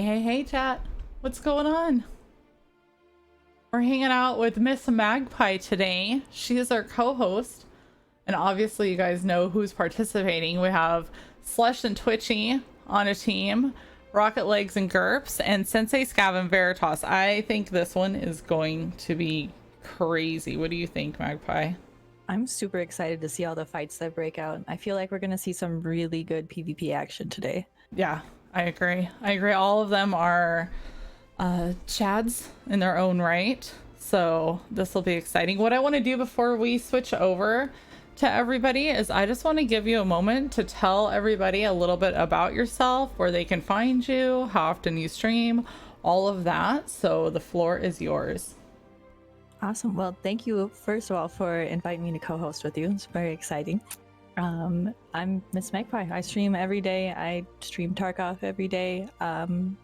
Hey, chat. What's going on? We're hanging out with Miss Magpie today. She is our co-host. And obviously you guys know who's participating. We have Slush and Twitchy on a team, Rocket Legs and Gerps, and Sensei Scav and Veritas. I think this one is going to be crazy. What do you think, Magpie? I'm super excited to see all the fights that break out. I feel like we're going to see some really good PvP action today. Yeah, I agree. All of them are chads in their own right. So this will be exciting. What I want to do before we switch over to everybody is I just want to give you a moment to tell everybody a little bit about yourself, where they can find you, how often you stream, all of that. So the floor is yours. Awesome. Well, thank you, first of all, for inviting me to co-host with you. It's very exciting. I'm Miss Magpie. I stream every day. I stream Tarkov every day.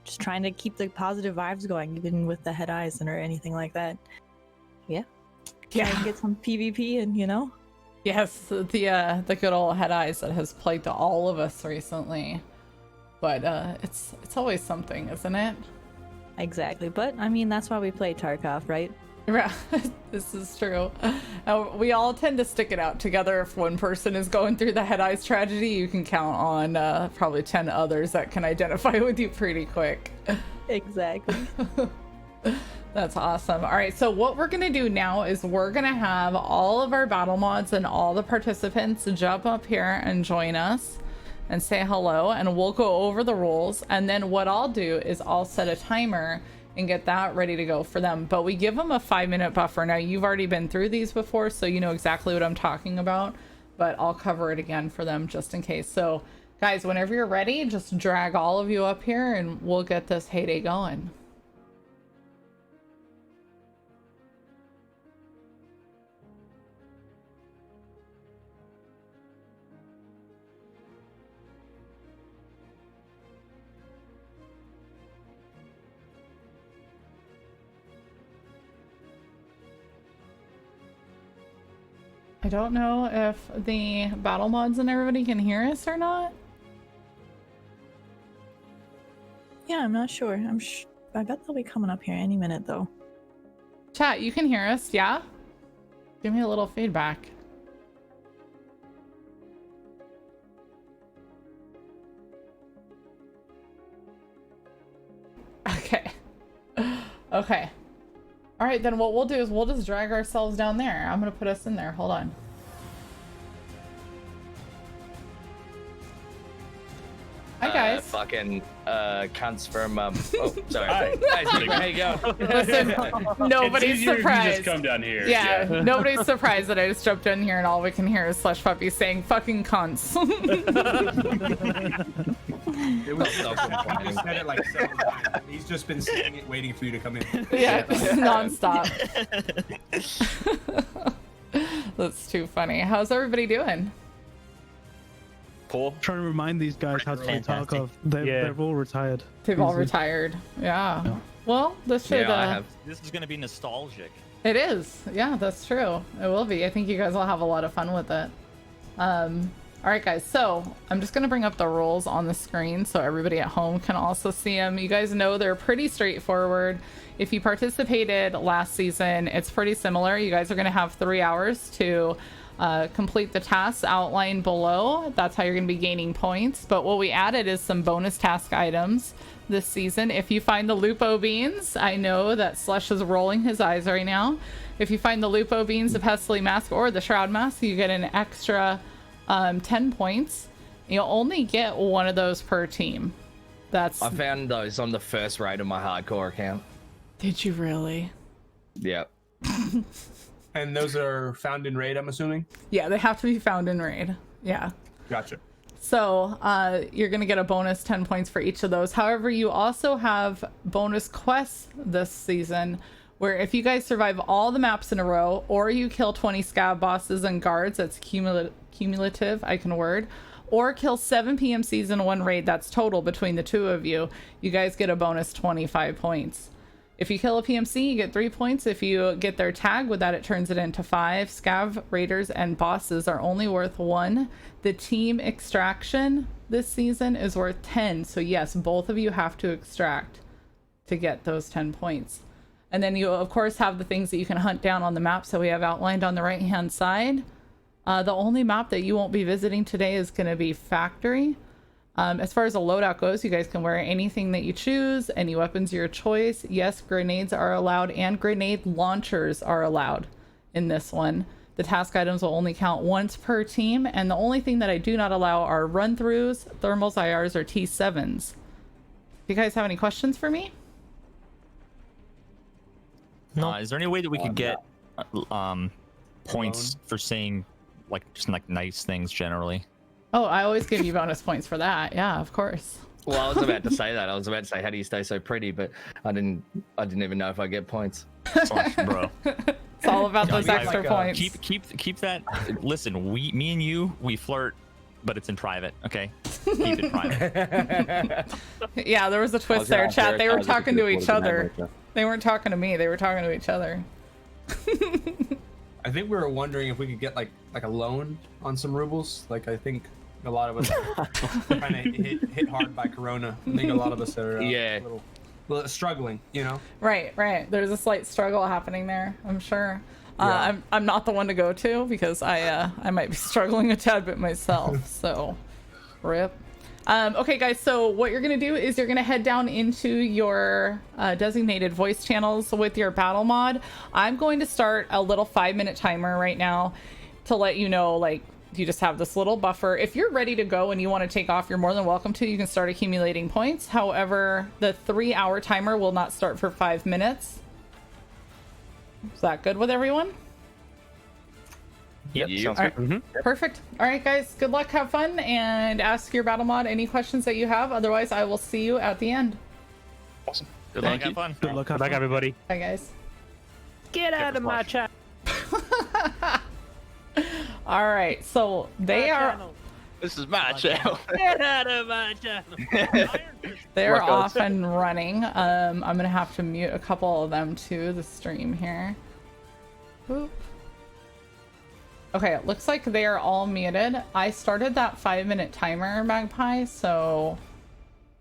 Just trying to keep the positive vibes going, even with the head eyes or anything like that. Yeah. Try and get some PvP and, you know. Yes, the good old head eyes that has plagued all of us recently. But it's always something, isn't it? Exactly. But I mean, that's why we play Tarkov, right? Yeah, this is true. We all tend to stick it out together. If one person is going through the head eyes tragedy, you can count on probably 10 others that can identify with you pretty quick. Exactly. That's awesome. All right, so what we're gonna do now is we're gonna have all of our battle mods and all the participants jump up here and join us and say hello, and we'll go over the rules. And then what I'll do is I'll set a timer and get that ready to go for them. But we give them a 5-minute buffer. Now, you've already been through these before, so you know exactly what I'm talking about, but I'll cover it again for them just in case. So guys, whenever you're ready, just drag all of you up here and we'll get this heyday going. I don't know if the battle mods and everybody can hear us or not. Yeah, I'm not sure. I bet they'll be coming up here any minute, though. Chat, you can hear us, yeah? Give me a little feedback. Okay. Okay. All right, then what we'll do is we'll just drag ourselves down there. I'm gonna put us in there. Hold on. Hi, guys. Fucking cunts from oh, sorry. Hi, how you go? Listen, nobody's surprised. Just come down here. Yeah, nobody's surprised that I just jumped in here and all we can hear is Slush Puppy saying "fucking cunts." It was so funny. He said it like several times. He's just been saying it, waiting for you to come in. Yeah, nonstop. That's too funny. How's everybody doing? Cool. Trying to remind these guys how to play Tarkov. They're all retired. They've all retired. Yeah. Well, this should. Yeah, I have. This is going to be nostalgic. It is. Yeah, that's true. It will be. I think you guys will have a lot of fun with it. All right, guys. So I'm just going to bring up the rules on the screen so everybody at home can also see them. You guys know they're pretty straightforward. If you participated last season, it's pretty similar. You guys are going to have 3 hours to complete the tasks outlined below. That's how you're going to be gaining points. But what we added is some bonus task items this season. If you find the Lupo beans, I know that Slush is rolling his eyes right now. If you find the Lupo beans, the Pestily mask, or the Shroud mask, you get an extra 10 points. You'll only get one of those per team. I found those on the first raid of my hardcore account. Did you really? Yep. And those are found in raid, I'm assuming? Yeah, they have to be found in raid. Yeah. Gotcha. So you're going to get a bonus 10 points for each of those. However, you also have bonus quests this season where if you guys survive all the maps in a row, or you kill 20 scab bosses and guards, that's cumulative, I can word, or kill 7 PMCs in one raid, that's total between the two of you, you guys get a bonus 25 points. If you kill a PMC, you get 3 points. If you get their tag, with that it turns it into 5. Scav, raiders, and bosses are only worth 1. The team extraction this season is worth 10. So yes, both of you have to extract to get those 10 points. And then you of course have the things that you can hunt down on the maps that we have outlined on the right hand side. The only map that you won't be visiting today is going to be Factory. As far as the loadout goes, you guys can wear anything that you choose, any weapons your choice. Yes, grenades are allowed, and grenade launchers are allowed in this one. The task items will only count once per team, and the only thing that I do not allow are run-throughs, thermals, IRs, or T7s. Do you guys have any questions for me? No. Is there any way that we could get points for saying just nice things generally? Oh, I always give you bonus points for that. Yeah, of course. Well, I was about to say that. I was about to say, how do you stay so pretty? But I didn't even know if I get points. Bro. It's all about those extra points. Keep that. Listen, me and you, we flirt, but it's in private. Okay, keep it private. Yeah, there was a twist there, chat. They were talking to each other. They weren't talking to me. They were talking to each other. I think we were wondering if we could get like a loan on some rubles. Like I think a lot of us are kind of hit hard by Corona. I think a lot of us are a little struggling, you know. Right. There's a slight struggle happening there, I'm sure. I'm not the one to go to because I might be struggling a tad bit myself. So, rip. Okay, guys. So what you're gonna do is you're gonna head down into your designated voice channels with your battle mod. I'm going to start a little 5-minute timer right now to let you know, like, you just have this little buffer. If you're ready to go and you want to take off, you're more than welcome to. You can start accumulating points. However, the 3-hour timer will not start for 5 minutes. Is that good with everyone? Yep. All right. Perfect. All right, guys. Good luck. Have fun, and ask your battle mod any questions that you have. Otherwise, I will see you at the end. Awesome. Good luck. Have fun. Good luck, everybody. Bye, guys. Get out of my chat. All right. So they are. This is my channel. Get out of my channel. They're off and running. I'm gonna have to mute a couple of them to the stream here. Boop. Okay, it looks like they are all muted. I started that 5-minute timer, Magpie, so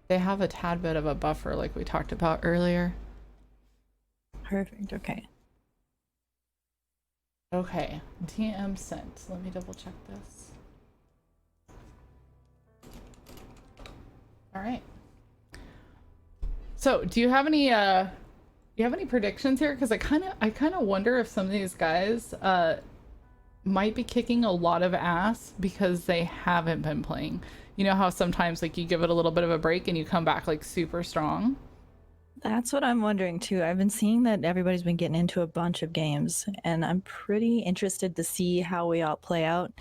they have a tad bit of a buffer like we talked about earlier. Perfect. Okay. Okay, DM sent. Let me double check this. All right. So, do you have any predictions here? Because I kind of wonder if some of these guys might be kicking a lot of ass because they haven't been playing. You know how sometimes like you give it a little bit of a break and you come back like super strong? That's what I'm wondering too. I've been seeing that everybody's been getting into a bunch of games, and I'm pretty interested to see how we all play out.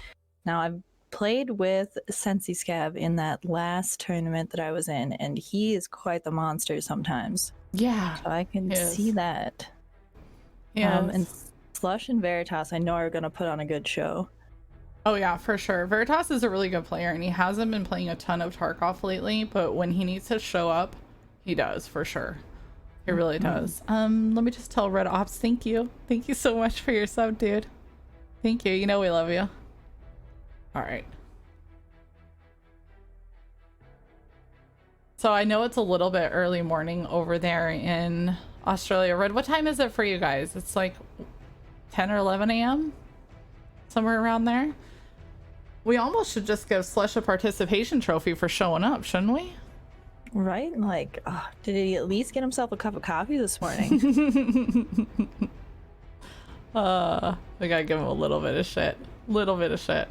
Now, I've played with Sensi Scav in that last tournament that I was in, and he is quite the monster sometimes. Yeah. So I can see that. Yeah. And Slush and Veritas, I know, are going to put on a good show. Oh yeah, for sure. Veritas is a really good player, and he hasn't been playing a ton of Tarkov lately, but when he needs to show up, he does, for sure. He really does. Let me just tell Red Ops, thank you. Thank you so much for your sub, dude. Thank you. You know we love you. All right. So I know it's a little bit early morning over there in Australia. Red, what time is it for you guys? It's like 10 or 11 a.m.? Somewhere around there? We almost should just give Slush a participation trophy for showing up, shouldn't we? Right? Like, did he at least get himself a cup of coffee this morning? We gotta give him a little bit of shit. Little bit of shit.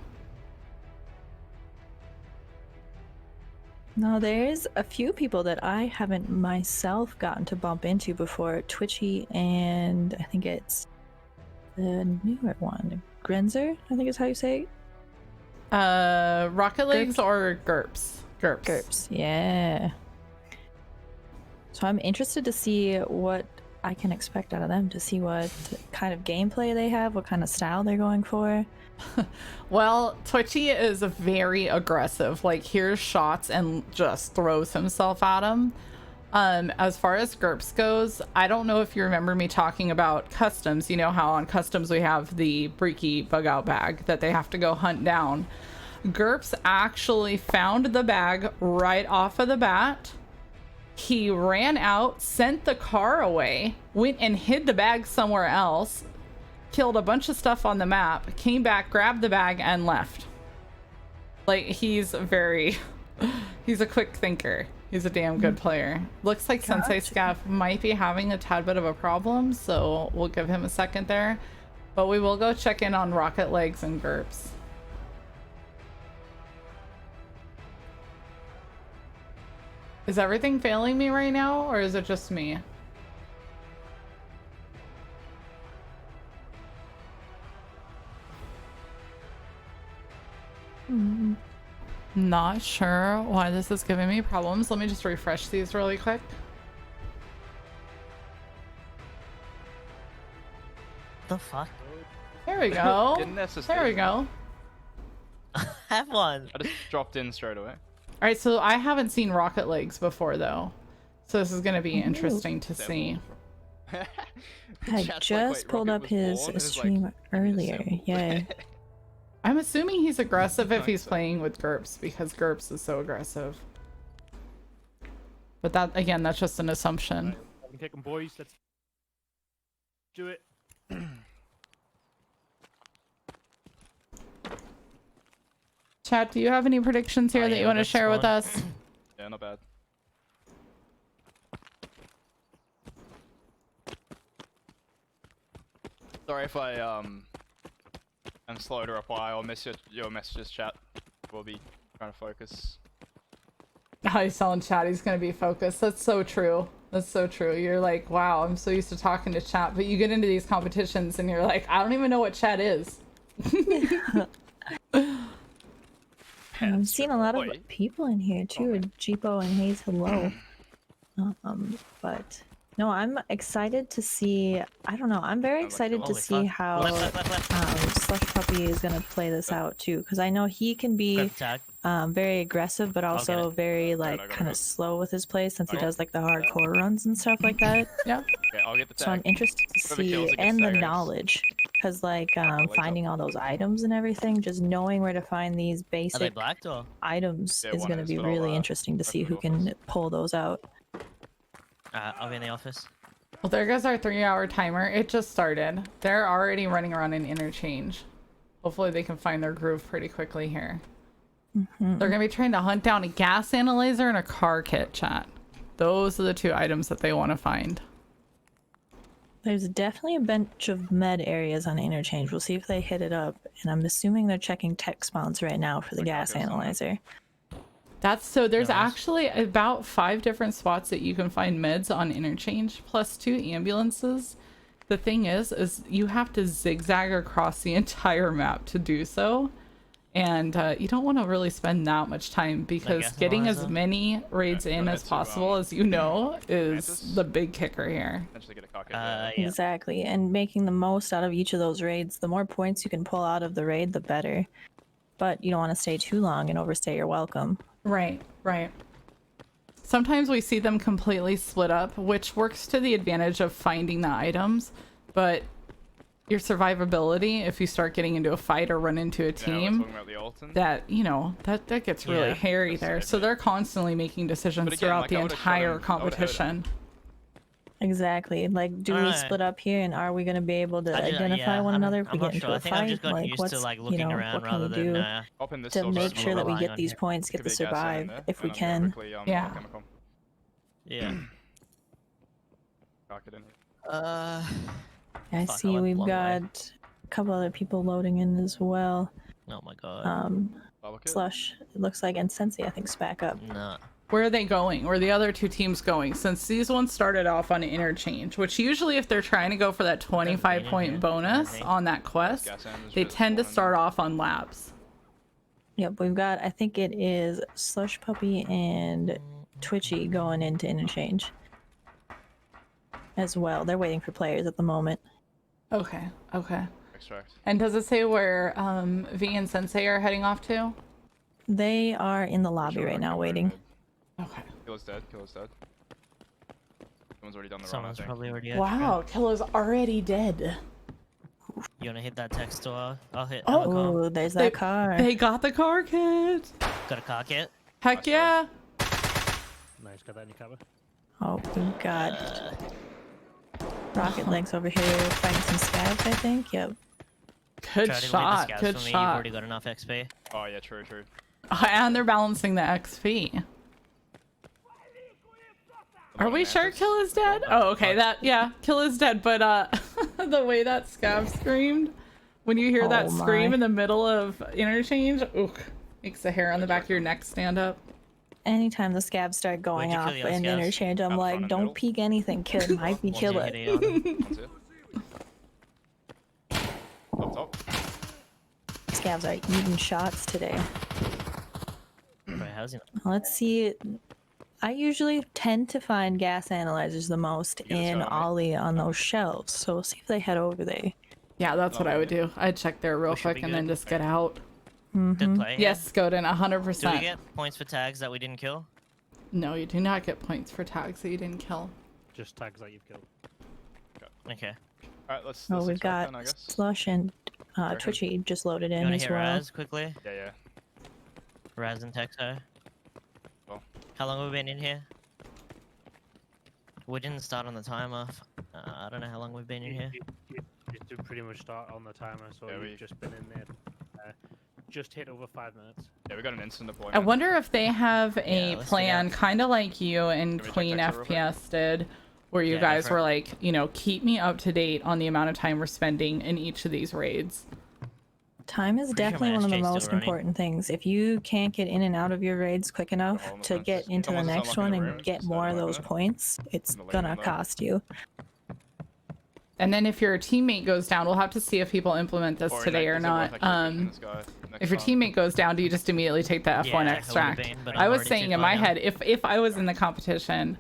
No, there's a few people that I haven't myself gotten to bump into before. Twitchy, and I think it's the newer one. Grenzer, I think is how you say it. Rocket Legs or GURPS? GURPS, yeah. So I'm interested to see what I can expect out of them, to see what kind of gameplay they have, what kind of style they're going for. Well, Twitchy is very aggressive. Like, hears shots and just throws himself at him. As far as GURPS goes, I don't know if you remember me talking about customs. You know how on customs we have the Breaky bug out bag that they have to go hunt down. GURPS actually found the bag right off of the bat. He ran out, sent the car away, went and hid the bag somewhere else, killed a bunch of stuff on the map, came back, grabbed the bag, and left. Like, he's a quick thinker. He's a damn good player. Looks like Sensei Scaff might be having a tad bit of a problem, so we'll give him a second there. But we will go check in on Rocket Legs and GURPS. Is everything failing me right now, or is it just me? Not sure why this is giving me problems. Let me just refresh these really quick. The fuck? There we go. Didn't There we go. Have one. I just dropped in straight away. All right, so I haven't seen Rocket Legs before though, so this is going to be interesting to see. I just pulled up his stream earlier. Yeah. I'm assuming he's aggressive if he's playing with GURPS because GURPS is so aggressive. But that, again, that's just an assumption. I'm kicking boys. Let's do it. Chat, do you have any predictions here that you want to share with us? Yeah, not bad. Sorry if I'm slow to reply or miss your messages, chat. We'll be trying to focus. Oh, he's telling chat he's going to be focused. That's so true. That's so true. You're like, wow, I'm so used to talking to chat, but you get into these competitions and you're like, I don't even know what chat is. I'm seeing a lot of people in here too. Jeepo and Hayes, hello. But no, I'm excited to see. I don't know. I'm very excited to see how Slush Puppy is gonna play this out too, because I know he can be very aggressive, but also very like kind of slow with his play since he does like the hardcore runs and stuff like that. Yeah. Okay, I'll get the tag. So I'm interested to see, and the knowledge, because like finding all those items and everything, just knowing where to find these basic items is going to be really interesting to see who can pull those out. I'll be in the office. Well, there goes our 3-hour timer. It just started. They're already running around in interchange. Hopefully they can find their groove pretty quickly here. They're going to be trying to hunt down a gas analyzer and a car kit, chat. Those are the 2 items that they want to find. There's definitely a bunch of med areas on interchange. We'll see if they hit it up. And I'm assuming they're checking tech spawns right now for the gas analyzer. That's so there's actually about 5 different spots that you can find meds on interchange, plus 2 ambulances. The thing is you have to zigzag across the entire map to do so. And you don't want to really spend that much time because getting as many raids in as possible, as you know, is the big kicker here. Exactly, and making the most out of each of those raids. The more points you can pull out of the raid, the better. But you don't want to stay too long and overstay your welcome. Right, right. Sometimes we see them completely split up, which works to the advantage of finding the items, but your survivability, if you start getting into a fight or run into a team, that, you know, that gets really hairy there. So they're constantly making decisions throughout the entire competition. Exactly. Like, do we split up here, and are we going to be able to identify one another if we get into a fight? Like, what's, you know, what can we do to make sure that we get these points, get to survive if we can? Yeah. Yeah. I see we've got a couple other people loading in as well. Oh my god. Slush, it looks like, and Sensei, I think, is back up. Nah. Where are they going? Where are the other 2 teams going? Since these ones started off on interchange, which usually if they're trying to go for that 25-point bonus on that quest, they tend to start off on labs. Yep, we've got, I think it is Slush Puppy and Twitchy going into interchange as well. They're waiting for players at the moment. Okay, okay. And does it say where V and Sensei are heading off to? They are in the lobby right now waiting. Okay. Killer's dead. Killer's dead. Someone's already done the Someone's run, I think. probably already. Wow, Killer's already dead. You wanna hit that text door? I'll hit. Oh, there's that car. They got the car kit. Got a car kit. Heck yeah. Nice, got that in your cover. Oh, we got Rocket Legs over here fighting some scabs, I think. Yep. Good Try to shot. lead the scouts Good for me. You've shot. already got enough XP. Oh yeah, true. And they're balancing the XP. Are we sure Kill is dead? Oh, okay. Kill is dead. But the way that scab screamed, when you hear that scream in the middle of interchange, makes the hair on the back of your neck stand up. Anytime the scabs start going off in interchange, I'm like, don't peek anything, kid. Might be Killer. Top. Scabs are eating shots today. How's he? Let's see. I usually tend to find gas analyzers the most in Ollie on those shelves, so we'll see if they head over there. Yeah, that's what I would do. I'd check there real quick and then just get out. Good play. Yes, Godin, 100%. Do we get points for tags that we didn't kill? No, you do not get points for tags that you didn't kill. Just tags that you've killed. Okay. Alright, let's We've got then, Slush and Twitchy just loaded in as hit well. Raz quickly? Yeah. Raz and Texo. Well. How long have we been in here? We didn't start on the timer. I don't know how long we've been in here. You did pretty much start on the timer, so we've just been in there. Just hit over 5 minutes. Yeah, we got an instant deployment. I wonder if they have a plan, kind of like you and Queen FPS did, where you guys were like, you know, keep me up to date on the amount of time we're spending in each of these raids. Time is definitely one of the most important things. If you can't get in and out of your raids quick enough to get into the next one and get more of those points, it's gonna cost you. And then if your teammate goes down, we'll have to see if people implement this today or not. If your teammate goes down, do you just immediately take the F1 extract? I was saying in my head, if I was in the competition,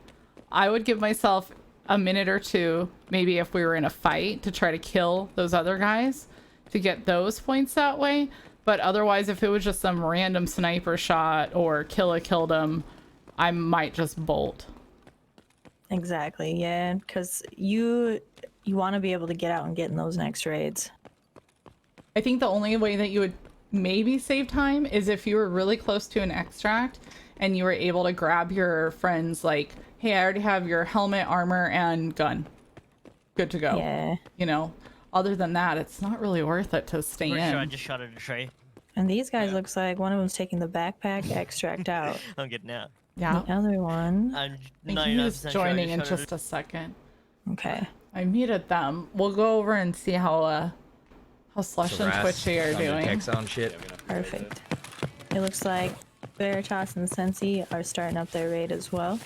I would give myself a minute or two, maybe if we were in a fight, to try to kill those other guys to get those points that way. But otherwise, if it was just some random sniper shot or Killa killed him, I might just bolt. Exactly, yeah, because you want to be able to get out and get in those next raids. I think the only way that you would maybe save time is if you were really close to an extract and you were able to grab your friends, like, hey, I already have your helmet, armor, and gun. Good to go. Yeah. You know, other than that, it's not really worth it to stay in. Sure, I just shot at a tree. And these guys looks like one of them's taking the backpack extract out. I'm getting out. Yeah. The other one. I'm he's joining in just a second. Okay. I muted them. We'll go over and see how Slush and Twitchy are doing. Perfect. It looks like Veritas and Sensi are starting up their raid as well.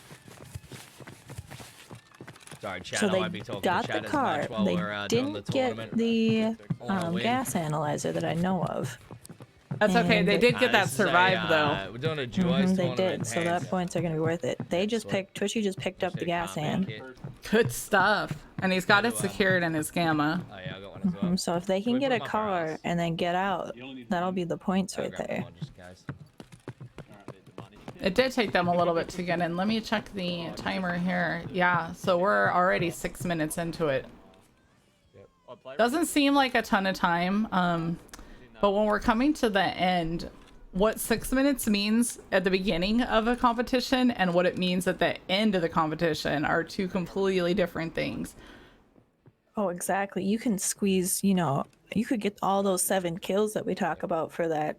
Sorry, chat, so I they might be talking got to the chat car. as much while They we're, didn't get the gas analyzer that I know of. That's okay. They did get that survive though. We're doing a duos They did, so that points are gonna be worth it. They just picked. Twitchy just picked up the gas hand. Good stuff. And he's got it secured in his gamma. Oh yeah, I got one as well. So if they can get a car and then get out, that'll be the points right there. It did take them a little bit to get in. Let me check the timer here. Yeah, so we're already 6 minutes into it. Doesn't seem like a ton of time, but when we're coming to the end, what 6 minutes means at the beginning of a competition and what it means at the end of the competition are two completely different things. Oh, exactly. You can squeeze, you know, you could get all those 7 kills that we talk about for that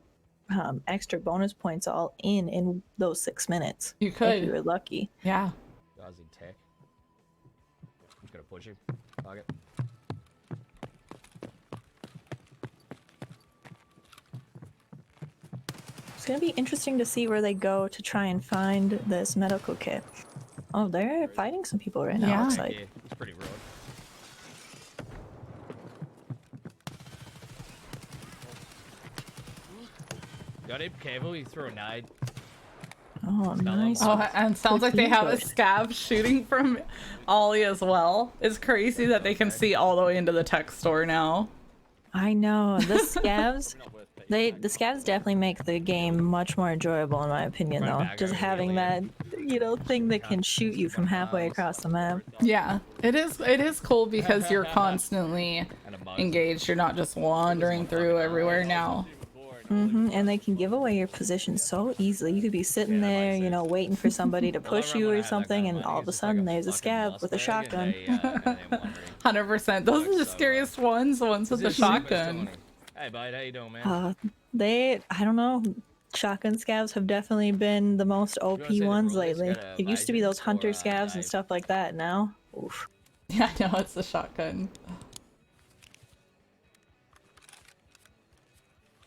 extra bonus points all in those 6 minutes. You could. If you were lucky. Yeah. Aussie tech. I'm just gonna push you. Target. It's gonna be interesting to see where they go to try and find this medical kit. Oh, they're fighting some people right now. Yeah. Looks like. Yeah, it's pretty raw. Got him. Careful, he threw a nade. Oh, nice. Oh, and sounds like they have a scav shooting from Ollie as well. It's crazy that they can see all the way into the tech store now. I know the scavs. The scavs definitely make the game much more enjoyable, in my opinion. Though, just having that, thing that can shoot you from halfway across the map. Yeah, it is. It is cool because you're constantly engaged. You're not just wandering through everywhere now. And they can give away your position so easily. You could be sitting there, waiting for somebody to push you or something, and all of a sudden there's a scav with a shotgun. 100%. Those are the scariest ones. The ones with the shotgun. Hey, bud, how you doing, man? I don't know. Shotgun scavs have definitely been the most OP ones lately. It used to be those hunter scavs and stuff like that. Now, oof. Yeah, I know, it's the shotgun.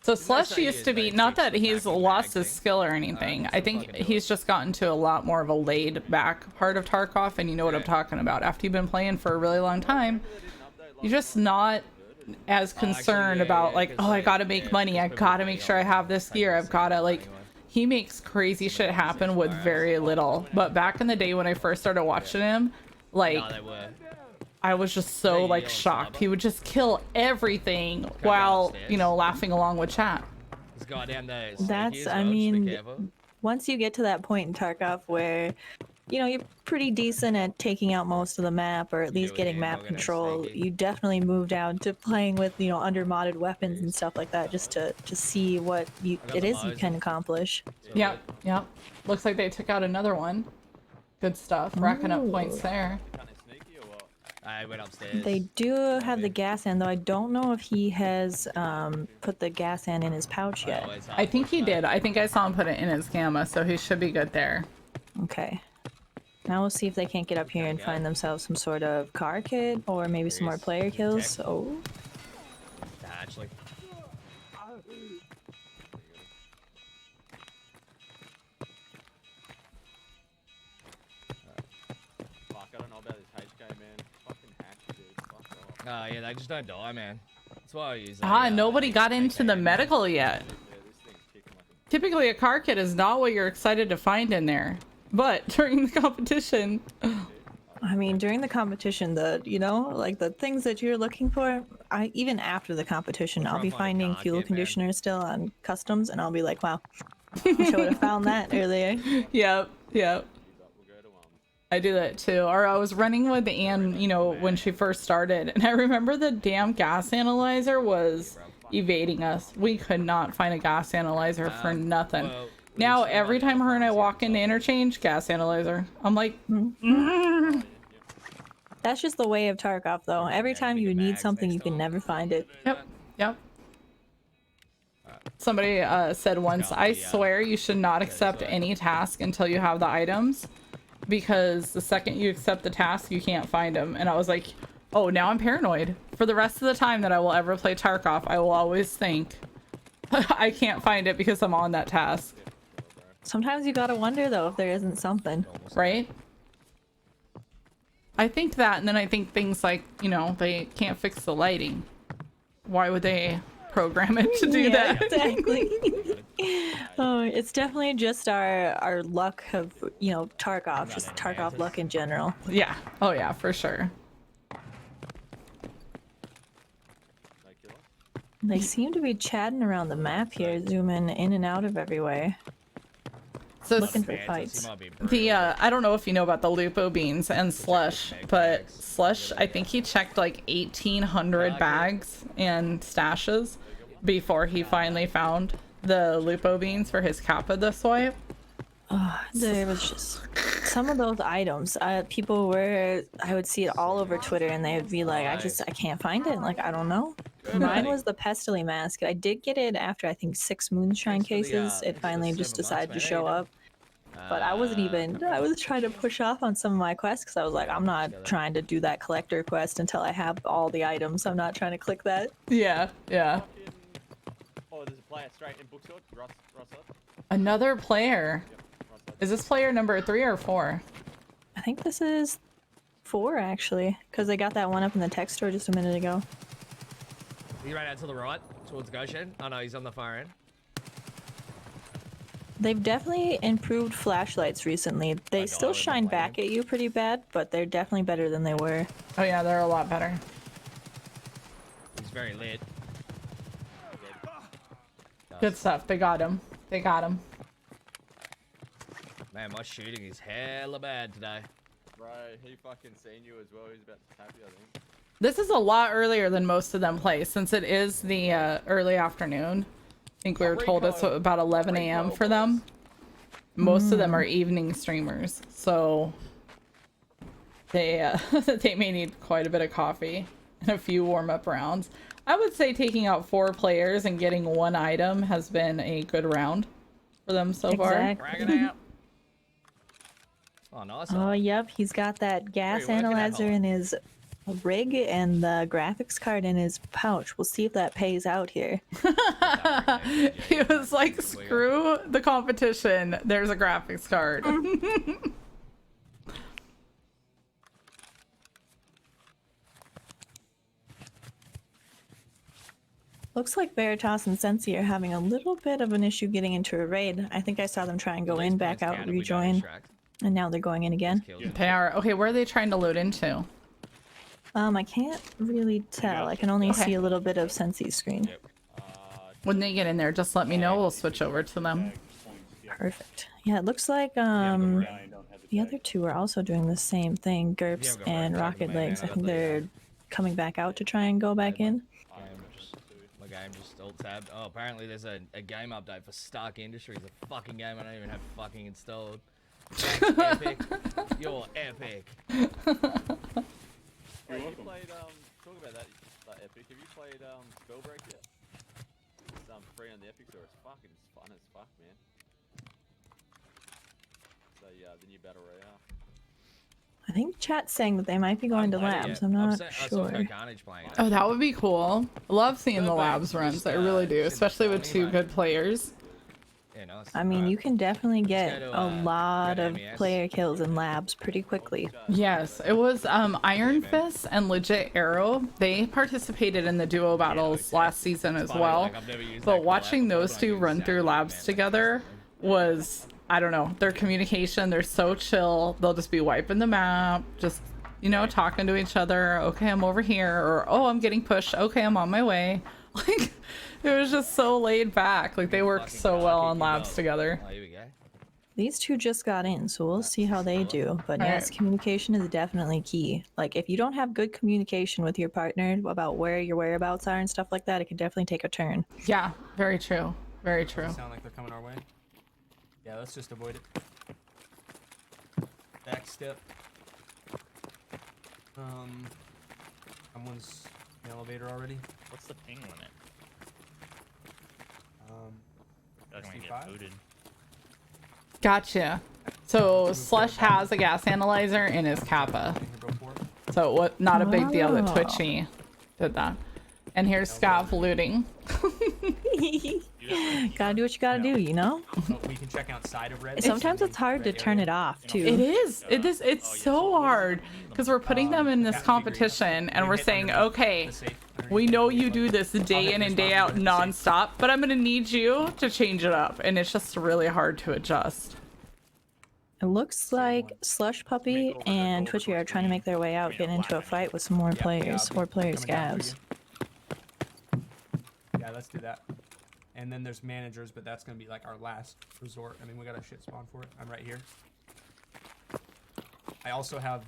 So Slush used to be, not that he's lost his skill or anything, I think he's just gotten to a lot more of a laid back part of Tarkov, and you know what I'm talking about. After you've been playing for a really long time, you're just not as concerned about like, oh, I gotta make money, I gotta make sure I have this gear, I've gotta like, he makes crazy shit happen with very little. But back in the day when I first started watching him, like, I was just so like shocked. He would just kill everything while, laughing along with chat. That's, I mean, once you get to that point in Tarkov where, you're pretty decent at taking out most of the map, or at least getting map control, you definitely move down to playing with, under modded weapons and stuff like that, just to see what it is you can accomplish. Yep. Looks like they took out another one. Good stuff. Racking up points there. I went upstairs. They do have the gas hand, though I don't know if he has put the gas hand in his pouch yet. I think he did. I think I saw him put it in his gamma, so he should be good there. Okay. Now we'll see if they can't get up here and find themselves some sort of car kit, or maybe some more player kills. Oh. Actually. Yeah, they just don't die, man. That's why I use that. Nobody got into the medical yet. Typically, a car kit is not what you're excited to find in there. But during the competition... I mean, during the competition, like the things that you're looking for, even after the competition, I'll be finding fuel conditioners still on customs, and I'll be like, wow, I wish I would have found that earlier. Yep. I do that too. Or I was running with Anne, when she first started, and I remember the damn gas analyzer was evading us. We could not find a gas analyzer for nothing. Now every time her and I walk into interchange, gas analyzer. I'm like, That's just the way of Tarkov, though. Every time you need something, you can never find it. Yep. Somebody said once, I swear you should not accept any task until you have the items, because the second you accept the task, you can't find them. And I was like, oh, now I'm paranoid. For the rest of the time that I will ever play Tarkov, I will always think I can't find it because I'm on that task. Sometimes you gotta wonder, though, if there isn't something. Right? I think that, and then I think things like, they can't fix the lighting. Why would they program it to do that? Exactly. Oh, it's definitely just our luck of, Tarkov, just Tarkov luck in general. Yeah. Oh, yeah, for sure. They seem to be chatting around the map here, zooming in and out of everywhere. So looking for fights. I don't know if you know about the Lupo beans and Slush, but Slush, I think he checked like 1,800 bags and stashes before he finally found the Lupo beans for his Kappa this swipe. There was just some of those items. People were, I would see it all over Twitter, and they would be like, I can't find it. Like, I don't know. Mine was the Pestily mask. I did get it after, I think, 6 Moonshine cases. It finally just decided to show up. But I wasn't even, I was trying to push off on some of my quests because I was like, I'm not trying to do that collector quest until I have all the items. I'm not trying to click that. Yeah. Oh, there's a player straight in Booksword. Ross up. Another player. Is this player number 3 or 4? I think this is 4, actually, because I got that one up in the tech store just a minute ago. He ran out to the right, towards Goshen. Oh no, he's on the far end. They've definitely improved flashlights recently. They still shine back at you pretty bad, but they're definitely better than they were. Oh yeah, they're a lot better. He's very lit. Good stuff. They got him. They got him. Man, my shooting is hella bad today. Right, he fucking seen you as well. He's about to tap you, I think. This is a lot earlier than most of them play, since it is the early afternoon. I think we were told it's about 11 a.m. for them. Most of them are evening streamers, so they they may need quite a bit of coffee and a few warm-up rounds. I would say taking out 4 players and getting 1 item has been a good round for them so far. Oh, nice. Oh, yep. He's got that gas analyzer in his rig and the graphics card in his pouch. We'll see if that pays out here. He was like, screw the competition. There's a graphics card. Looks like Veritas and Sensi are having a little bit of an issue getting into a raid. I think I saw them try and go in, back out, rejoin. And now they're going in again. They are. Okay, where are they trying to load into? I can't really tell. I can only see a little bit of Sensi's screen. When they get in there, just let me know. We'll switch over to them. Perfect. Yeah, it looks like the other 2 are also doing the same thing. GURPS and Rocket Legs. I think they're coming back out to try and go back in. My game just alt tabbed. Oh, apparently there's a game update for Stark Industries, a fucking game I don't even have fucking installed. Thanks, Epic. You're epic. Hey, you played, talk about that Epic. Have you played, Spellbreak yet? It's, free on the Epic Store. It's fucking fun as fuck, man. So, the new Battle Royale. I think chat's saying that they might be going to labs. I'm not sure. Oh, that would be cool. I love seeing the labs runs. I really do, especially with 2 good players. I mean, you can definitely get a lot of player kills in labs pretty quickly. Yes, it was Iron Fist and Legit Arrow. They participated in the duo battles last season as well. But watching those 2 run through labs together was, I don't know, their communication, they're so chill. They'll just be wiping the map, just, you know, talking to each other. Okay, I'm over here. Or, oh, I'm getting pushed. Okay, I'm on my way. Like, it was just so laid back. Like, they worked so well on labs together. These 2 just got in, so we'll see how they do. But yes, communication is definitely key. Like, if you don't have good communication with your partner about where your whereabouts are and stuff like that, it can definitely take a turn. Yeah, very true. Very true. Sound like they're coming our way. Yeah, let's just avoid it. Back step. Someone's in the elevator already. What's the ping limit? SD5? Gotcha. So Slush has a gas analyzer in his Kappa. So what? Not a big deal that Twitchy did that. And here's Scav looting. Gotta do what you gotta do, you know? We can check outside of red. Sometimes it's hard to turn it off, too. It is. It's so hard because we're putting them in this competition and we're saying, okay, we know you do this day in and day out nonstop, but I'm gonna need you to change it up, and it's just really hard to adjust. It looks like Slush Puppy and Twitchy are trying to make their way out, get into a fight with some more players, or player scavs. Yeah, let's do that. And then there's managers, but that's gonna be like our last resort. I mean, we got a shit spawn for it. I'm right here. I also have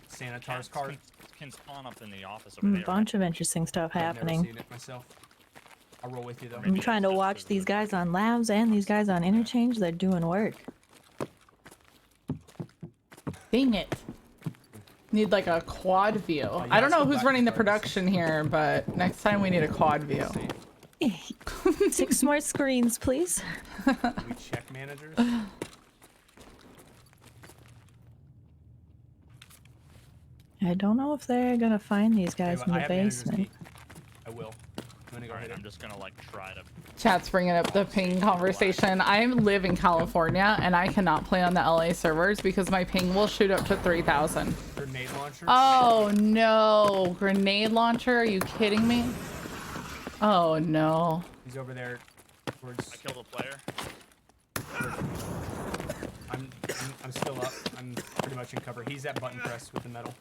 Sanitar's card. Can spawn up in the office over there. A bunch of interesting stuff happening. I've never seen it myself. I'll roll with you though. I'm trying to watch these guys on labs and these guys on interchange. They're doing work. Dang it. Need like a quad view. I don't know who's running the production here, but next time we need a quad view. 6 more screens, please. We check managers. I don't know if they're gonna find these guys in the basement. I will. I'm gonna go ahead. I'm just gonna like try to. Chat's bringing up the ping conversation. I live in California and I cannot play on the LA servers because my ping will shoot up to 3,000. Grenade launcher. Oh no, grenade launcher? Are you kidding me? Oh no. He's over there towards. I killed a player. I'm still up. I'm pretty much in cover. He's at button press with the metal.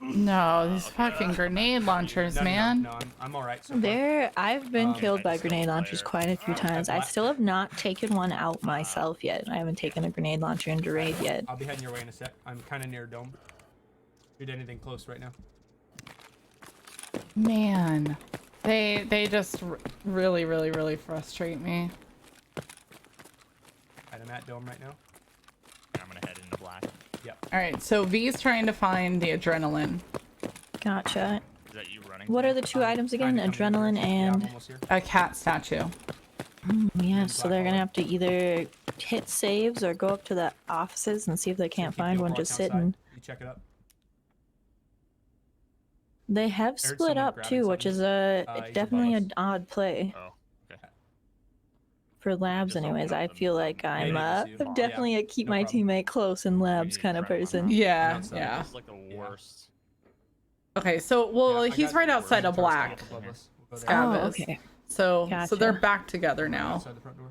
No, these fucking grenade launchers, man. No, I'm alright so far. I've been killed by I grenade still launchers player. quite a few times. I still have not taken one out myself yet. I haven't taken a grenade launcher into raid yet. I'll be heading your way in a sec. I'm kind of near dome. Shoot anything close right now. Man, they just really frustrate me. I'm at dome right now. I'm gonna head into black. Yep. All right, so V's trying to find the adrenaline. Gotcha. Is that you running? What are the two items again? Adrenaline Yeah, I'm and... almost here. A cat statue. Yeah, so they're gonna have to either hit saves or go up to the offices and see if they can't Keep the find one overwatch just outside. sitting. You check it up. They have heard split someone up grabbing too, which is something. a He's definitely above an odd play Oh, okay. for labs. Just Anyways, open I up feel and- like Yeah, I'm you can see 'em. I'm definitely a keep no my problem. teammate close in labs need kind of adrenaline, person. huh? Yeah, outside. yeah. It's like the worst. Okay, so well, Yeah, I he's got right the outside of turret black. above us. We'll go there. Scab Oh, is. okay. So they're Gotcha. back together now. Outside the front door.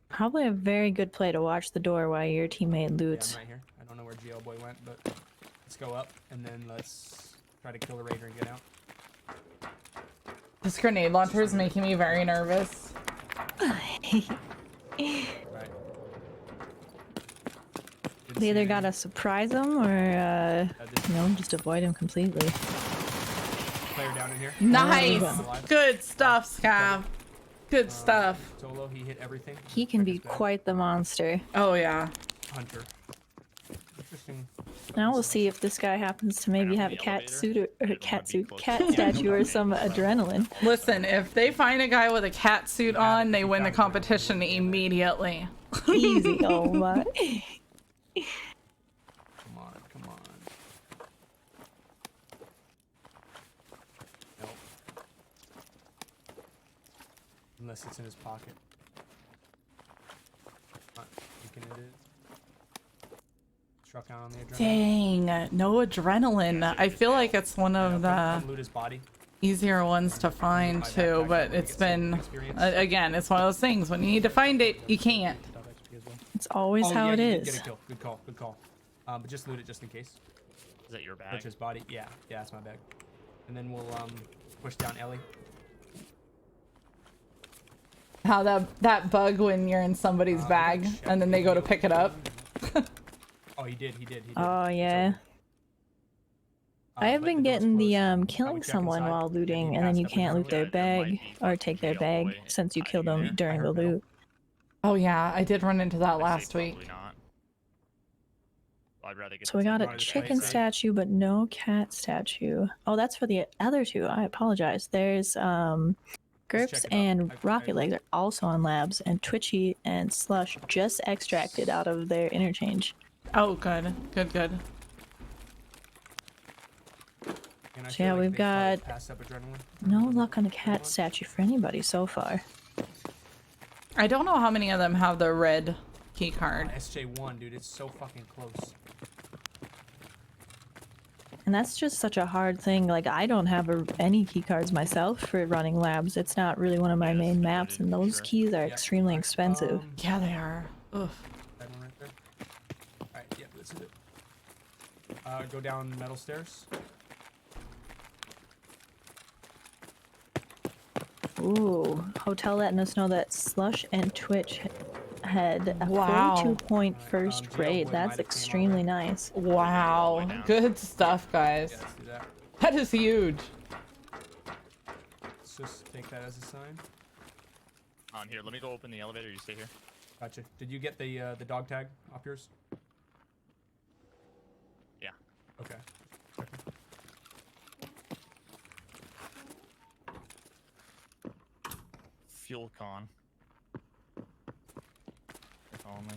Probably a very good play to watch the door while your teammate Yeah, loots. I'm right here. I don't know where GL boy went, but let's go up and then let's try to kill the raider and get out. This grenade launcher is making me very nervous. Right. They either gotta surprise them or, this you know, just avoid him completely. player down in here. Nice, Alive. good stuff, Scab. Good stuff. Solo, he hit everything. He can Check be his bag. quite the monster. Oh yeah. Hunter. Interesting. Now we'll see if this guy happens to maybe have a cat suit or a cat statue or some adrenaline. Listen, if they find a guy with a cat suit on, they win the competition immediately. Easy, oh my. Come on, come on. Nope. Unless it's in his pocket. Not thinking it is. Struck out on the adrenaline. Dang, no adrenaline. I feel like it's one of the Come loot his body. easier ones to find too, but it's been, again, it's one of those things. When you need to find it, you can't. It's always Oh, how yeah, it you did is. get a kill. Good call, good call. But just loot it just in case. Is that your bag? Push his body. Yeah, yeah, that's my bag. And then we'll push down Ellie. How that bug when you're in somebody's bag and then they go to pick it up. Oh, he did. Oh yeah. I have but been the door's getting the closed. killing check someone inside? while Did he looting, and pass then you up can't loot their Yeah, there might bag be or fucking take their GL bag boy since you killed hiding them there. during the heard Metal. loot. Oh yeah, I did run into that I'd say last probably week. not. I'd rather get So we the got a Wanted to chicken play safe. statue, but no cat statue. Oh, that's for the other two. I apologize. There's Gerps check it out. and I- Rocket Legs are also on labs, and Twitchy and Slush just extracted out of their interchange. Oh, good. And I So feel yeah, like we've they probably got passed up adrenaline. no luck on a cat statue for anybody so far. I don't know how many of them have the red key card. SJ1, dude, it's so fucking close. And that's just such a hard thing. Like, I don't have any key cards myself for running labs. It's not really one of my main maps, and those sure. keys are Yeah, extremely alright, expensive. Yeah, they are. Ugh. That one right there. Alright, yeah, this is it. Go down metal stairs. Ooh, Hotel letting us know that Slush and Twitch had a Wow. 42-point Alright, first GL grade. boy That's might have came extremely already. nice. Wow. Good stuff, guys. Yeah, let's do that. That is huge. Let's just take that as a sign. On here, let me go open the elevator. You stay here. Gotcha. Did you get the dog tag off yours? Yeah. Okay. Fuel con. If only.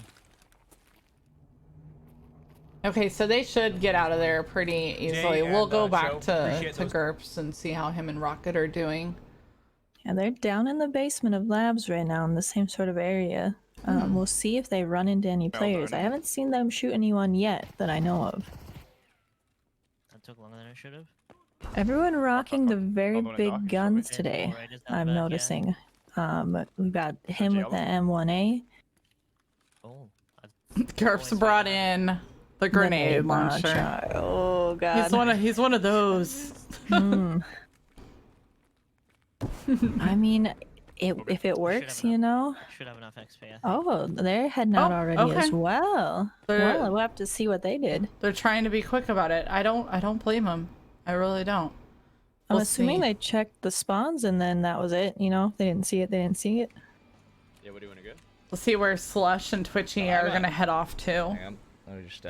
Okay, so they should get out of there pretty easily. and, We'll go Joe, back to appreciate those- GURPS and see how him and Rocket are doing. Yeah, they're down in the basement of labs right now in the same sort of area. We'll see if they run into any players. I haven't seen them shoot anyone yet that I know of. That took longer than I should have. Everyone rocking the very Although in a big dock, guns Yeah, today. right, just out I'm back, yeah. noticing. We've got him with the Jello? M1A. Oh, Gerps brought in the grenade launcher. Oh god. He's one of those. I mean, if it works, you know. Should have enough XP. Oh, they're heading out already as well. They're- We'll have to see what they did. They're trying to be quick about it. I don't blame them. I really don't. I'm We'll assuming see. they checked the spawns and then that was it. You know, they didn't see it. They didn't see it. Yeah, where do you want to go? We'll see where Slush and Twitchy are gonna head off to. Hang on. Let me just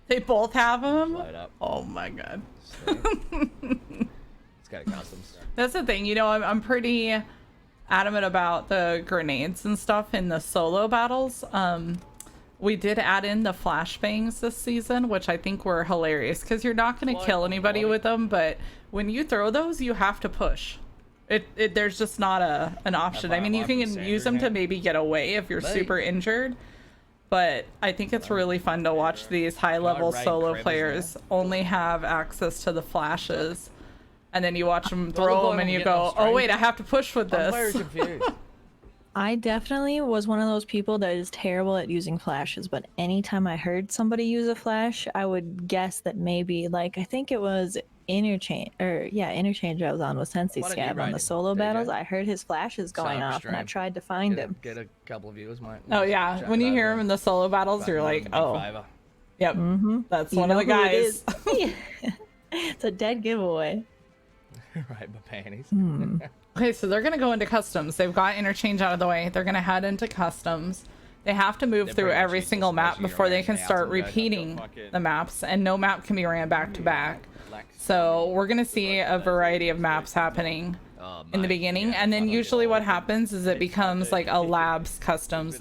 They both have them. load up. Oh my god. Let's go to customs. That's the thing, you know, I'm pretty adamant about the grenades and stuff in the solo battles. We did add in the flashbangs this season, which I think were hilarious because you're not going to kill anybody with them, but when you throw those, you have to push. There's just not an option. I mean, you can use them to maybe get away if you're super injured, but I think it's really fun to watch these high-level solo players only have access to the flashes. And then you watch them throw them and you go, oh wait, I have to push with this. I'm very confused. I definitely was one of those people that is terrible at using flashes, but anytime I heard somebody use a flash, I would guess that maybe, like, I think it was Interchange I was on with Sensei Scab on the solo battles. I heard his flashes going off and I tried to find him. Get a couple of viewers, mate. Oh yeah, when you hear him in the solo battles, you're like, oh, yep, that's one of the guys. It's a dead giveaway. Right, my panties. Okay, so they're gonna go into customs. They've got interchange out of the way. They're gonna head into customs. They have to move through every single map before they can start repeating the maps, and no map can be ran back to back. So we're gonna see a variety of maps happening in the beginning, and then usually what happens is it becomes like a labs customs.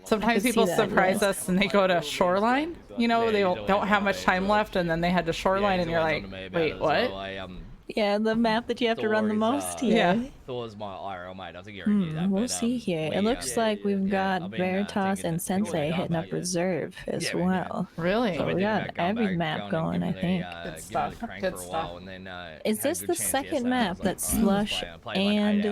Sometimes people surprise us and they go to shoreline. You know, they don't have much time left, and then they head to shoreline, and you're like, wait, what? Yeah, the map that you have to run the most here. Yeah. Thor's my IRL mate. I think you already knew that. We'll see here. It looks like we've got Veritas and Sensei hitting up reserve as well. Really? So we got every map going, I think. Good stuff. Good stuff. Is this the second map that Slush and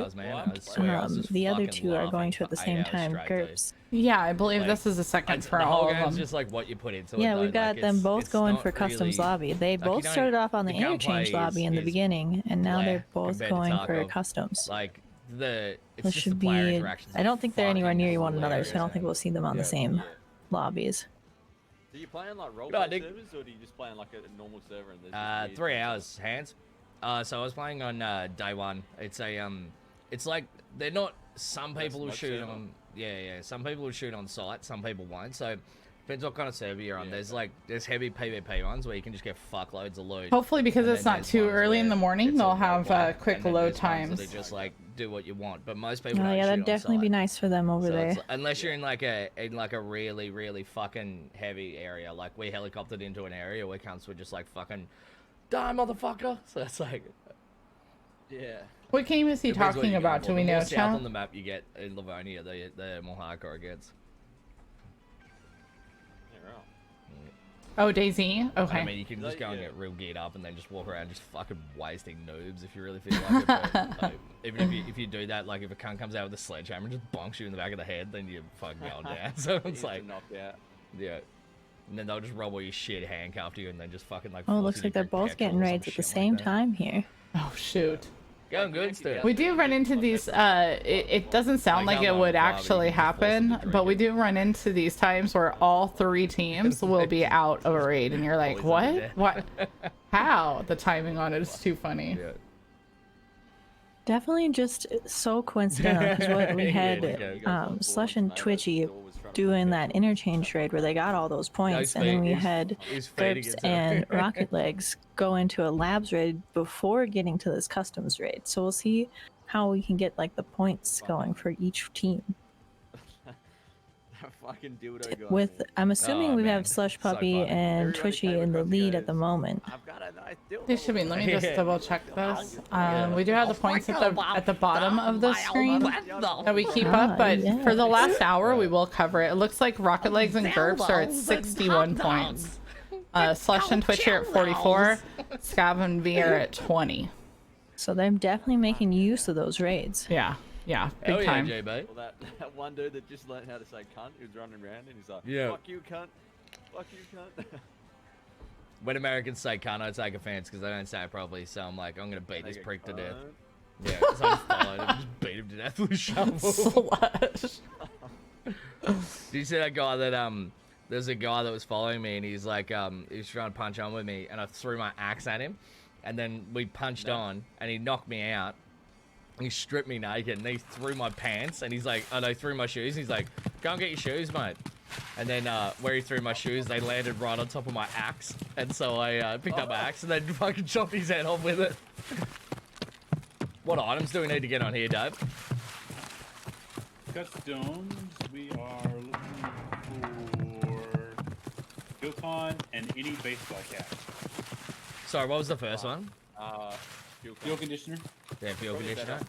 the other two are going to at the same time, GURPS? Yeah, I believe this is the second for all of them. Just like what you put into Yeah, it, we've got them both going for customs lobby. They both started off on the gunplay interchange lobby in the beginning, and now they're both going for customs. Like it's This just should the player be. interactions. I don't think they're anywhere near one another, hilarious, so I don't think we'll see them on the same lobbies. Do you play on like roleplay servers, or do you just play on like a normal server? And there's 3 hours hands. So I was playing on day one. It's a it's like they're not. Some people will shoot on. Yeah. Some people will shoot on site. Some people won't. So depends what kind of server you're on. There's heavy PvP ones where you can just get fuckloads of loot. Hopefully, because it's not too early in the morning, they'll have quick load times. They just like do what you want. But most people. Oh don't yeah, shoot that'd on definitely site. be nice for them over there. Unless you're in like a really fucking heavy area, like we helicoptered into an area where cunts were just like fucking die motherfucker. So it's like yeah. What game is he talking about? Do we know, The more south on chat? the map you get in Livonia, the more hardcore it gets. Oh, Daisy. Okay. I mean, you can just go and get real geared up and then just walk around just fucking wasting noobs if you really feel like it. But, like, even if you do that, like if a cunt comes out with a sledgehammer and just bonks you in the back of the head, then you're fucking going down. So it's like, yeah. And then they'll just rob all your shit, handcuff you, and then just fucking like. Oh, looks like they're both getting raids at the same time here. Oh shoot. Going good still. We do run into these, it doesn't sound like it would actually happen, but we do run into these times where all 3 teams will be out of a raid, and you're like, what? What? How? The timing on it is too funny. Definitely just so coincidental because what we had Slush and Twitchy doing that interchange raid where they got all those points, and then we had GURPS and Rocket Legs go into a labs raid before getting to this customs raid. So we'll see how we can get like the points going for each team. Fucking dildo guy, With man. I'm assuming we have Slush Puppy and Twitchy in the lead at the moment. I've got a nice dildo. They should be. Let me just double check this. We do have the points at the bottom of the screen that we keep up, but for the last hour we will cover it. It looks like Rocket Legs and GURPS are at 61 points. Slush and Twitch are at 44. Scav and V are at 20. So they're definitely making use of those raids. Yeah. Yeah, big Hell time. yeah, JB. Well, that one dude that just learned how to say cunt, he was running around and he's like, Yeah. fuck you, cunt. Fuck you, cunt. When Americans say cunt, I take offense because they don't say it properly. So I'm like, I'm gonna beat this prick to death. Yeah, so I just followed him, just beat him to death with a shovel. Slash. Did you see that guy that there's a guy that was following me and he's like he was trying to punch on with me and I threw my axe at him and then we punched on and he knocked me out. He stripped me naked and he threw my pants and he's like, oh no, threw my shoes. He's like, go and get your shoes, mate. And then where he threw my shoes, they landed right on top of my axe. And so I picked up my axe and then fucking chopped his head off with it. What items do we need to get on here, Dave? Customs, we are looking for Filcon and any baseball cap. Sorry, what was the first one? Fuel conditioner. Yeah, fuel conditioner.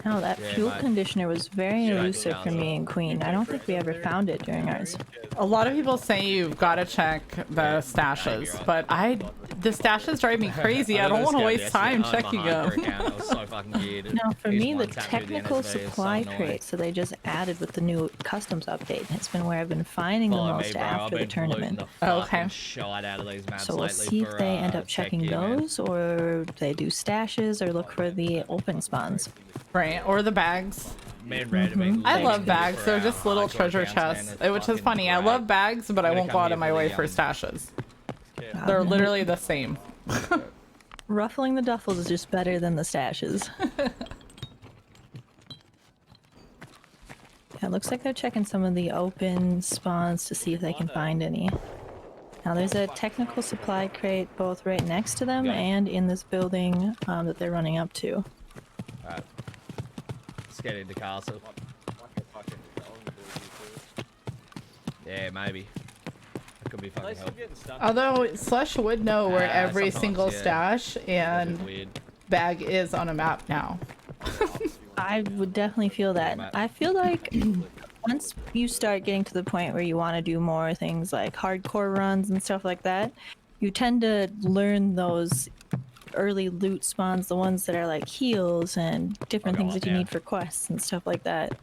Oh, that Yeah, fuel mate. conditioner was very Yeah, elusive for me and Queen. I don't think we ever found it during ours. A lot of people say you've got to check the stashes, but the stashes drive me crazy. I don't want to waste time checking them. No, for me, the technical supply crates that they just added with the new customs update has been where I've been finding the most after the tournament. Okay. Shot out of these maps So we'll lately see if for, they end up tech checking gear, man. those, or they do stashes, or look for the open spawns. Right, or the bags. Man, Red, I mean, I love legend bags. for They're our just little hardcore treasure accounts, man. chests, It's which is fucking funny. I great. love bags, but I I'm gonna won't come go out here of my for way the, for stashes. Wow. They're literally the same. Ruffling the duffels is just better than the stashes. Yeah, it looks like they're checking some of the open spawns to see if they can find any. Now there's a technical supply crate both right next to them and in this building that they're running up to. Alright. Let's get into castle. Yeah, maybe. It could be fucking helpful. Although Slush would know where every sometimes, single yeah. stash and Weird. bag is on a map now. I would definitely feel that. I feel like once you start getting to the point where you want to do more things like hardcore runs and stuff like that, you tend to learn those early loot spawns, the ones that are like heals and different things that you need for quests and stuff like that.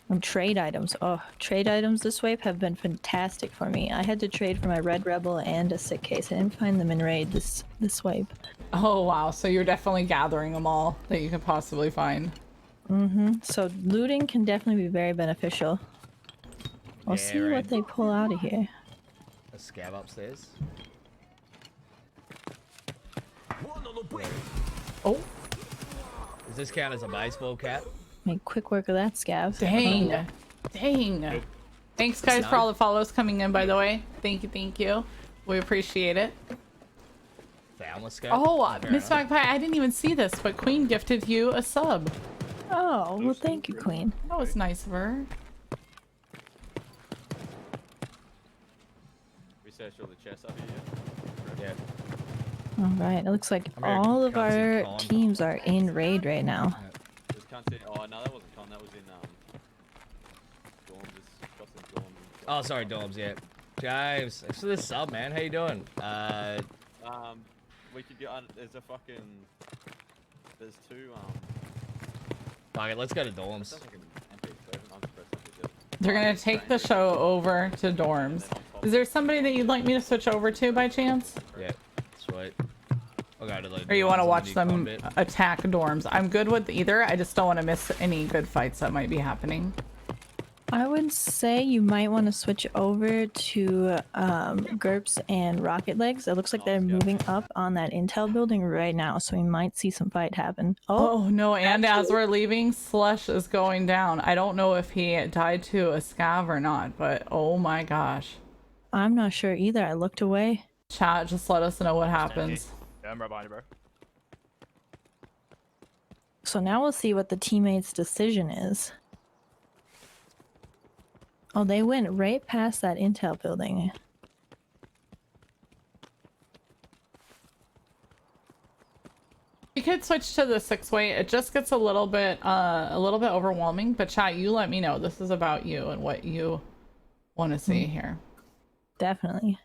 And trade items. Oh, trade items this wave have been fantastic for me. I had to trade for my Red Rebel and a sick case. I didn't find them in raid this wave. Oh wow, so you're definitely gathering them all that you could possibly find. So looting can definitely be very beneficial. We'll see what they pull out of here. A scab upstairs. Oh. Does this count as a baseball cap? Make quick work of that scav. Dang. Dang. Thanks guys for all the follows coming in, by the way. Thank you, thank you. We appreciate it. Oh, Miss Magpie, I didn't even see this, but Queen gifted you a sub. Oh, well thank you, Queen. That was nice of her. Research all the chests up here. Yeah. Alright, it looks like all of our teams are in raid right now. Oh no, that wasn't con. That was in dorms. Oh, sorry, Dorms. Yeah, James. Thanks for the sub, man. How you doing? We could get. There's a fucking. There's two. Okay, let's go to Dorms. They're gonna take the show over to dorms. Is there somebody that you'd like me to switch over to by chance? Yeah, sweet. I'll go to the. Or you want to dorms watch and do them combat. attack dorms? I'm good with either. I just don't want to miss any good fights that might be happening. I would say you might want to switch over to GURPS and Rocket Legs. It looks like they're moving up on that intel building right now, so we might see some fight happen. Oh no, and as we're leaving, Slush is going down. I don't know if he died to a scav or not, but oh my gosh. I'm not sure either. I looked away. Chat, just let us know what happens. Yeah, I'm right behind you, bro. So now we'll see what the teammates' decision is. Oh, they went right past that intel building. We could switch to the 6-way. It just gets a little bit overwhelming, but chat, you let me know. This is about you and what you want to see here. Definitely.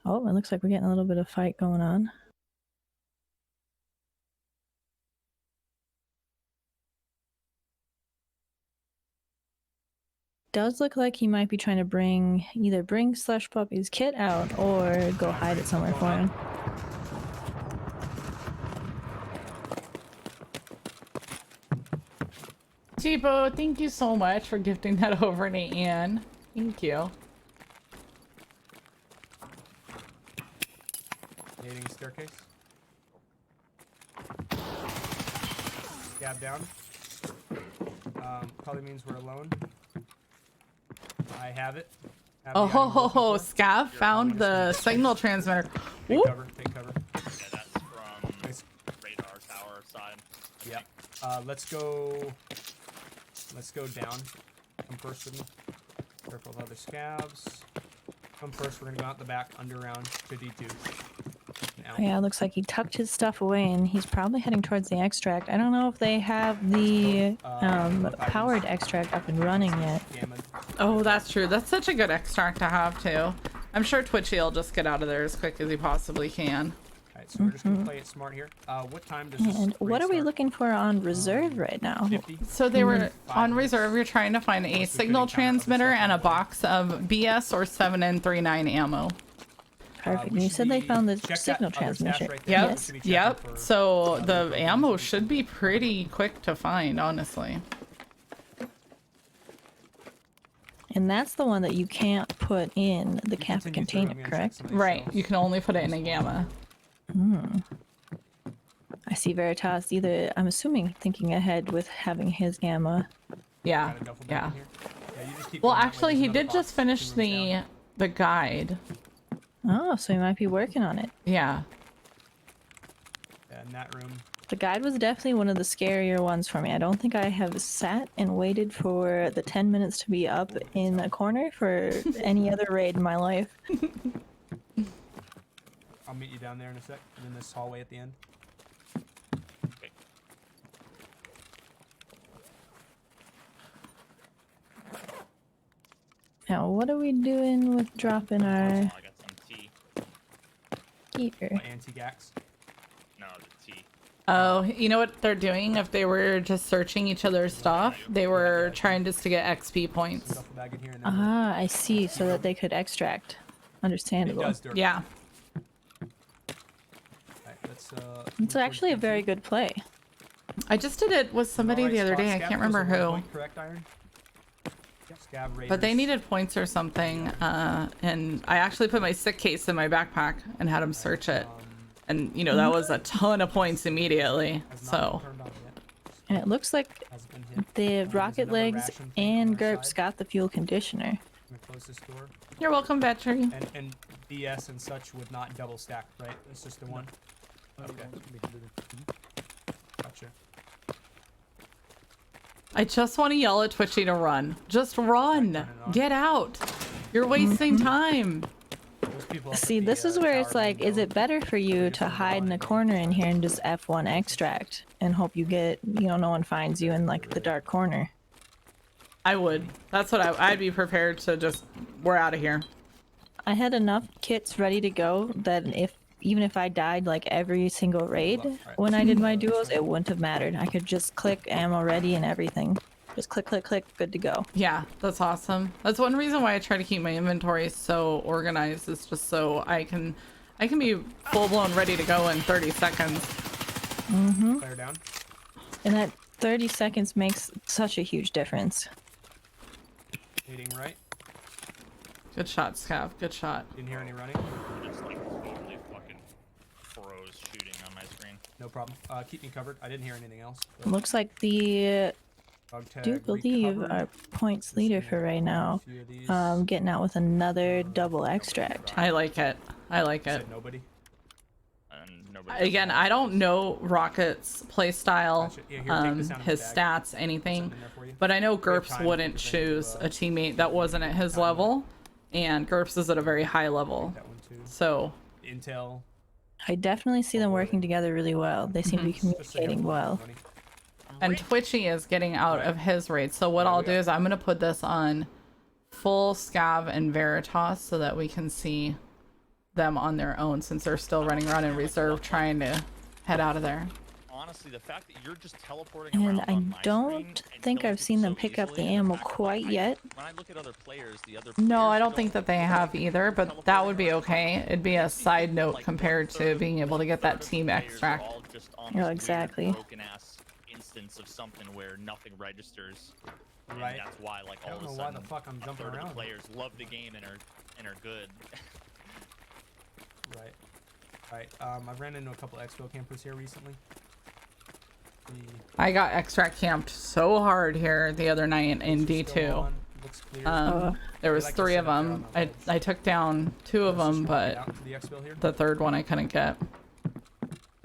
Oh, it looks like we're getting a little bit of fight going on. does look like he might be trying to either bring Slush Puppy's kit out or go hide it somewhere for him. Chibo, thank you so much for gifting that over to Ian. Thank you. Nading staircase. Scab down. Probably means we're alone. I have it. Oh, Scav found the signal transmitter. Take cover, take cover. Yeah, that's from radar tower side. Yep. Let's go down. Come first with me. Careful of other scabs. Come first, we're gonna go out the back, underground to D2. Now. Yeah, it looks like he tucked his stuff away and he's probably heading towards the extract. I don't know if they have the powered extract up and running yet. Oh, that's true. That's such a good extract to have too. I'm sure Twitchy will just get out of there as quick as he possibly can. Alright, so we're just gonna play it smart here. What time does this And what are we looking for on reserve right now? 50? So they were on reserve. You're trying to find a signal transmitter and a box of BS or 7N39 ammo. Perfect. You said they found the signal transmitter. Right Yep. Yes. Yep. So the ammo should be pretty quick to find, honestly. And that's the one that you can't put in the Kappa container, correct? Right. You can only put it in a gamma. I see Veritas either, I'm assuming, thinking ahead with having his gamma. Yeah. Yeah. Well, actually, he did just finish the guide. Oh, so he might be working on it. Yeah. Yeah, in that room. The guide was definitely one of the scarier ones for me. I don't think I have sat and waited for the 10 minutes to be up in a corner for any other raid in my life. I'll meet you down there in a sec, and in this hallway at the end. Okay. Now, what are we doing with dropping our I got some tea. gear? Anti-gax. No, the tea. Oh, you know what they're doing? If they were just searching each other's stuff, they were trying just to get XP points. Ah, I see. So that they could extract. Understandable. Yeah. It's actually a very good play. I just did it with somebody the other day. I can't remember who. Correct, Iron? But they needed points or something, and I actually put my sick case in my backpack and had them search it. And, you know, that was a ton of points immediately, so. And it looks like the rocket legs and GURPS got the fuel conditioner. Close this door. You're welcome, Battery. And BS and such would not double stack, right? It's just the one. Okay. Gotcha. I just want to yell at Twitchy to run. Just run. Get out. You're wasting time. See, this is where it's like, is it better for you to hide in a corner in here and just F1 extract and hope you get, you know, no one finds you in like the dark corner? I would. That's what I'd be prepared to just, we're out of here. I had enough kits ready to go that even if I died like every single raid when I did my duos, it wouldn't have mattered. I could just click ammo ready and everything. Just click, click, click, good to go. Yeah, that's awesome. That's one reason why I try to keep my inventory so organized, is just so I can be full blown ready to go in 30 seconds. Fire down. And that 30 seconds makes such a huge difference. Hitting right. Good shot, Scav. Good shot. Didn't hear any running. Just like totally fucking froze shooting on my screen. No problem. Keep me covered. I didn't hear anything else. Looks like the do believe our points leader for right now getting out with another double extract. I like it. I like it. Nobody. Again, I don't know Rocket's playstyle, his stats, anything, but I know GURPS wouldn't choose a teammate that wasn't at his level, and GURPS is at a very high level. So Intel. I definitely see them working together really well. They seem to be communicating well. And Twitchy is getting out of his raid. So what I'll do is I'm going to put this on full Scav and Veritas so that we can see them on their own, since they're still running around in reserve trying to head out of there. honestly, the fact that you're just teleporting And around I on my don't screen and think killing I've seen people them so pick up the easily, and ammo fact, like, quite yet. when I look at other players, the other No, I players don't think that they have either, but that would be okay. It'd be a side note compared to being able to get that team extract. all just on Oh, this exactly. weird broken ass instance of something where nothing registers. And Right. that's why, like, I all don't of a know why sudden, the fuck I'm a jumping third of around. the players love the game and are good. Right. Right. I've ran into a couple expo campers here recently. I got extract camped so hard here the other night in D2. Looks clear. There was They like to 3 sit of up there them. on the ledge. I took down 2 of Let's them, just walk it but out to the expo here. the third one I couldn't get.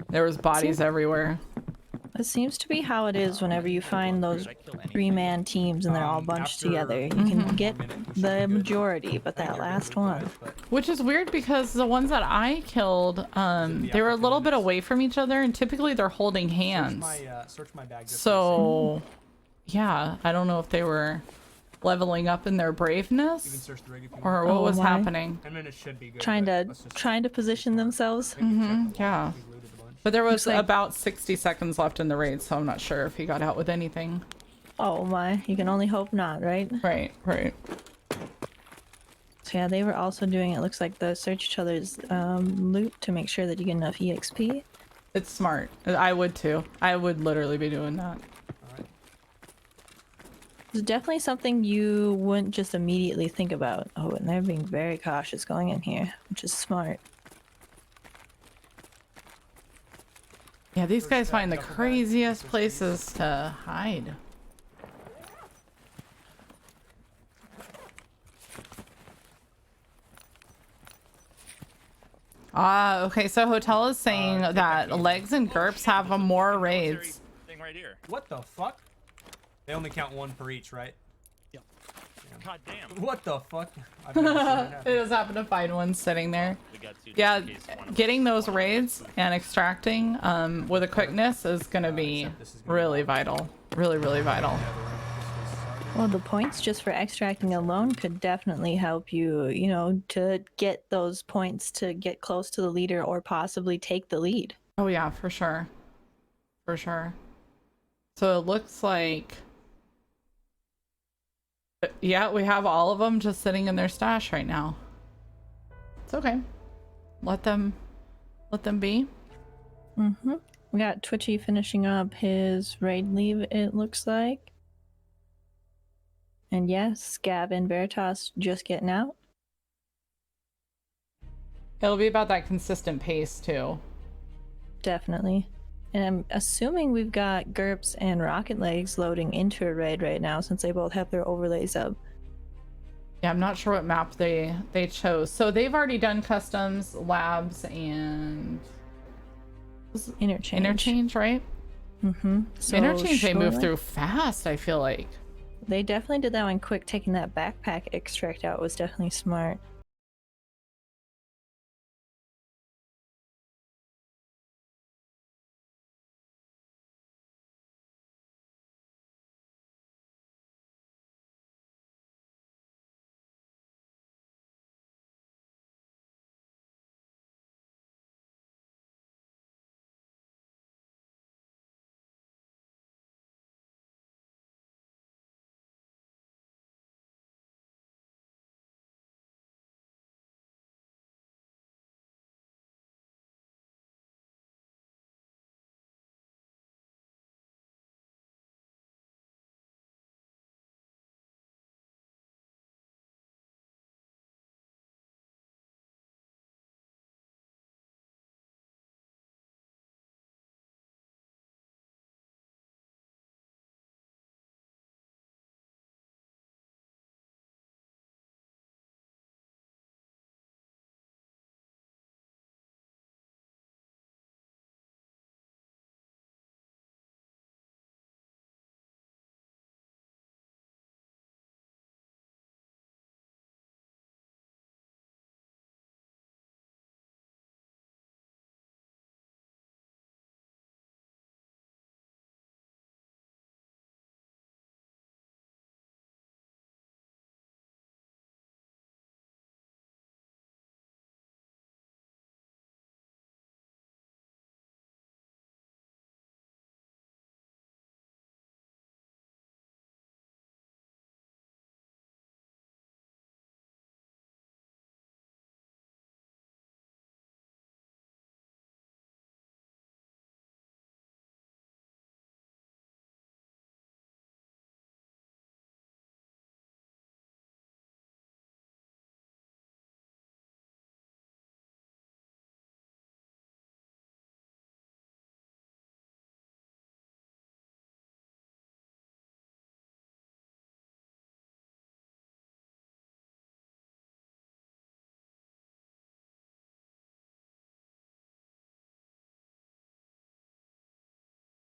There was bodies everywhere. It seems to be how it is whenever you find those 3-man teams and they're all bunched together. You can get the majority, but that last one. Which is weird because the ones that I killed, they were a little bit away from each other, and typically they're holding hands. Search my bag. So, yeah, I don't know if they were leveling up in their braveness or what was happening. Trying to position themselves. Yeah. But there was about 60 seconds left in the raid, so I'm not sure if he got out with anything. Oh my, you can only hope not, right? Right. So yeah, they were also doing, it looks like, the search each other's loot to make sure that you get enough EXP. It's smart. I would too. I would literally be doing that. It's definitely something you wouldn't just immediately think about. Oh, and they're being very cautious going in here, which is smart. Yeah, these guys find the craziest places to hide. Okay, so Hotel is saying that Legs and GURPS have more raids. Thing right here. What the fuck? They only count 1 per each, right? God damn. What the fuck? I've never seen that happen. It just happened to find one sitting there. Yeah, getting those raids and extracting with a quickness is going to be really vital. Really vital. Well, the points just for extracting alone could definitely help you, you know, to get those points to get close to the leader or possibly take the lead. Oh yeah, for sure. For sure. So it looks like... Yeah, we have all of them just sitting in their stash right now. It's okay. Let them be. We got Twitchy finishing up his raid leave, it looks like. And yes, Scav and Veritas just getting out. It'll be about that consistent pace too. Definitely. And I'm assuming we've got GURPS and Rocket Legs loading into a raid right now since they both have their overlays up. Yeah, I'm not sure what map they chose. So they've already done customs, labs, and interchange, right? So Interchange they move Shoreline- through fast, I feel like. They definitely did that one quick. Taking that backpack extract out was definitely smart.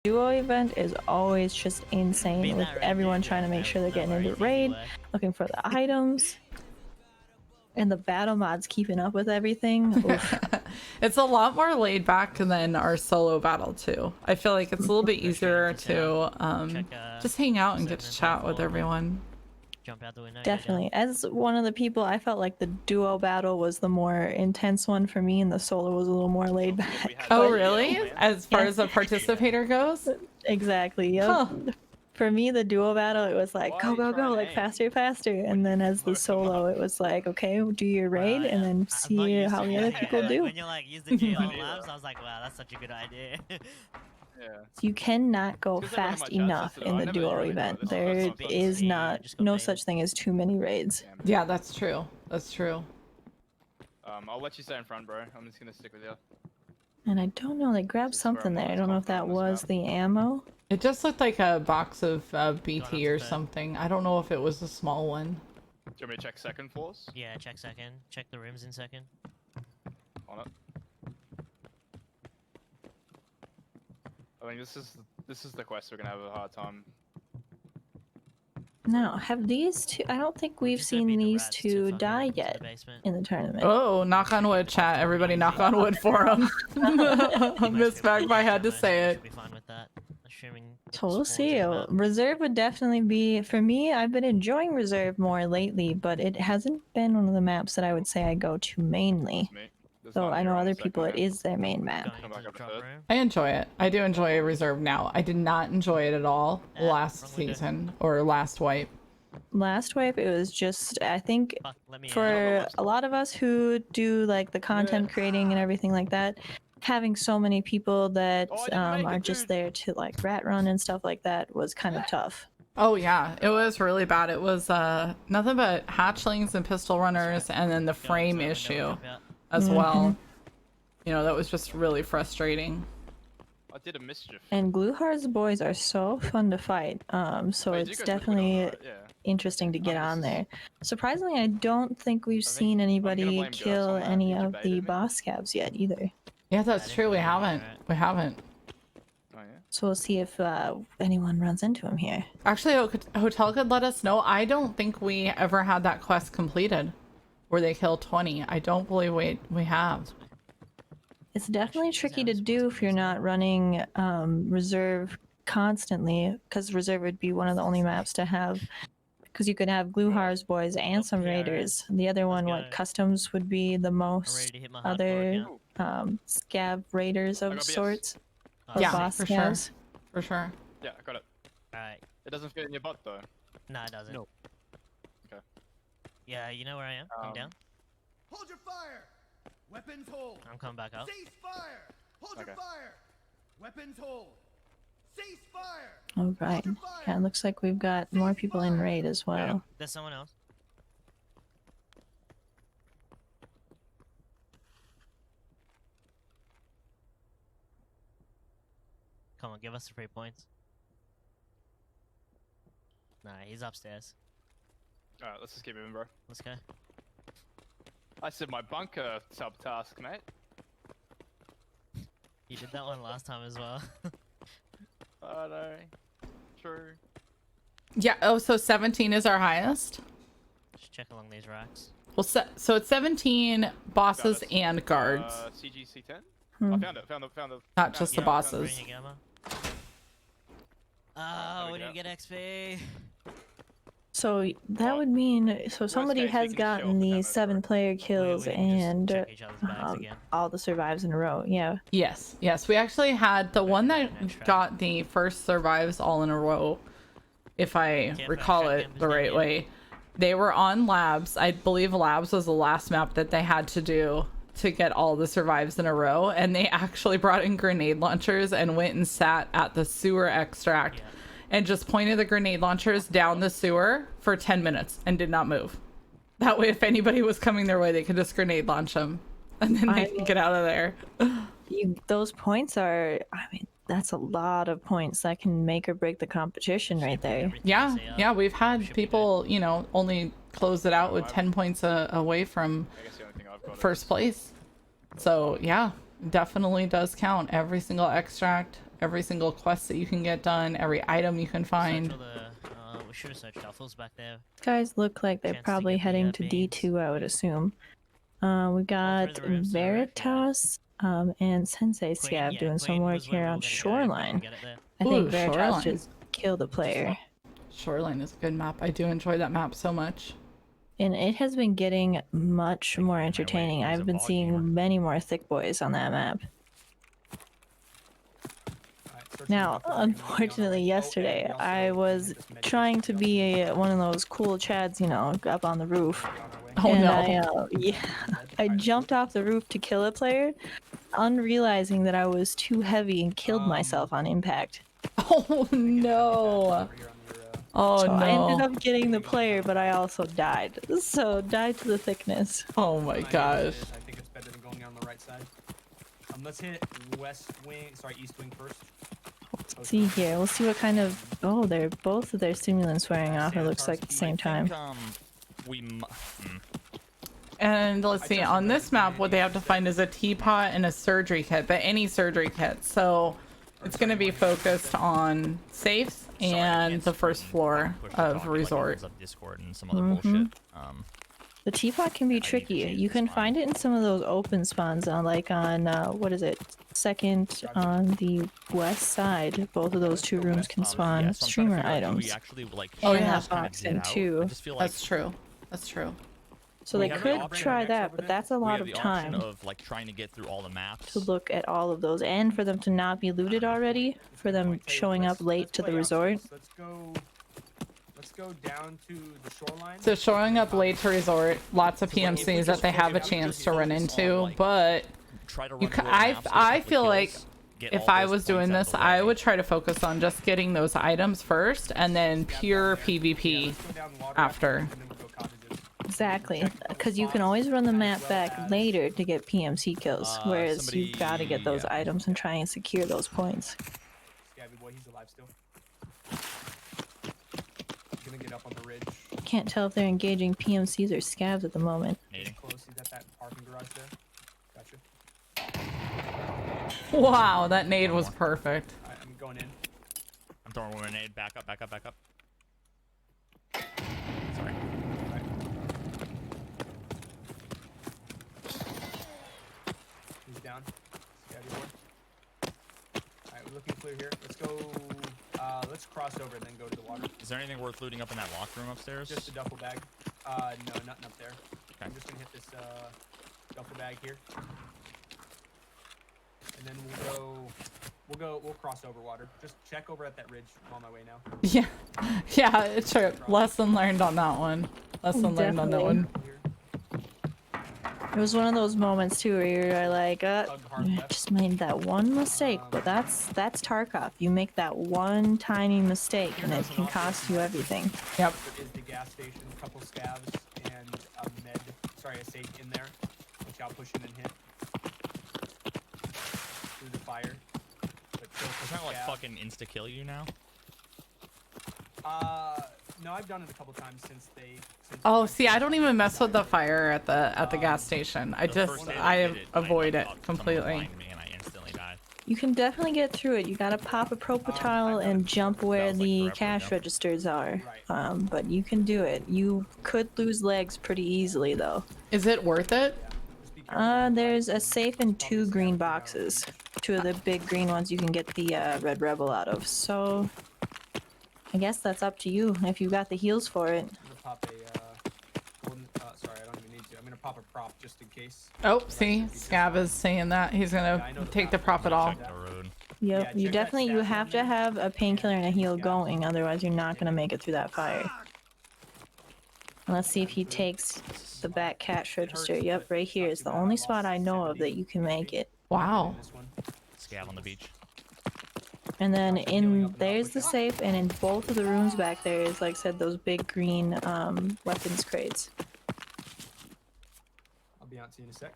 duo event is always just insane with everyone trying to make sure they're getting into raid, looking for the items, and the battle mods keeping up with everything. Oof. It's a lot more laid back than our solo battle too. I feel like it's a little bit easier to just hang out and get to chat with everyone. Jump out the window. Definitely. As one of the people, I felt like the duo battle was the more intense one for me, and the solo was a little more laid back. Oh, really? As far as a participator goes? Exactly. Yep. Huh. For me, the duo battle, it was like go, go, go, like faster, faster. And then as the solo, it was like, okay, do your raid and then see how the other people do. When you like use the GL labs, I was like, wow, that's such a good idea. You cannot go fast enough in the duo event. There is no such thing as too many raids. Yeah, that's true. That's true. I'll let you stay in front, bro. I'm just gonna stick with you. And I don't know, they grabbed something there. I don't know if that was the ammo. It just looked like a box of BT or something. I don't know if it was a small one. Do you want me to check second floors? Yeah, check second. Check the rims in second. On it. I think this is the quest we're gonna have a hard time. No, have these two? I don't think we've seen these two die yet in the tournament. Oh, knock on wood, chat. Everybody knock on wood for them. Miss Magpie had to say it. So we'll see. Reserve would definitely be, for me, I've been enjoying Reserve more lately, but it hasn't been one of the maps that I would say I go to mainly. So I know other people, it is their main map. I enjoy it. I do enjoy Reserve now. I did not enjoy it at all last season or last wipe. Last wipe, it was just, I think, for a lot of us who do like the content creating and everything like that, having so many people that are just there to like rat run and stuff like that was kind of tough. Oh yeah, it was really bad. It was nothing but hatchlings and pistol runners, and then the frame issue as well. You know, that was just really frustrating. I did a mischief. And Gluhar's boys are so fun to fight, so it's definitely interesting to get on there. Surprisingly, I don't think we've seen anybody kill any of the boss scavs yet either. Yeah, that's true. We haven't. We haven't. So we'll see if anyone runs into him here. Actually, Hotel could let us know. I don't think we ever had that quest completed where they kill 20. I don't believe we have. It's definitely tricky to do if you're not running Reserve constantly, because Reserve would be one of the only maps to have, because you could have Gluhar's boys and some raiders. The other one, what, Customs would be the most other scav raiders of sorts. Yeah, boss for scavs. sure. For sure. Yeah, I got it. Alright. It doesn't fit in your butt though. No, it doesn't. No. Okay. Yeah, you know where I am? Come down. Hold your fire! Weapons hold! I'm coming back up. Cease fire! Hold your fire! Weapons hold! Cease fire! All right. Yeah, it looks like we've got more people in raid as well. Yeah. There's someone else. Come on, give us the 3 points. Nah, he's upstairs. Alright, let's just keep moving, bro. Let's go. I said my bunker subtask, mate. You did that one last time as well. I know. True. Yeah. Oh, so 17 is our highest. Just check along these racks. Well, so it's 17 bosses and guards. CGC10. I found it. Found the. Not just the bosses. Oh, we didn't get XP. So that would mean, so somebody has gotten the 7-player kills and all the survives in a row. Yeah. Yes. Yes. We actually had the one that got the first survives all in a row, if I recall it the right way. They were on labs. I believe labs was the last map that they had to do to get all the survives in a row, and they actually brought in grenade launchers and went and sat at the sewer extract and just pointed the grenade launchers down the sewer for 10 minutes and did not move. That way, if anybody was coming their way, they could just grenade launch them and then they could get out of there. Those points are, I mean, that's a lot of points that can make or break the competition right there. Yeah, yeah, we've had people, you know, only close it out with 10 points away from first place. So yeah, definitely does count. Every single extract, every single quest that you can get done, every item you can find. Search all the, we should have searched duffels back there. Guys look like they're Chance to probably get the, heading to beans. D2, I would assume. We got the rooms to the right, Veritas and Sensei Scav doing some work was where here we were on gonna go, Shoreline. get it there. I think Ooh, Veritas Shoreline. just killed a player. Shoreline is a good map. I do enjoy that map so much. And it has been getting much more entertaining. He's a I've been bot seeing gamer. many more thick boys on that map. Alright, searching Now, the buffalo, we're gonna be on the unfortunately, right. Oh, yesterday and we also I was hit this med trying kit. to We be also one of those cool chads, you know, up on the roof. be on our way. Oh And no. I jumped off the roof to kill a player, unrealizing that I was too heavy and killed myself on impact. Oh no. Over here on your, Oh So I ended no. up getting the player, but I also died. So died to the thickness. Oh my idea gosh. is I think it's better than going on the right side. Let's hit east wing first. Let's see here. We'll see what kind of. Oh, they're both of their stimulants wearing off. It looks like at the same time. And let's see, on this map, what they have to find is a teapot and a surgery kit, but any surgery kit. So it's going to be focused on safes and the first floor of resort. Discord and some other bullshit. The teapot can be tricky. You can find it in some of those open spawns, like on what is it? Second on the west side. Both of those two rooms can spawn streamer items. Oh, And yeah. that box in too. That's true. That's true. So they could try that, but that's a lot of time of like trying to get through all the maps. to look at all of those, and for them to not be looted already, for them showing up late to the resort. Let's go down to the shoreline. So showing up late to resort, lots of PMCs that they have a chance to run into, but you I feel like if I was doing this, I would try to focus on just getting those items first and then pure PvP after. Exactly, because you can always run the map back later to get PMC kills, whereas you've got to get those items and try and secure those points. Scabby boy, he's alive still. He's gonna get up on the ridge. Can't tell if they're engaging PMCs or scavs at the moment. Close, he's at that parking garage there. Gotcha. Wow, that nade was perfect. Alright, I'm going in. I'm throwing a grenade. Back up, back up, back up. Sorry. He's down. Scabby boy. Alright, we're looking clear here. Let's go. Let's cross over and then go to the water. Is there anything worth looting up in that locker room upstairs? Just a duffel bag. No, nothing up there. Okay. I'm just gonna hit this duffel bag here, and then we'll cross over water. Just check over at that ridge. I'm on my way now. Yeah, yeah, it's true. Lesson learned on that one. Lesson learned on that one. It was one of those moments too where you're like, I just made that one mistake, but that's Tarkov. You make that one tiny mistake and it can cost you everything. Yep. There is the gas station, a couple scavs, and a safe in there, which I'll push in and hit through the fire. But They're trying to like fucking insta kill you now. No, I've done it a couple times since they. Oh, see, I don't even mess with the fire at the gas station. I avoid it completely. You can definitely get through it. You gotta pop a propetal and jump where the cash registers are. But you can do it. You could lose legs pretty easily though. Is it worth it? There's a safe and 2 green boxes. 2 of the big green ones you can get the Red Rebel out of. So I guess that's up to you if you got the heals for it. I'm gonna pop a golden. Sorry, I don't even need to. I'm gonna pop a prop just in case. Oh, see, Scav is saying that he's gonna take the prop at all. Yep, you have to have a painkiller and a heal going, otherwise you're not gonna make it through that fire. And let's see if he takes the back cash register. Yep, right here is the only spot I know of that you can make it. Wow. Scav on the beach. And then there's the safe, and in both of the rooms back there is, like I said, those big green weapons crates. I'll be out to you in a sec.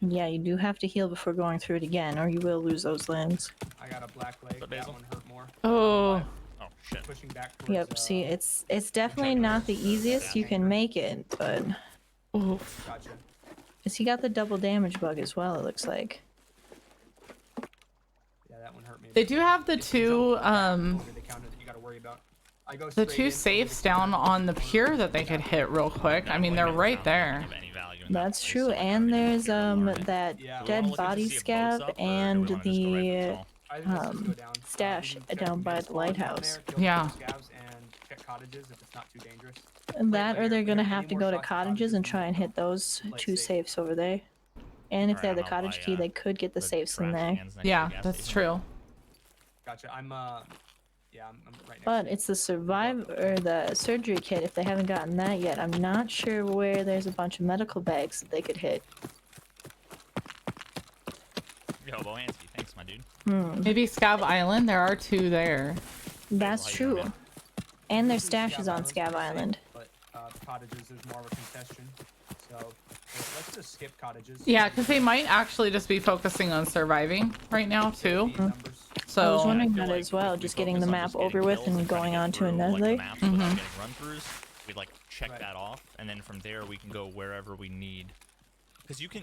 Yeah, you do have to heal before going through it again, or you will lose those limbs. I got a black leg. That one hurt more. Oh. Oh shit. Pushing back towards, Yep. See, it's definitely not the easiest. You can make it, but. Oof. Gotcha. Is he got the double damage bug as well? It looks like. Yeah, that one hurt me. They do have the two The two safes down on the pier that they could hit real quick. I mean, they're right there. That's true, and there's that dead body scab and the stash down by the lighthouse. Yeah. That, or they're gonna have to go to cottages and try and hit those two safes over there. And if they have the cottage key, they could get the safes in there. Yeah, that's true. Gotcha. I'm right next But it's the survive or the surgery kit. If they haven't gotten that yet, I'm not sure where there's a bunch of medical bags that they could hit. Yo, Boansky, thanks, my dude. Maybe Scab Island. There are two there. That's true. And their stash is on Scab Island. But cottages is more of a contestation. So let's just skip cottages. Yeah, because they might actually just be focusing on surviving right now too. So I was wondering that as well, just getting the map over with and going on to another. Run-throughs, we like check that off, and then from there we can go wherever we need. Because you can,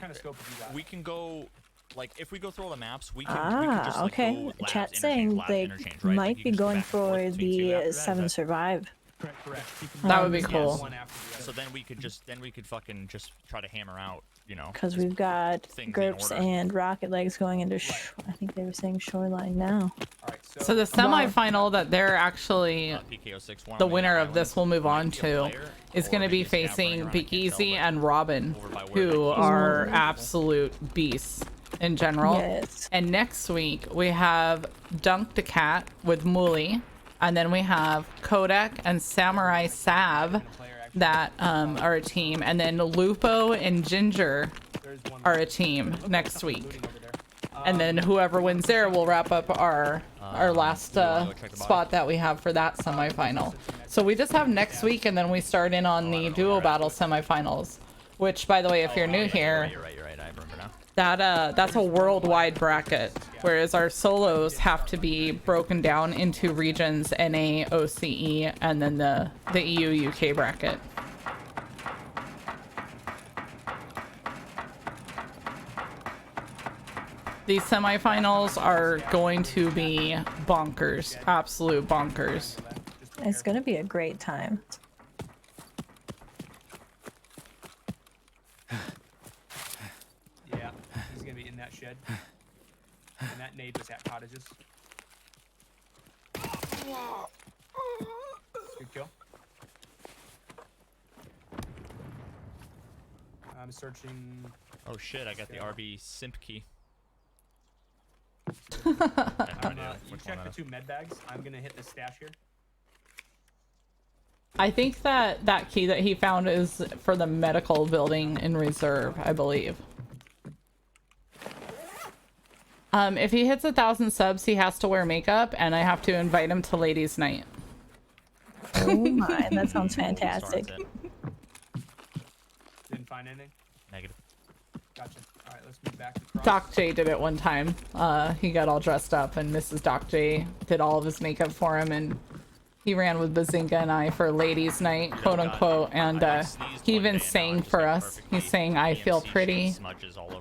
we can go, like if we go through all the maps, we can. we can just, like, Okay. go labs, Chat interchange, saying labs, they interchange, right? might Like, you be can just going back and forth for between two after the that, 7 survive. Correct. That would be cool. So then we could fucking just try to hammer out, you know. Because we've got things in GURPS order. and Rocket Legs going into, I think they were saying Shoreline now. So the semifinal that they're actually the winner of this will move on to is going to be facing Big Easy and Robin, who are absolute beasts in general. Yes. And next week we have Dunk the Cat with Mooley, and then we have Kodak and Samurai Sav that are a team, and then Lupo and Ginger are a team next week. And then whoever wins there will wrap up our last spot that we have for that semifinal. So we just have next week, and then we start in on the duo battle semifinals. Which, by the way, if you're new here, You're right. I remember now. that's a worldwide bracket, whereas our solos have to be broken down into regions, NA, OCE, and then the EU UK bracket. These semifinals are going to be bonkers, absolute bonkers. It's going to be a great time. Yeah, he's gonna be in that shed. And that nade was at cottages. Good kill. I'm searching. Oh shit! I got the RB simp key. You check the 2 med bags. I'm gonna hit the stash here. I think that key that he found is for the medical building in reserve, I believe. If he hits 1,000 subs, he has to wear makeup, and I have to invite him to ladies' night. Oh my, that sounds fantastic. Didn't find anything? Negative. Gotcha. Alright, let's move back across. Doc J did it one time. He got all dressed up, and Mrs. Doc J did all of his makeup for him, and he ran with Bazinga and I for ladies' night, quote unquote, and he even sang for us. He sang "I Feel Pretty,"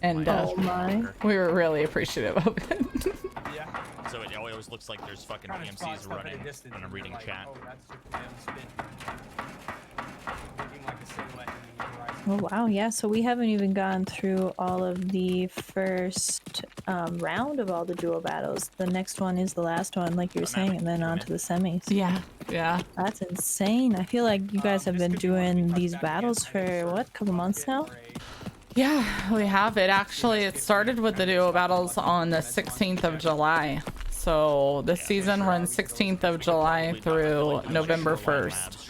and Oh my. we were really appreciative of it. Yeah. So it always looks like there's fucking Kinda PMCs spot running at a distance when I'm and reading you're like, chat. oh, that's just them spin. Looking like a silhouette in the horizon. Oh wow, yeah, so we haven't even gone through all of the first round of all the duo battles. The next one is the last one, like you were saying, and then on to the semis. Yeah. That's insane. I feel like you guys have been doing these battles for, what, a couple months now? Yeah, we have it. Actually, it started with the duo battles on the 16th of July. So this season runs 16th of July through November 1st.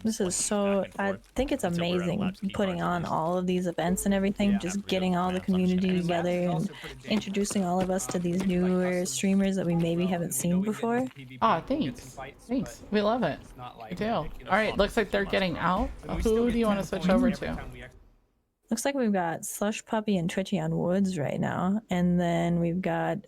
This is so, I think it's amazing putting on all of these events and everything, just getting all the community together and introducing all of us to these newer streamers that we maybe haven't seen before. Oh, thanks. Thanks. We love it. We do. All right, looks like they're getting out. Who do you want to switch over to? Looks like we've got Slush Puppy and Twitchy on Woods right now, and then we've got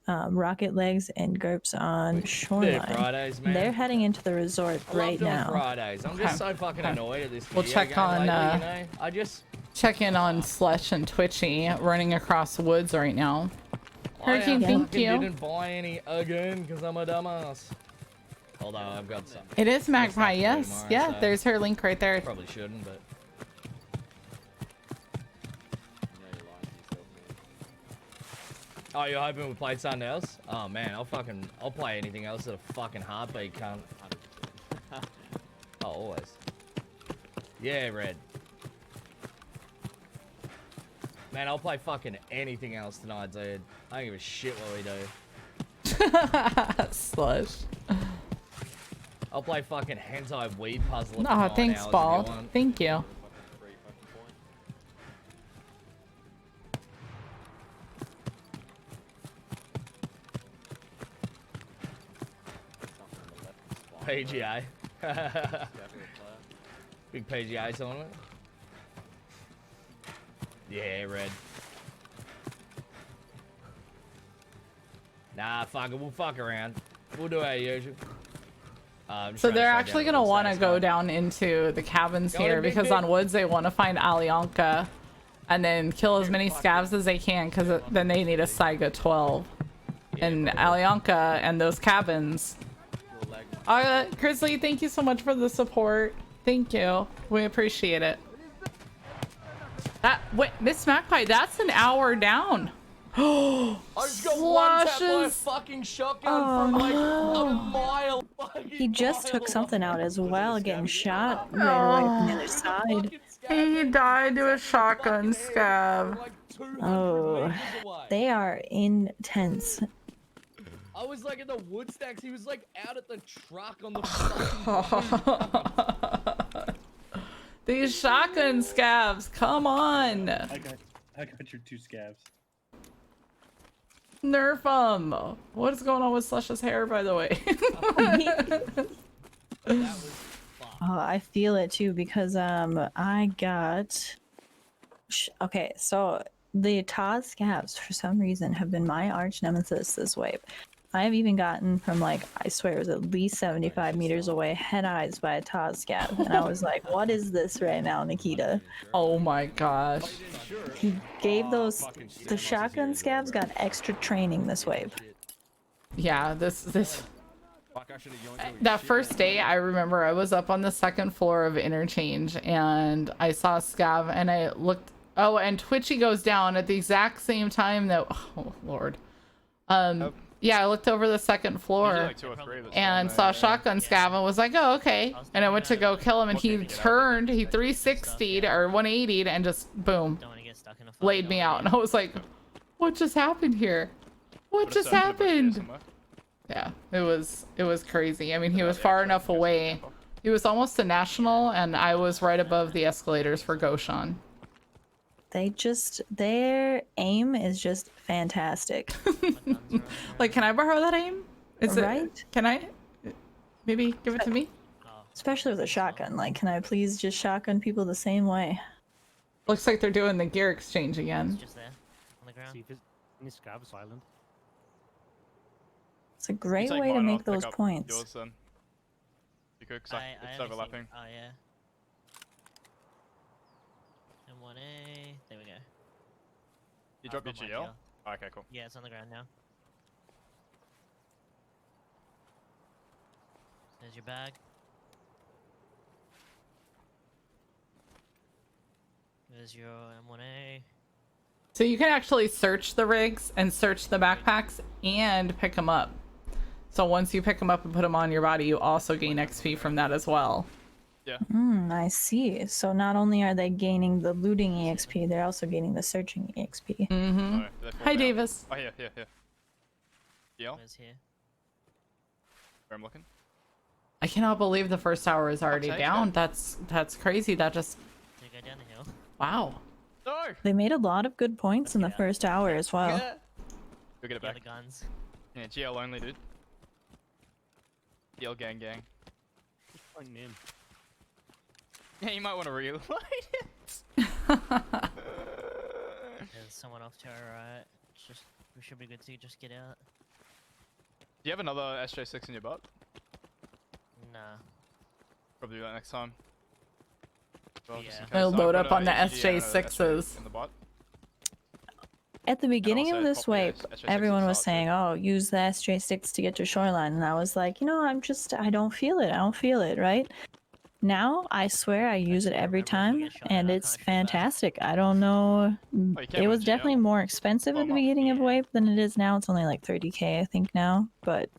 Rocket Legs and GURPS on Shoreline. Fridays, man. They're heading into the resort I love right doing now. Fridays. I'm just so fucking annoyed at this. We'll video check game on, lately, you know? check in on Slush and Twitchy running across woods right now. Hurricane, thank you. I didn't buy any again because I'm a dumbass. Although I've got some. It is Magpie, yes. Tomorrow, Yeah, so there's her link right there. probably shouldn't, but. Oh, you're hoping we played something else? Oh man, I'll play anything else at a fucking heartbeat, cunt. Oh, always. Yeah, Red. Man, I'll play fucking anything else tonight, dude. I don't give a shit what we do. Slush. I'll play fucking hentai weed puzzle. Oh, thanks, Ball. Thank you. PGA. Big PGA tournament. Yeah, Red. Nah, fuck it. We'll fuck around. We'll do our usual. So they're actually going to want to go down into the cabins here because on Woods they want to find Alyanka and then kill as many scavs as they can because then they need a Saiga 12. And Alyanka and those cabins. Grizzly, thank you so much for the support. Thank you. We appreciate it. Wait, Miss Magpie, that's an hour down. I just got one tap by a fucking shotgun from like a mile. He just took something out as well, getting shot right away from the other side. He died to a shotgun scav. Oh, they are intense. I was like in the wood stacks. He was like out at the truck on the fucking. These shotgun scavs, come on. I got your 2 scavs. Nerf them. What is going on with Slush's hair, by the way? Oh, I feel it too because I got. Okay, so the Taz scavs for some reason have been my arch nemesis this wave. I have even gotten from like, I swear it was at least 75 meters away, head eyes by a Taz scav. And I was like, what is this right now, Nikita? Oh my gosh. He gave those, the shotgun scavs got extra training this wave. Yeah, that first day, I remember I was up on the 2nd floor of Interchange and I saw Scav and I looked, oh, and Twitchy goes down at the exact same time that, oh Lord. Yeah, I looked over the 2nd floor like 2 or 3 and saw shotgun scav and was like, oh, okay. And I went to go kill him and he turned, he 360'd or 180'd and just boom, laid me out. And I was like, what just happened here? What just happened? Yeah, it was crazy. I mean, he was far enough away. He was almost a national and I was right above the escalators for Goshan. Their aim is just fantastic. Like, can I borrow that aim? Can I maybe give it to me? Especially with a shotgun. Like, can I please just shotgun people the same way? Looks like they're doing the gear exchange again. Just there, on the ground. See if any scavs island. It's a great way to make those points. Yours, then. You could, cause it's overlapping. Oh yeah. M1A. There we go. You drop your GL? Oh, okay, cool. Yeah, it's on the ground now. There's your bag. There's your M1A. So you can actually search the rigs and search the backpacks and pick them up. So once you pick them up and put them on your body, you also gain XP from that as well. Yeah. I see. So not only are they gaining the looting EXP, they're also gaining the searching EXP. Mm-hmm. Hi, Davis. Oh, here. Yeah. Where's here? Where I'm looking? I cannot believe the first hour is already down. That's crazy. That just. They go down the hill. Wow. No. They made a lot of good points in the first hour as well. Go get it back. The guns. Yeah, GL only, dude. GL gang. Just point me in. Yeah, you might want to reload it. There's someone off to our right. We should be good to just get out. Do you have another SJ6 in your butt? Nah. Probably do that next time. Well, just in case, They'll I load put up on the a EGD and a SJ6s. in the bot. At the beginning also of this pop the wipe, SJ6 everyone was out too. saying, "Oh, use the SJ6 to get to shoreline," and I was like, you know, I don't feel it. I don't feel it, right? Now, I swear I use it every time, and it's fantastic. I don't know. Oh, you can It with was definitely GL. more expensive at the beginning of wipe than it is now. It's only like 30k, I think now, but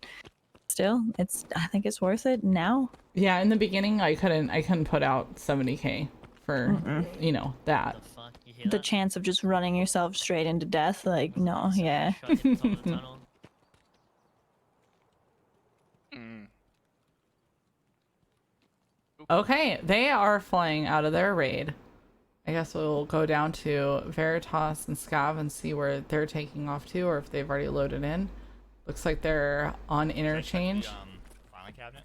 still, I think it's worth it now. Yeah, in the beginning, I couldn't put out 70k for you know that. The chance of just running yourself straight into death, like, no, yeah. Okay, they are flying out of their raid. I guess we'll go down to Veritas and Scav and see where they're taking off to, or if they've already loaded in. Looks like they're on interchange. Filing cabinet.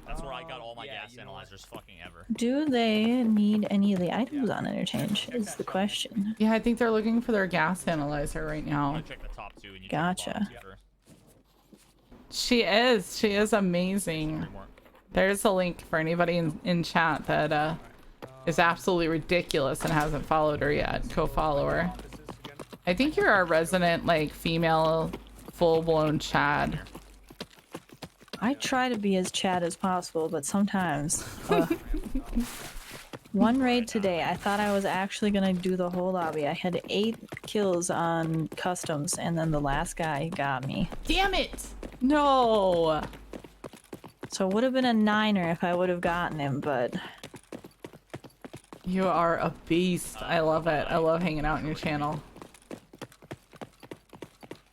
That's where I got all my gas analyzers fucking ever. Do they need any of the items on interchange? Is the question. Yeah, I think they're looking for their gas analyzer right now. Check the top two and you Gotcha. She is amazing. There's a link for anybody in chat that is absolutely ridiculous and hasn't followed her yet. Go follow her. I think you're our resident like female full-blown Chad. I try to be as Chad as possible, but sometimes. One raid today, I thought I was actually gonna do the whole lobby. I had 8 kills on customs, and then the last guy got me. Damn it! No! So it would have been a 9er if I would have gotten him, but... You are a beast. I love it. I love hanging out on your channel.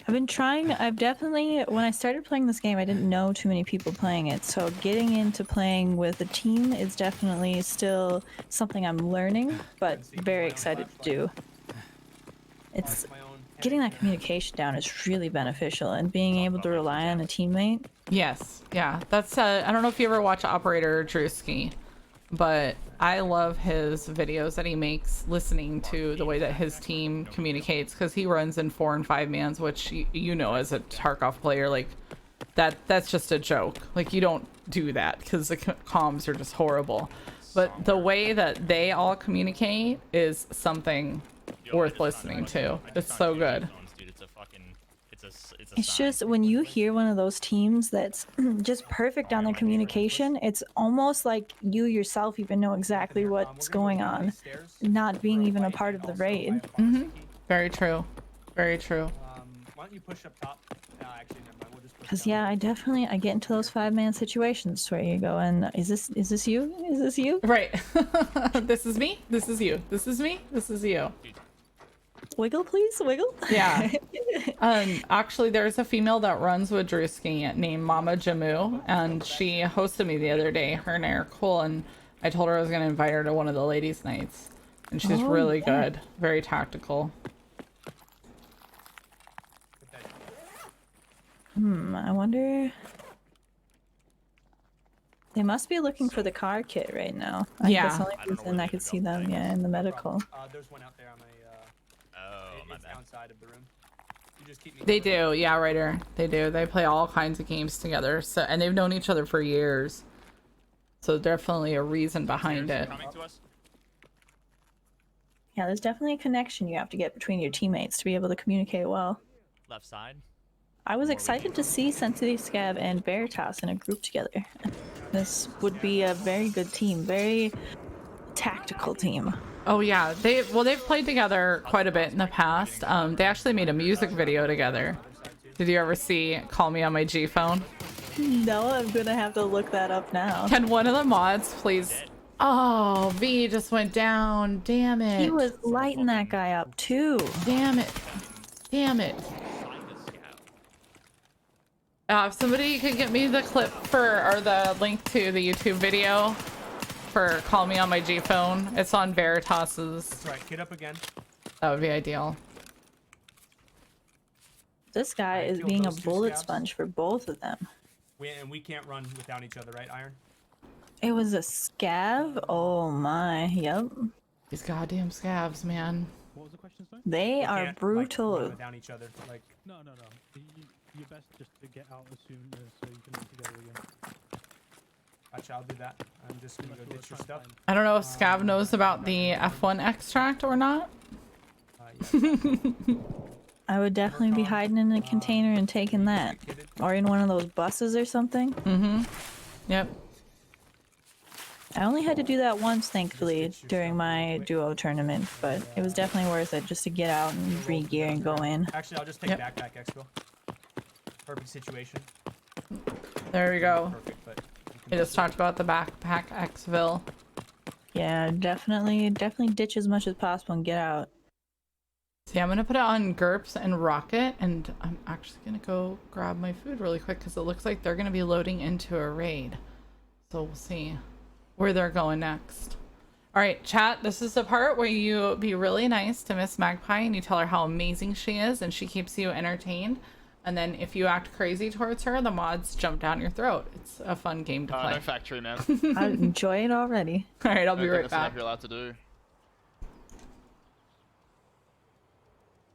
I've definitely, when I started playing this game, I didn't know too many people playing it, so getting into playing with a team is definitely still something I'm learning, but very excited to do. It's, getting that communication down is really beneficial, and being able to rely on a teammate. Yes, yeah. That's, I don't know if you ever watch Operator Drewski, but I love his videos that he makes listening to the way that his team communicates, because he runs in 4 and 5 mans, which you know as a Tarkov player, like that's just a joke. Like you don't do that because the comms are just horrible. But the way that they all communicate is something worth listening to. It's so good. It's just when you hear one of those teams that's just perfect on their communication, it's almost like you yourself even know exactly what's going on, not being even a part of the raid. Very true. Very true. Why don't you push up top? Actually, never mind. We'll just push Because down. yeah, I get into those 5-man situations where you go, and is this you? Is this you? Right. This is me. This is you. This is me. This is you. Wiggle, please, wiggle. Yeah. Actually, there's a female that runs with Drewski named Mama Jamu, and she hosted me the other day. Her and I are cool, and I told her I was going to invite her to one of the ladies' nights. And she's really good. Very tactical. I wonder... They must be looking for the car kit right now. That's the only reason I could see them, in the medical. There's one out there on my... it's outside of the room. You just keep me They do, yeah, Ryder. They do. They play all kinds of games together, so and they've known each other for years. So definitely a reason behind it. Yeah, there's definitely a connection you have to get between your teammates to be able to communicate well. Left side. I was excited to see Sensitive Scav and Veritas in a group together. This would be a very good team, very tactical team. Oh yeah, they've played together quite a bit in the past. They actually made a music video together. Did you ever see Call Me on My G Phone? No, I'm gonna have to look that up now. Can one of the mods please? Oh, V just went down. Damn it. He was lighting that guy up too. Damn it. Damn it. If somebody could get me the clip or the link to the YouTube video for Call Me on My G Phone. It's on Veritas's. That's right. Get up again. That would be ideal. This guy is being a bullet sponge for both of them. And we can't run without each other, right, Iron? It was a scav? Oh my, yep. These goddamn scavs, man. What was the question, sorry? They are brutal. Like, run without each other. Like, No. You're best just to get out as soon as so you can run together again. Gotcha, I'll do that. I'm just gonna go ditch your stuff. I don't know if Scav knows about the F1 extract or not. I would definitely be hiding in a container and taking that. Or in one of those buses or something. Mm-hmm. Yep. I only had to do that once, thankfully, during my duo tournament, but it was definitely worth it just to get out and re-gear and go in. Actually, I'll just take backpack expo. Perfect situation. There we go. Perfect, but We just talked about the backpack Xville. Yeah, definitely ditch as much as possible and get out. See, I'm gonna put it on GURPS and Rocket, and I'm actually gonna go grab my food really quick because it looks like they're gonna be loading into a raid. So we'll see where they're going next. All right, chat, this is the part where you be really nice to Miss Magpie and you tell her how amazing she is and she keeps you entertained. And then if you act crazy towards her, the mods jump down your throat. It's a fun game to play. No factory, man. I enjoy it already. All right, I'll be right That's back. enough you're allowed to do.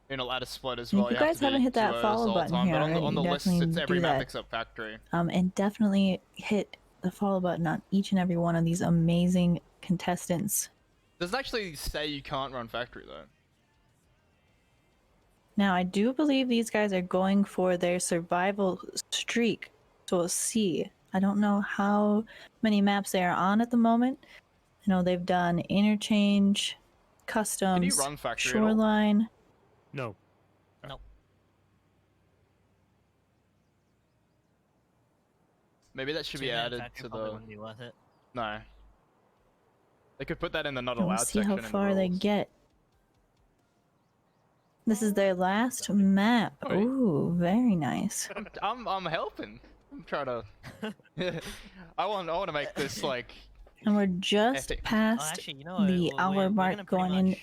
You're not allowed to split as well. If you guys haven't hit that follow button here already, on the list, definitely it's every do map that. except factory. And definitely hit the follow button on each and every one of these amazing contestants. Does it actually say you can't run factory though? Now, I do believe these guys are going for their survival streak, so we'll see. I don't know how many maps they are on at the moment. I know they've done Interchange, Customs, Can you run factory at all? Shoreline. No. Maybe that should be added to the. Wouldn't be worth it. No. They could put that in the not And allowed we'll see section. how far they get. This is their last map. Ooh, very nice. I'm helping. I'm trying to. I want to make this like. And we're just epic. past actually, you know, the we're hour gonna mark pretty going in. much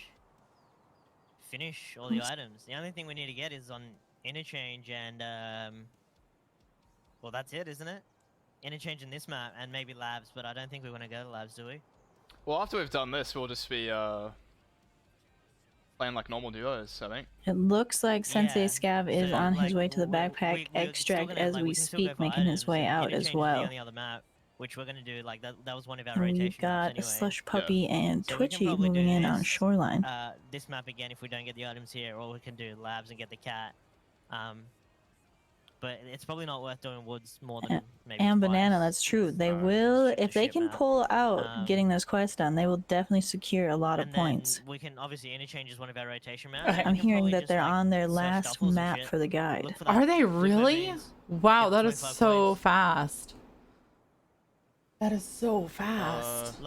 finish all the items. The only thing we need to get is on Interchange and well, that's it, isn't it? Interchange in this map and maybe labs, but I don't think we want to go to labs, do we? Well, after we've done this, we'll just be playing like normal duos, I think. It looks like Sensei Yeah, Scav is so, on his like, way to the we're backpack still extract gonna, as like, we can still go speak, for making his items, way and out Interchange as is the well. only other map, which we're gonna do. Like that was one of our And rotation we've got maps anyway. Slush Puppy and So we can Twitchy probably moving do in on this, Shoreline. This map again if we don't get the items here, or we can do labs and get the cat. But it's probably not worth doing woods more than maybe And twice. Banana, that's true. They will, if they can pull out getting those quests done, they will definitely secure a lot of And then points. we can obviously Interchange is one of our rotation maps. I'm hearing that they're on their last map for the guide. Are they really? Wow, that is so fast. That is so fast.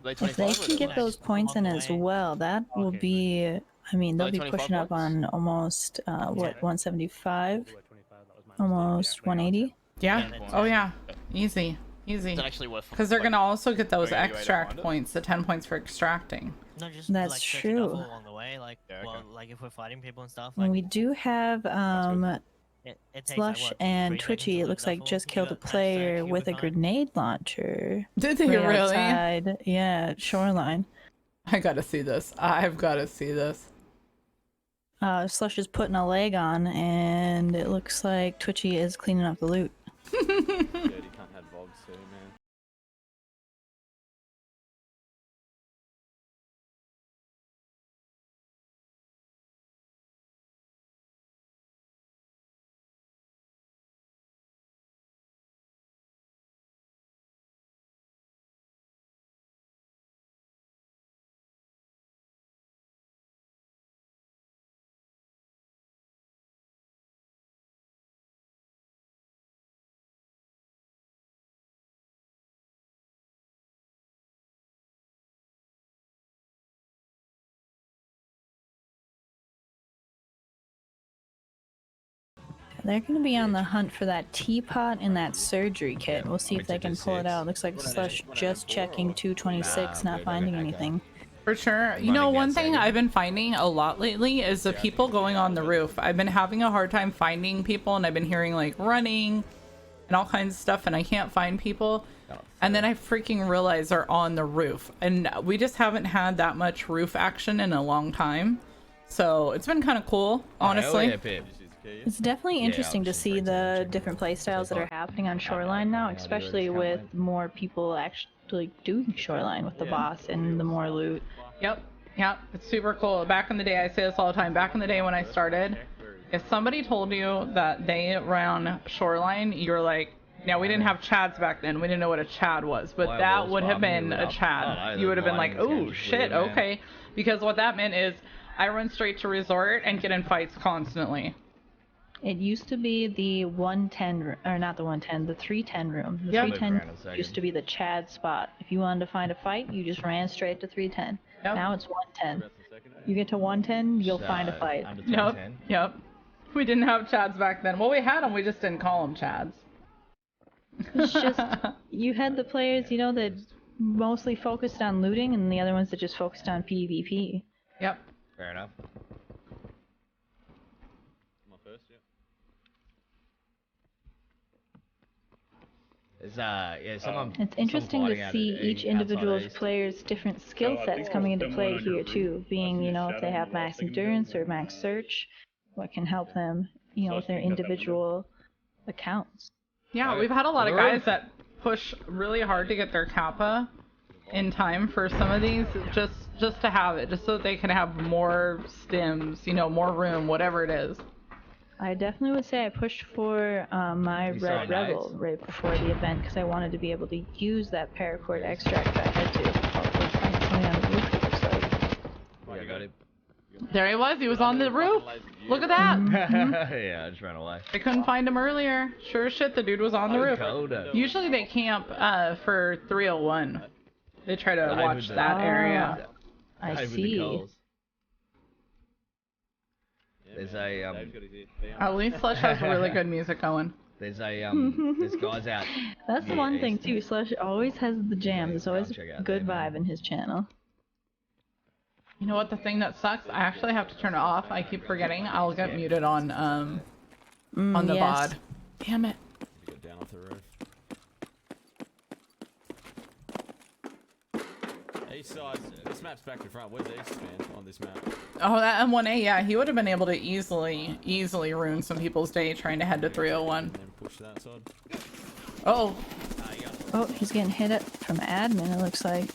If they can get those points in as well, that will be, I mean, they'll be pushing up on almost, what, 175? Almost 180? Yeah. Oh yeah. Easy. Easy. It's actually worth. Because they're gonna also get those going anyway to extract find it. points, the 10 points for extracting. No, just That's like searching true. up all along the way, like like if we're fighting people and stuff. Like And we do have, it takes, Slush like, what, and 3 Twitchy, seconds it to looks load like up just all? killed a You got player search, with a you'll be fine. grenade launcher. Did they right really? outside, yeah, at Shoreline. I gotta see this. I've gotta see this. Slush is putting a leg on, and it looks like Twitchy is cleaning up the loot. Dude, you can't have vogs too, man. They're going to be on the hunt for that teapot and that surgery kit. We'll see if they can pull it out. Looks like Slush just checking 226, not finding anything. For sure. You know, one thing I've been finding a lot lately is the people going on the roof. I've been having a hard time finding people, and I've been hearing like running and all kinds of stuff, and I can't find people. And then I freaking realize they're on the roof, and we just haven't had that much roof action in a long time. So it's been kind of cool, honestly. Hell yeah, Pip. It's definitely interesting to see the different playstyles that are happening on Shoreline now, especially with more people actually doing Shoreline with the boss and the more loot. Yep, it's super cool. Back in the day, I say this all the time, back in the day when I started, if somebody told you that they ran Shoreline, you're like, now we didn't have Chads back then, we didn't know what a Chad was, but that would have been a Chad. You would have been like, oh shit, okay. Because what that meant is, I run straight to resort and get in fights constantly. It used to be the 110, or not the 110, the 310 room. The 310 used to be the Chad spot. If you wanted to find a fight, you just ran straight to 310. Now it's 110. You get to 110, you'll find a fight. Yep. We didn't have Chads back then. Well, we had them, we just didn't call them Chads. It's just, you had the players, you know, that mostly focused on looting, and the other ones that just focused on PvP. Yep. Fair enough. My first, yeah. It's interesting to see each individual player's different skill sets coming into play here too, being, you know, if they have max endurance or max search, what can help them, you know, with their individual accounts. Yeah, we've had a lot of guys that push really hard to get their Kappa in time for some of these, just to have it, just so that they can have more stims, you know, more room, whatever it is. I definitely would say I pushed for my Red Rebel right before the event because I wanted to be able to use that paracord extract that I had to. Hopefully find something on the roof, it looks like. Yeah, got it. There he was on the roof. Look at that. Yeah, I just ran away. I couldn't find him earlier. Sure as shit, the dude was on the roof. Usually they camp for 301. They try to watch that area. I see. There's a At least Slush has really good music going. There's guys out. That's the one thing too. Slush always has the jams. There's always a good vibe in his channel. You know what? The thing that sucks, I actually have to turn it off. I keep forgetting. I'll get muted on the VOD. Damn it. Go down off the roof. East side. This map's back to front. Where's East, man, on this map? Oh, that M1A, yeah, he would have been able to easily ruin some people's day trying to head to 301. And then push that side. Oh. Oh, he's getting hit up from admin, it looks like.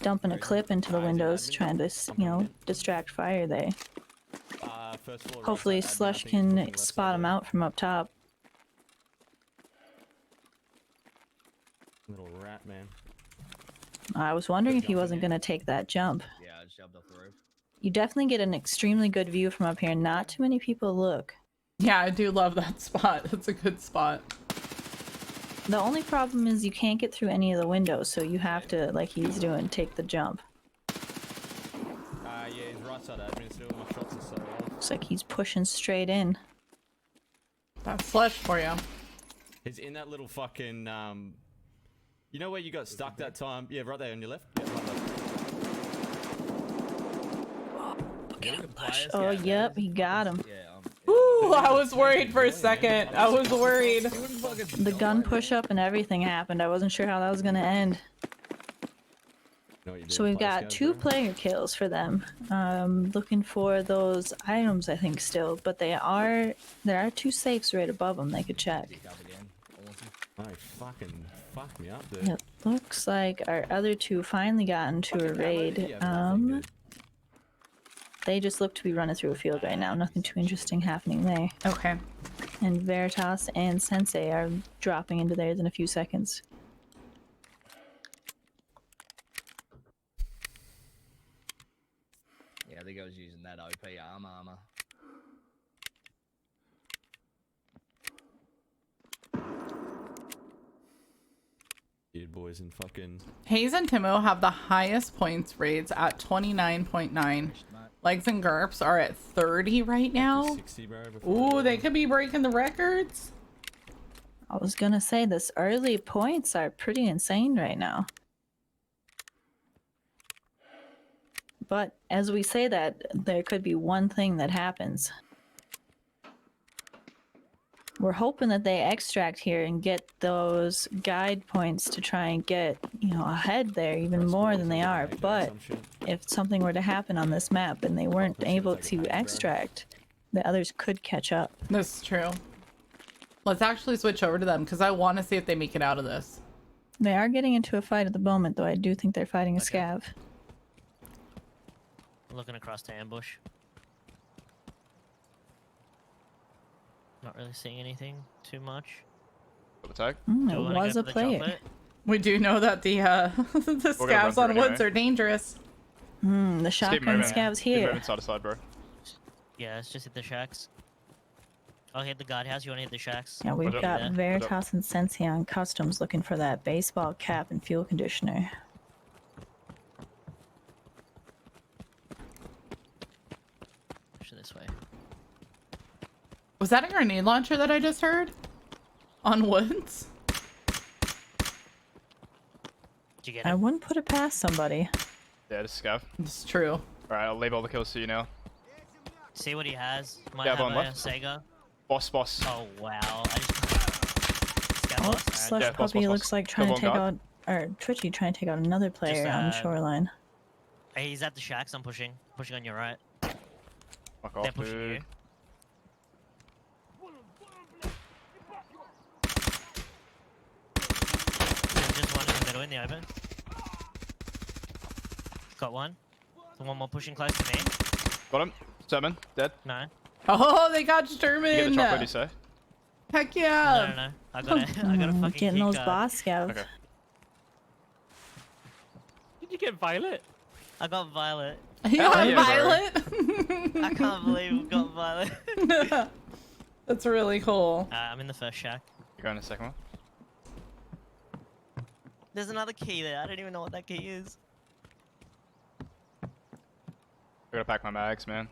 Dumping a clip into the windows, trying to, you know, distract fire there. Hopefully Slush can spot him out from up top. Little rat, man. I was wondering if he wasn't going to take that jump. Yeah, I just jumped off the roof. You definitely get an extremely good view from up here. Not too many people look. Yeah, I do love that spot. It's a good spot. The only problem is you can't get through any of the windows, so you have to, like he's doing, take the jump. Yeah, he's right side admin still. My shots are so off. Looks like he's pushing straight in. That's Slush for you. He's in that little fucking, you know where you got stuck that time? Yeah, right there on your left. Yeah, right left. Oh, yep, he got him. Ooh, I was worried for a second. I was worried. The gun push-up and everything happened. I wasn't sure how that was going to end. So we've got 2 player kills for them. Looking for those items, I think, still. But there are 2 safes right above them they could check. Oh, fucking fuck me up, dude. It looks like our other 2 finally got into a raid. They just look to be running through a field right now. Nothing too interesting happening there. Okay. And Veritas and Sensei are dropping into theirs in a few seconds. Yeah, I think I was using that OP armor. Dude, boys and fucking... Hayes and Timo have the highest points rates at 29.9. Legs and Garps are at 30 right now. 60, bro, Ooh, they could be breaking the records. I was gonna say, this early points are pretty insane right now. But as we say that, there could be one thing that happens. We're hoping that they extract here and get those guide points to try and get, you know, ahead there even more than they are. But if something were to happen on this map and they weren't able to extract, the others could catch up. That's true. Let's actually switch over to them because I want to see if they make it out of this. They are getting into a fight at the moment, though I do think they're fighting a scav. Looking across to ambush. Not really seeing anything too much. Attack. It was a player. We do know that the the scavs on woods are dangerous. The shotgun scavs Keep here. moving side to side, bro. Yeah, let's just hit the shacks. I'll hit the guardhouse. You want to hit the shacks? Yeah, we've got Veritas and Sensi on customs looking for that baseball cap and fuel conditioner. Push this way. Was that a grenade launcher that I just heard? On woods? Did you get I him? wouldn't put it past somebody. Yeah, just scav. It's true. Alright, I'll leave all the kills to you now. See what he has. Might Yeah, have one a left. Sega. Boss. Oh wow! I just... Scav Oh, boss? Slush yeah, Puppy boss. looks like trying to Double take guard. out, or Twitchy trying to take out another player on the shoreline. Hey, he's at the shacks. I'm pushing. Pushing on your right. Fuck off, They're pushing dude. you. There's just one in the middle in the open. Got one. One more pushing close to me. Got him. 7. Dead. No. Oh, they got You get the Sturman. chocolate, you say? Heck yeah. No. I got a fucking Getting key those card. boss scavs. Okay. Did you get Violet? I got Violet. You Hell got yeah, bro. Violet? I can't believe we got Violet. That's really cool. I'm in the first shack. You're going to the second one? There's another key there. I don't even know what that key is. I gotta pack my mags, man.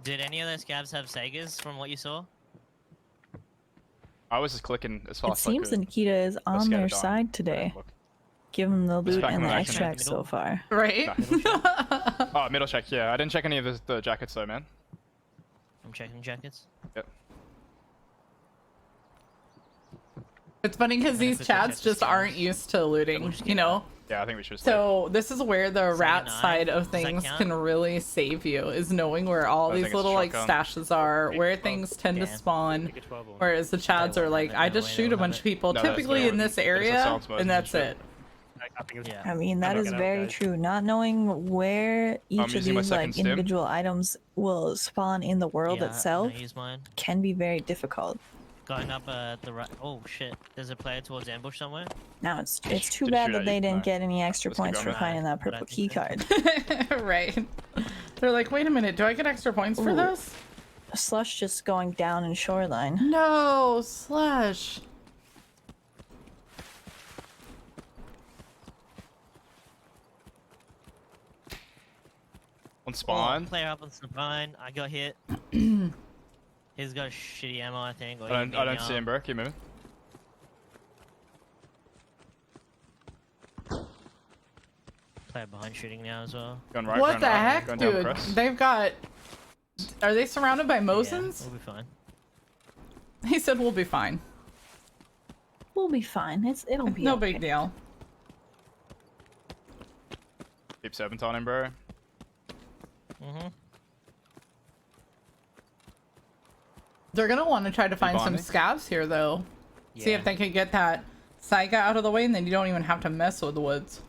Did any of those scabs have Segas from what you saw? I was just clicking as fast It as I seems could. that Nikita is on scared their of dying. side today. Give them the loot back and in the the action. extracts so far. Right? Oh, middle check, yeah. I didn't check any of the jackets though, man. I'm checking jackets. Yep. It's funny because these chats just aren't used to looting, you know? Yeah, I think we should. So this is where the rat nine. side of Does that things count? can really save you, is knowing where all I these think it's little like shotgun. stashes are, where things tend to Yeah. spawn. Take a 12 or Whereas the chads They are won't like, have it, I no just way shoot they'll a bunch have of people, No, that's typically fair. in this It's area, assault mode and that's and it. Yeah. I mean, that I'm is not gonna very guys. true. Not knowing where each of using my these second like stim. individual items will spawn in the world Yeah, itself I'm gonna use mine. can be very difficult. Going up the right. Oh shit! There's a player towards ambush somewhere. Now it's too Did it bad shoot that at they you? didn't No. get any extra Let's keep points for going. finding that I purple don't key think card. Right. They're like, wait a minute, do I get extra points for Ooh. this? Slush just going down in shoreline. No, Slush. On spawn. Player up on spine. I got hit. He's got shitty ammo, I think. Or I he don't beat see me him, bro. Keep moving. Player behind shooting now as well. Going right. What going the right, heck, going down dude? press. They've got... Are they surrounded by Yeah, Mosins? we'll be fine. He said we'll be fine. We'll be fine. It'll be No okay. big deal. Keep serpentine him, bro. Mm-hmm. They're gonna want to try to find some behind me? scavs here, though. See Yeah. if they can get that Saiga out of the way, and then you don't even have to mess with the woods.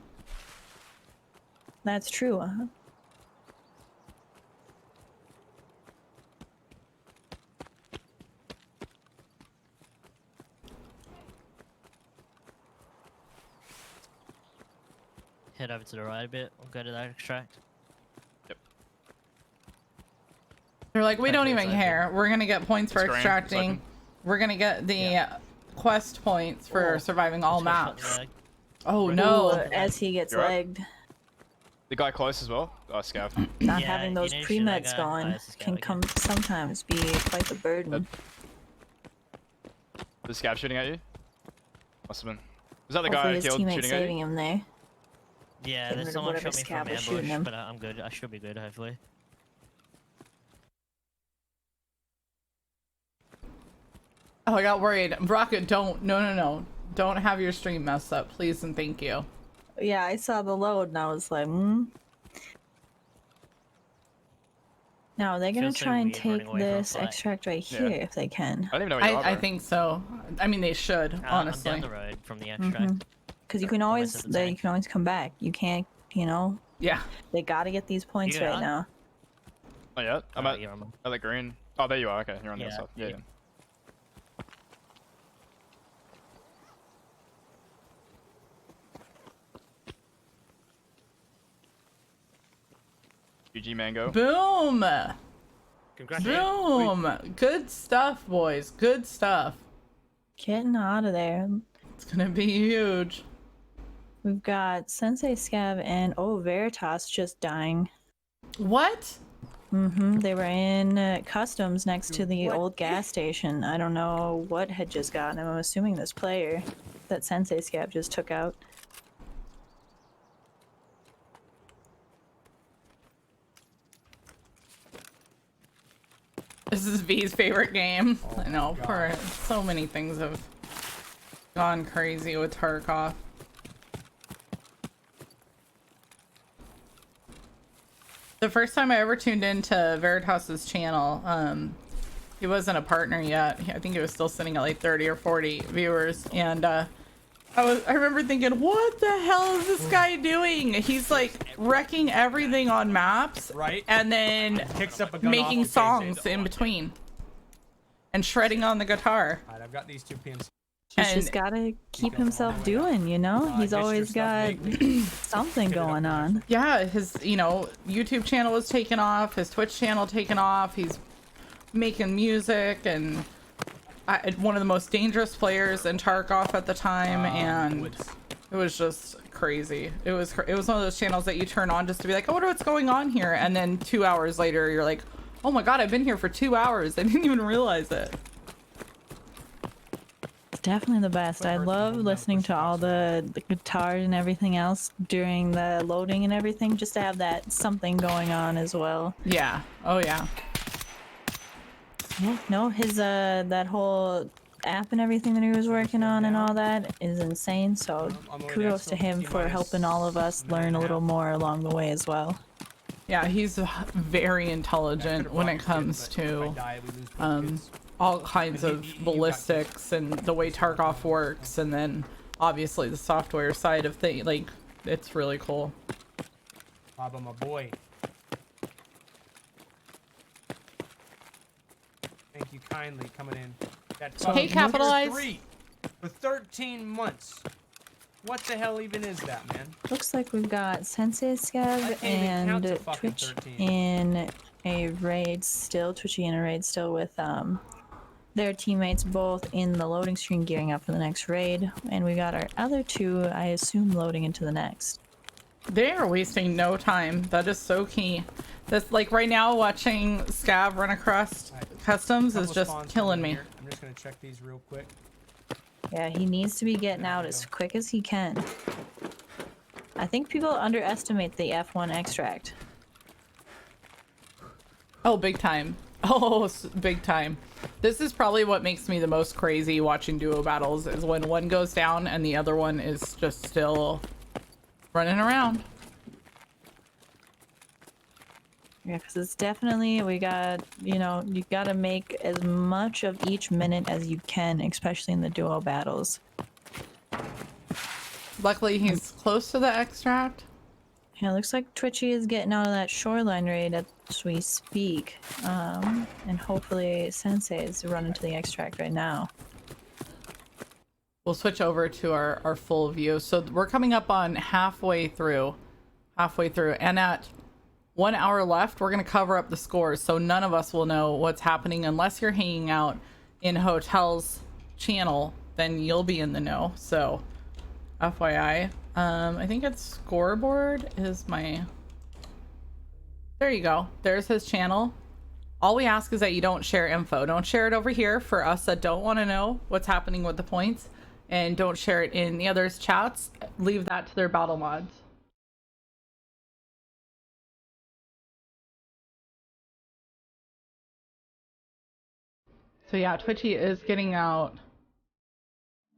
That's true. Head over to the right a bit. We'll go to that extract. They're like, we Back don't to the even side, care. We're gonna get points for It's green. It's extracting. open. We're gonna get the quest points for surviving all Let's go shot maps. the leg. Oh Ooh, no! as he gets You're right. legged, The guy close as well. Oh, scav. not Yeah, having you those need to shoot that pre-meds guy. going Oh, this is can Scav come again. sometimes be quite the burden. The scav shooting at you. Must have been. Was that the Hopefully guy who his killed teammate shooting at saving you? him there. Yeah, Getting there's rid of someone whatever shot me scab from was shooting ambush, him. but I'm good. I should be good, hopefully. Oh, I got worried. Rocket, don't. No. Don't have your stream messed up, please and thank you. Yeah, I saw the load and I was like, Now they're gonna Feels so try and weird running take away from a this fight. extract right here if they can. I don't even know where you are, I bro. think so. I mean, they should, honestly. I'm down the road from the extract. Because you can always come back. You can't, you know. Yeah. They gotta get these points You right are? now. Oh yeah, I'm at you're on. the green. Oh, there you are. Okay, you're on the Yeah, other side. Yeah. yeah. GG Mango. Boom! Congratulations. Boom! Good stuff, boys. Good stuff. Getting out of there. It's gonna be huge. We've got Sensei Scav and Veritas just dying. What? They were in customs next to the old gas station. I don't know what had just gotten them. I'm assuming this player that Sensei Scav just took out. This is V's favorite game. I know, so many things have gone crazy with Tarkov. The first time I ever tuned into Veritas's channel, he wasn't a partner yet. I think he was still sitting at like 30 or 40 viewers, and I remember thinking, what the hell is this guy doing? He's like wrecking everything on maps, right? And then Picks up a gun making off the songs in between, and shredding on the guitar. Alright, I've got these 2 pins. He's just gotta keep himself doing, you know? He's always got something going on. Yeah, his, YouTube channel was taken off, his Twitch channel taken off, he's making music, and one of the most dangerous players in Tarkov at the time, and it was just crazy. It was one of those channels that you turn on just to be like, I wonder what's going on here, and then 2 hours later, you're like, oh my god, I've been here for 2 hours, I didn't even realize it. It's definitely the best. I love listening to all the guitars and everything else during the loading and everything, just to have that something going on as well. Yeah. Oh yeah. Yeah, no, his that whole app and everything that he was working on and all that is insane, so kudos to him for helping all of us learn a little more along the way as well. Yeah, he's very intelligent when it comes to all kinds of ballistics and the way Tarkov works, and then obviously the software side of things. Like, it's really cool. Baba, my boy. Thank you kindly coming in. That Hey, Capitalize. 3 for 13 months. What the hell even is that, man? Looks like we've got Sensei Scav and Twitch 13. in a raid still, Twitchy in a raid still with their teammates both in the loading screen gearing up for the next raid, and we got our other 2, I assume, loading into the next. They are wasting no time. That is so key. That's like right now watching Scav run across customs is just killing me. I'm just gonna check these real quick. Yeah, he needs to be getting out as quick as he can. I think people underestimate the F1 extract. Oh, big time. Oh, big time. This is probably what makes me the most crazy watching duo battles, is when one goes down and the other one is just still running around. Yeah, because it's definitely, we got, you gotta make as much of each minute as you can, especially in the duo battles. Luckily, he's close to the extract. Yeah, it looks like Twitchy is getting out of that shoreline raid as we speak. And hopefully Sensei is running to the extract right now. We'll switch over to our full view. So we're coming up on halfway through. And at 1 hour left, we're going to cover up the scores. So none of us will know what's happening unless you're hanging out in Hotel's channel, then you'll be in the know. So FYI. I think it's scoreboard is my... There you go. There's his channel. All we ask is that you don't share info. Don't share it over here for us that don't want to know what's happening with the points. And don't share it in the others' chats. Leave that to their battle mods. So yeah, Twitchy is getting out.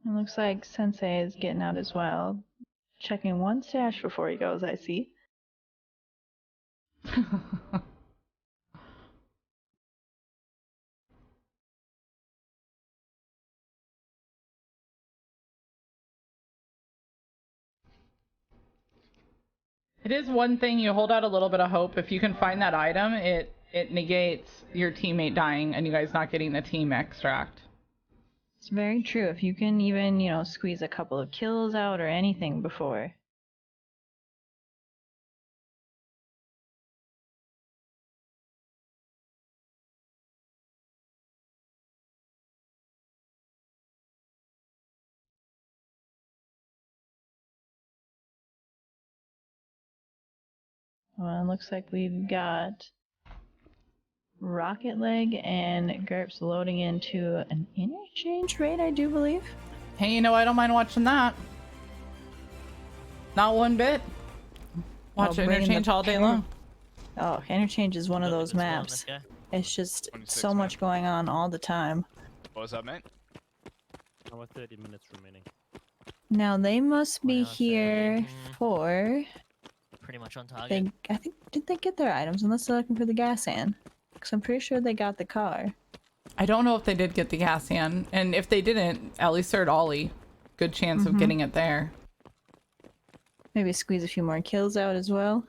It looks like Sensei is getting out as well. Checking one stash before he goes, I see. It is one thing, you hold out a little bit of hope. If you can find that item, it negates your teammate dying and you guys not getting the team extract. It's very true. If you can even, you know, squeeze a couple of kills out or anything before. Well, it looks like we've got Rocket Leg and GURPS loading into an interchange raid, I do believe. Hey, you know, I don't mind watching that. Not one bit. Watch interchange all day long. Oh, interchange is one of those maps. It's just so much going on all the time. What was that, mate? We're 30 minutes remaining. Now they must be here for. Pretty much on target. I think, did they get their items unless they're looking for the gas can? Because I'm pretty sure they got the car. I don't know if they did get the gas can, and if they didn't, at least they're at Ollie. Good chance of getting it there. Maybe squeeze a few more kills out as well.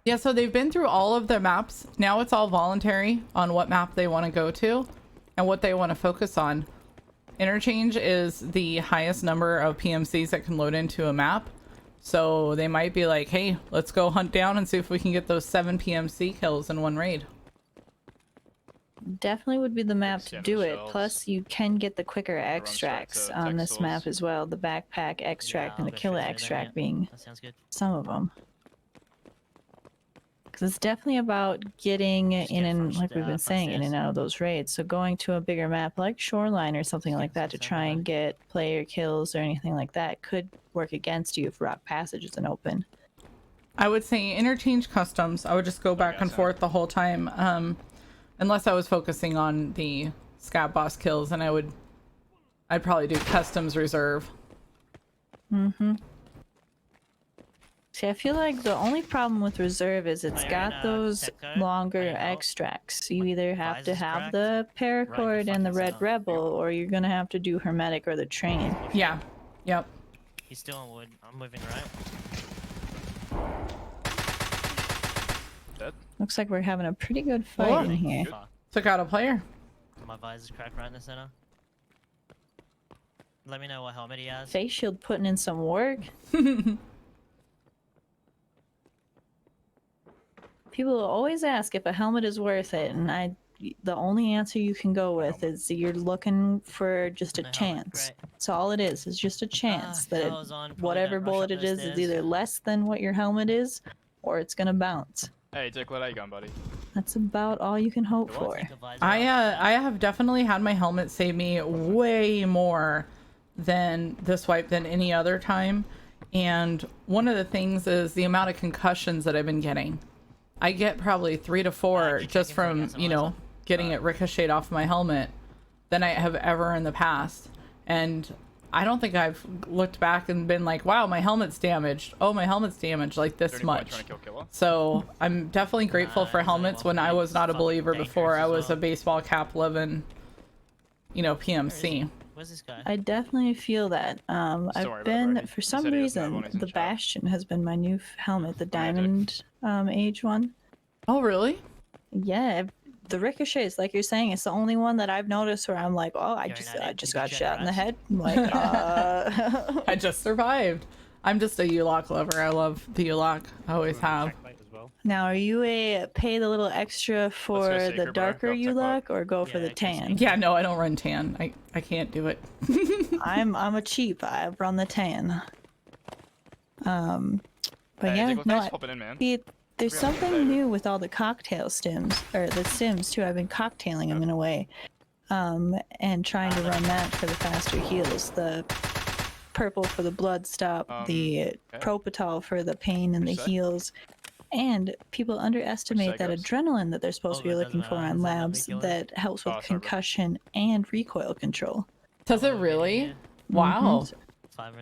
Yeah, so they've been through all of the maps. Now it's all voluntary on what map they want to go to and what they want to focus on. Interchange is the highest number of PMCs that can load into a map. So they might be like, hey, let's go hunt down and see if we can get those 7 PMC kills in one raid. Definitely would be the map to do it. Plus, you can get the quicker extracts on this map as well. The backpack extract and the killer extract being some of them. Because it's definitely about getting in and, like we've been saying, in and out of those raids. So going to a bigger map like Shoreline or something like that to try and get player kills or anything like that could work against you if Rock Passage isn't open. I would say interchange customs. I would just go back and forth the whole time. Unless I was focusing on the scat boss kills, and I'd probably do customs reserve. See, I feel like the only problem with reserve is it's got those longer extracts. You either have to have the paracord and the red rebel, or you're gonna have to do hermetic or the train. Yeah. Yep. He's still on wood. I'm moving right. Dead. Looks like we're having a pretty good fight in here. Took out a player. My visor's cracked right in the center. Let me know what helmet he has. Face shield putting in some work. People always ask if a helmet is worth it, and the only answer you can go with is you're looking for just a chance. That's all it is just a chance that whatever bullet it is either less than what your helmet is, or it's gonna bounce. Hey, Dick, what are you going, buddy? That's about all you can hope for. I have definitely had my helmet save me way more than this wipe than any other time, and one of the things is the amount of concussions that I've been getting. I get probably 3 to 4 just from, you know, getting it ricocheted off my helmet than I have ever in the past. And I don't think I've looked back and been like, wow, my helmet's damaged. Oh, my helmet's damaged like this much. So I'm definitely grateful for helmets. When I was not a believer before, I was a baseball cap living, you know, PMC. Where's this guy? I definitely feel that. I've been, for some reason, the Bastion has been my new helmet, the Diamond Age one. Oh, really? Yeah, the ricochets, like you're saying, it's the only one that I've noticed where I'm like, oh, I just got shot in the head. I'm like, I just survived. I'm just a U-lock lover. I love the U-lock. I always have. Now, are you a pay the little extra for the darker U-lock or go for the tan? Yeah, no, I don't run tan. I can't do it. I'm a cheap. I run the tan. But yeah, no, there's something new with all the cocktail stims, or the stims too. I've been cocktailing them in a way, and trying to run that for the faster heals. The purple for the blood stop, the propofol for the pain and the heals. And people underestimate that adrenaline that they're supposed to be looking for on labs that helps with concussion and recoil control. Does it really? Wow.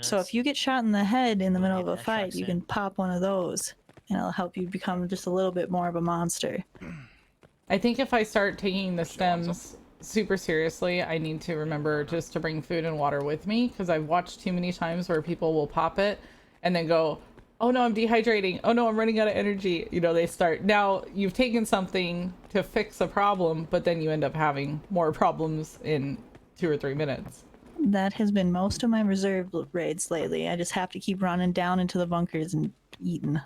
So if you get shot in the head in the middle of a fight, you can pop one of those, and it'll help you become just a little bit more of a monster. I think if I start taking the stems super seriously, I need to remember just to bring food and water with me, because I've watched too many times where people will pop it and then go, oh no, I'm dehydrating. Oh no, I'm running out of energy. You know, they start. Now, you've taken something to fix a problem, but then you end up having more problems in 2 or 3 minutes. That has been most of my reserve raids lately. I just have to keep running down into the bunkers and eating.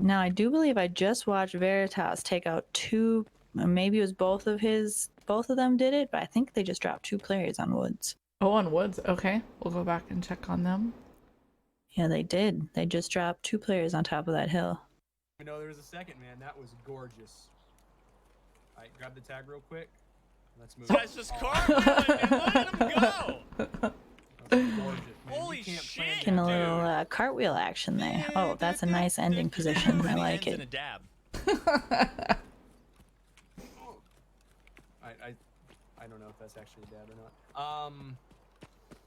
Now, I do believe I just watched Veritas take out 2, maybe it was both of them did it, but I think they just dropped 2 players on Woods. Oh, on Woods. Okay. We'll go back and check on them. Yeah, they did. They just dropped 2 players on top of that hill. I know there was a second, man. That was gorgeous. All right, grab the tag real quick. Let's move. Guys, just cartwheeling, man. Let him go. Gorgeous, Holy shit! Getting a little cartwheel action there. Oh, that's a nice ending position. I like In a it. dab. I don't know if that's actually a dab or not.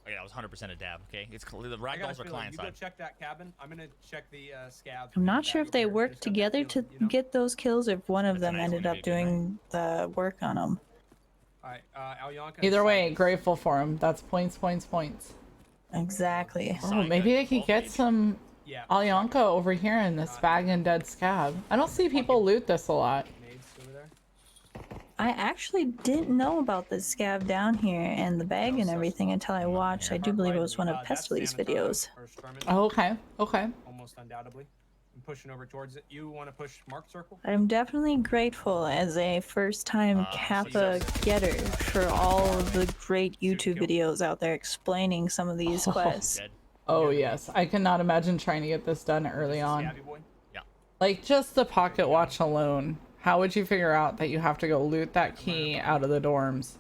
Okay, that was 100% a dab. Okay, it's the I got a ragdolls are feeling. client You go side. check that cabin. I'm gonna check the scabs. I'm not sure if they worked together to get those kills, or if one of them ended up doing the work on them. All right, Alyanka. Either way, grateful for him. That's points, points, points. Exactly. Oh, maybe I could get some Alyanka over here in this bag and dead scab. I don't see people loot this a lot. I actually didn't know about the scab down here and the bag and everything until I watched, I do believe it was one of Pestely's videos. Oh, okay, okay. Almost undoubtedly. I'm pushing over towards it. You want to push Mark Circle? I'm definitely grateful as a first-time Kappa getter for all of the great YouTube videos out there explaining some of these quests. Oh yes, I cannot imagine trying to get this done early on. Yeah. Like just the pocket watch alone. How would you figure out that you have to go loot that key out of the dorms?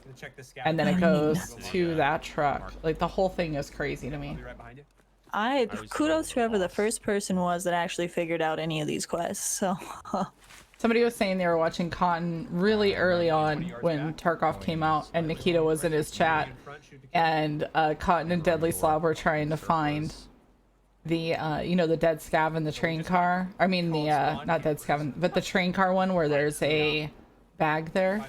And then it goes to that truck. Like the whole thing is crazy to me. Kudos to whoever the first person was that actually figured out any of these quests. So somebody was saying they were watching Cotton really early on when Tarkov came out, and Nikita was in his chat, and Cotton and Deadly Slob were trying to find the you know, the dead scav in the train car. I mean the not dead scav, but the train car one where there's a bag there,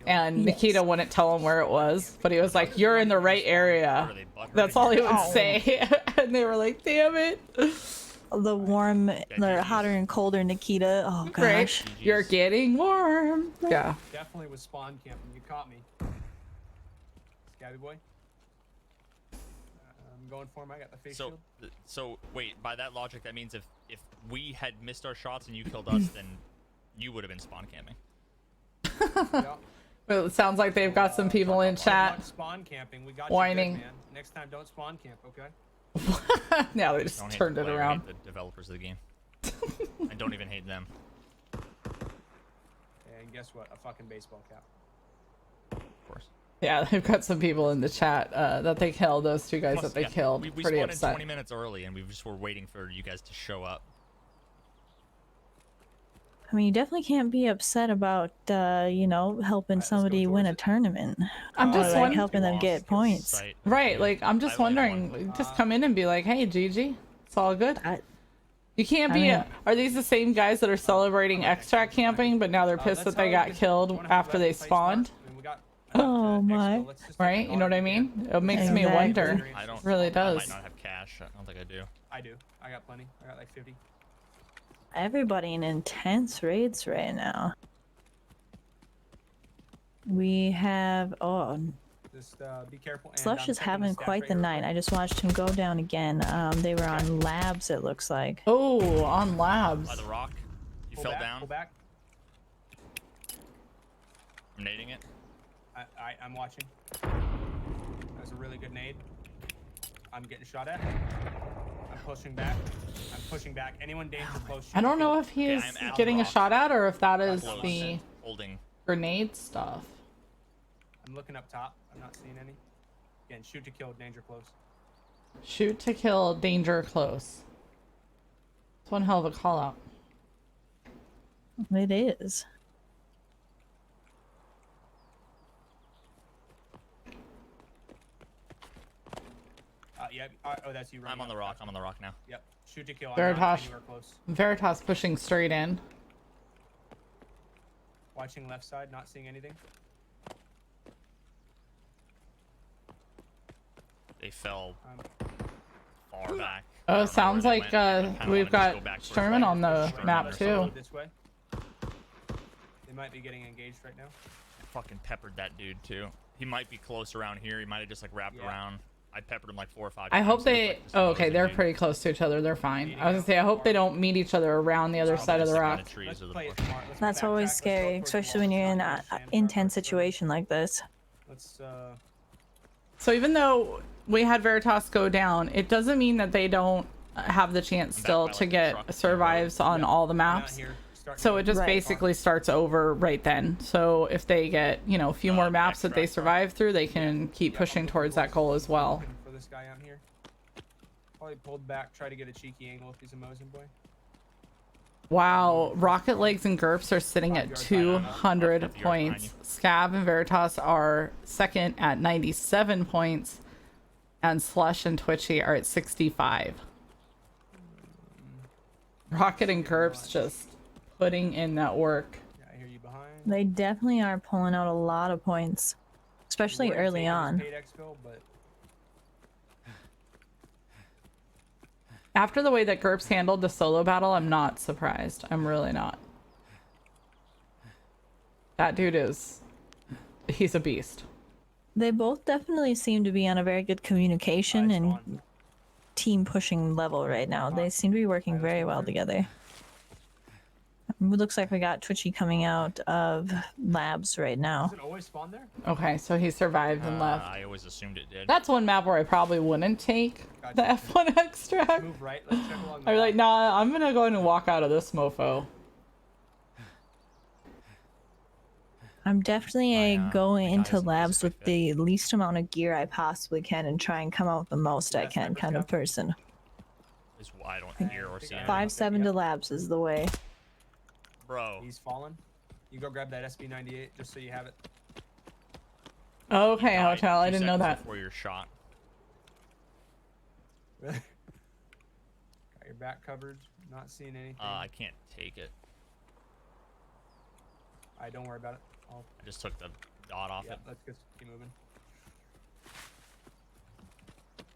and Nikita wouldn't tell him where it was, but he was like, you're in the right area. That's all he would say. And they were like, damn it. The warm, the hotter and colder Nikita. Oh gosh. Right. You're getting warm. Yeah. Definitely was spawn camping. You caught me. Scabby boy. I'm going for him. I got the face shield. So wait, by that logic, that means if we had missed our shots and you killed us, then you would have been spawn camping. Well, it sounds like they've got some people in chat Spawn camping. We got whining. you good, man. Next time, don't spawn camp, okay? Now they just turned it around. The developers of the game. I don't even hate them. And guess what? A fucking baseball cap. Of course. Yeah, they've got some people in the chat that they killed. Those 2 guys Plus, that they killed. We Pretty spawned upset. in 20 minutes early, and we just were waiting for you guys to show up. I mean, you definitely can't be upset about, you know, helping somebody win a tournament. I'm just like helping them get points. Right, like I'm just wondering, just come in and be like, hey, GG, it's all good. You can't be. Are these the same guys that are celebrating extract camping, but now they're pissed that they got killed after they spawned? Oh my. Right, you know what I mean? It makes me wonder. It really does. I might not have cash. I don't think I do. I do. I got plenty. I got like 50. Everybody in intense raids right now. We have Just be careful. Slush is having quite the night. I just watched him go down again. They were on labs, it looks like. Oh, on labs. By the rock. You fell down. Pull back. I'm nading it. I'm watching. That was a really good nade. I'm getting shot at. I'm pushing back. I'm pushing back. Anyone danger close. I don't know if he's getting a shot at or if that is the holding grenade stuff. I'm looking up top. I'm not seeing any. Again, shoot to kill, danger close. Shoot to kill, danger close. It's one hell of a call out. It is. Yeah. Oh, that's you. I'm on the rock. I'm on the rock now. Yep. Shoot to kill. Veritas pushing straight in. Watching left side, not seeing anything. They fell far back. Oh, sounds like we've got Sherman on the map too. This way. They might be getting engaged right now. I fucking peppered that dude too. He might be close around here. He might have just like wrapped around. I peppered him like 4 or 5 times. I hope He was, they. like, just Oh, okay, they're dude. pretty close to each other. They're fine. I was gonna say I hope they don't meet each other around the other side of the rock. That's always scary, especially when you're in an intense situation like this. Let's So even though we had Veritas go down, it doesn't mean that they don't have the chance still to get survives on all the maps. So it just basically starts over right then. So if they get, you know, a few more maps that they survive through, they can keep pushing towards that goal as well. for this guy out here. Probably pulled back, try to get a cheeky angle if he's a Mosin boy. Wow, Rocket Legs and GURPS are sitting at 200 points. Scab and Veritas are second at 97 points. And Slush and Twitchy are at 65. Rocket and GURPS just putting in that work. Yeah, I hear you behind. They definitely are pulling out a lot of points, especially early on. After the way that GURPS handled the solo battle, I'm not surprised. I'm really not. That dude he's a beast. They both definitely seem to be on a very good communication and team pushing level right now. They seem to be working very well together. It looks like we got Twitchy coming out of labs right now. Does it always spawn there? Okay, so he survived and left. I always assumed it did. That's one map where I probably wouldn't take the F1 extract. Move right. Let's check along the I'd be like, nah, I'm gonna go ahead and walk out of this mofo. I'm definitely going into labs with the least amount of gear I possibly can and try and come out with the most I can kind of person. Is I don't hear or see. 5-7 to labs is the way. Bro. He's fallen. You go grab that SB98 just so you have it. Okay, Hotel, I didn't know that. Before you're shot. Got your back covered. Not seeing anything. I can't take it. Don't worry about it. I just took the dot off it. Let's just keep moving.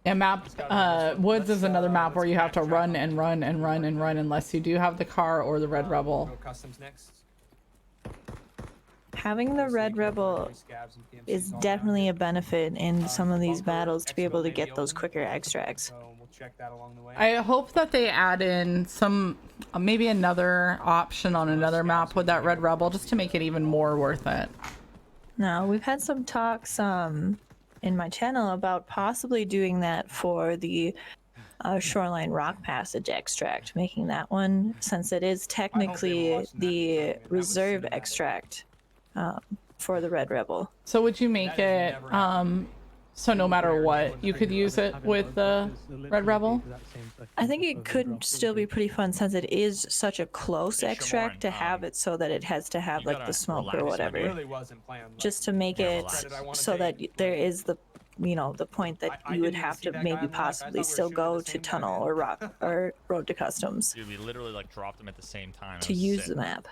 Yeah, map Woods is another map where you have to run and run and run and run unless you do have the car or the Red Rebel. Go customs next. Having the Red Rebel is definitely a benefit in some of these battles to be able to get those quicker extracts. So we'll check that along the way. I hope that they add in some, maybe another option on another map with that Red Rebel just to make it even more worth it. Now, we've had some talks in my channel about possibly doing that for the Shoreline Rock Passage extract, making that one, since it is technically the reserve extract for the Red Rebel. So would you make it so no matter what you could use it with the Red Rebel? I think it could still be pretty fun since it is such a close extract to have it so that it has to have like the smoke or whatever. Just to make it so that there is the, you know, the point that you would have to maybe possibly still go to tunnel or rock or road to customs Dude, we literally like dropped them at the same time. to use the map.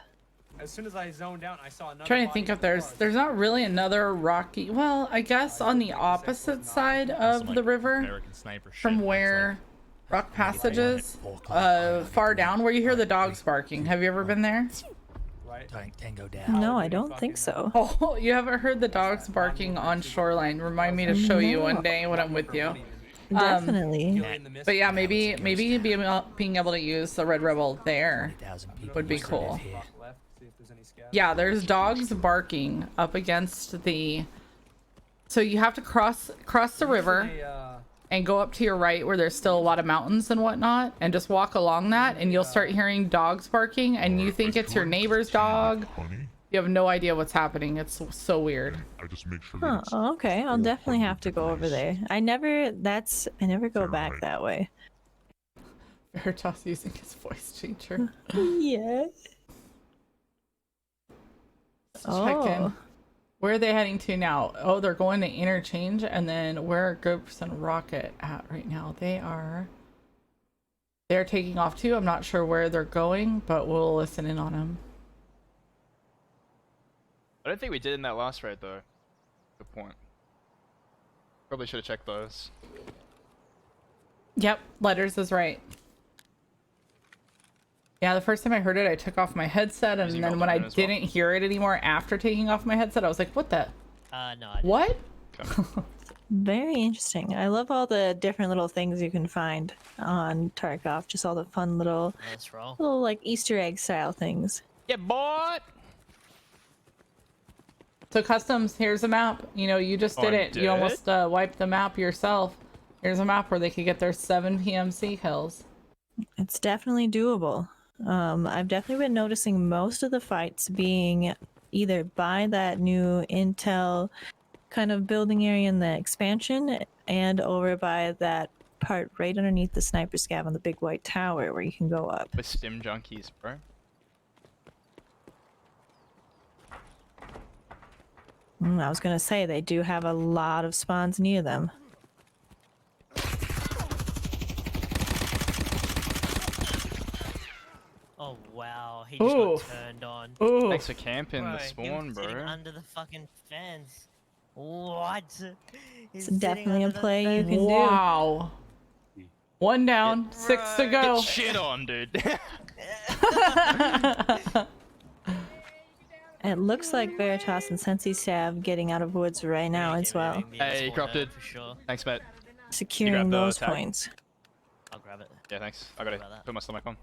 As soon as I zoned out, I saw another. Trying to think if there's not really another rocky. Well, I guess on the opposite side of the river, from where Rock Passage is, far down, where you hear the dogs barking. Have you ever been there? Tango down. No, I don't think so. Oh, you haven't heard the dogs barking on Shoreline? Remind me to show you one day when I'm with you. Definitely. But yeah, maybe being able to use the Red Rebel there would be cool. Yeah, there's dogs barking up against the. So you have to cross the river and go up to your right where there's still a lot of mountains and whatnot, and just walk along that, and you'll start hearing dogs barking, and you think it's your neighbor's dog. You have no idea what's happening. It's so weird. I just make sure. Huh, okay, I'll definitely have to go over there. I never go back that way. Veritas using his voice changer. Yeah. Check in. Where are they heading to now? Oh, they're going to interchange, and then where are GURPS and Rocket at right now? They're taking off too. I'm not sure where they're going, but we'll listen in on them. I don't think we did in that last raid though. Good point. Probably should have checked those. Yep, letters is right. Yeah, the first time I heard it, I took off my headset, and then when I didn't hear it anymore after taking off my headset, I was like, what the? No, I didn't. What? Very interesting. I love all the different little things you can find on Tarkov. Just all the fun little, little like Easter egg style things. Yeah, boy. So customs, here's a map. You know, you just did it. You almost wiped the map yourself. Here's a map where they could get their 7 PMC kills. It's definitely doable. I've definitely been noticing most of the fights being either by that new intel kind of building area in the expansion and over by that part right underneath the sniper scav on the big white tower where you can go up. With stim junkies, bro. I was gonna say, they do have a lot of spawns near them. Oh wow, he just got turned on. Thanks for camping the spawn, bro. Sitting under the fucking fence. What? It's definitely a play you can do. Wow. 1 down, 6 to go. Get shit on, dude. It looks like Veritas and Sensi Sav getting out of woods right now as well. Hey, corrupted. For sure. Thanks, mate. Securing those points. I'll grab it. Yeah, thanks. I gotta put my stomach on.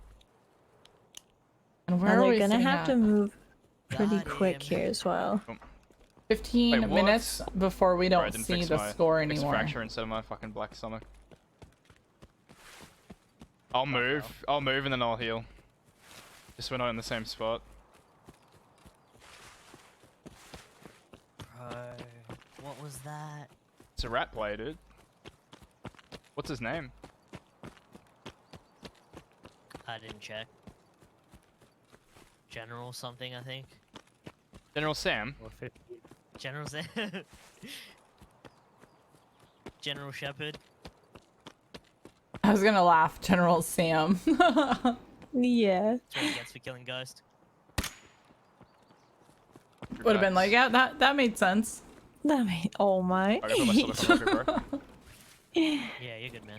And Now they're gonna have to move pretty quick here as well. 15 minutes before we don't see the score anymore. Fracture instead of my fucking black stomach. I'll move and then I'll heal. Just so we're not in the same spot. What was that? It's a rat player, dude. What's his name? I didn't check. General something, I think. General Sam? General Sam? General Shepherd? I was gonna laugh, General Sam. Yeah. That's what he gets for killing Ghost. Would have been like, yeah, that made sense. That made, oh my. Yeah, you're good, man.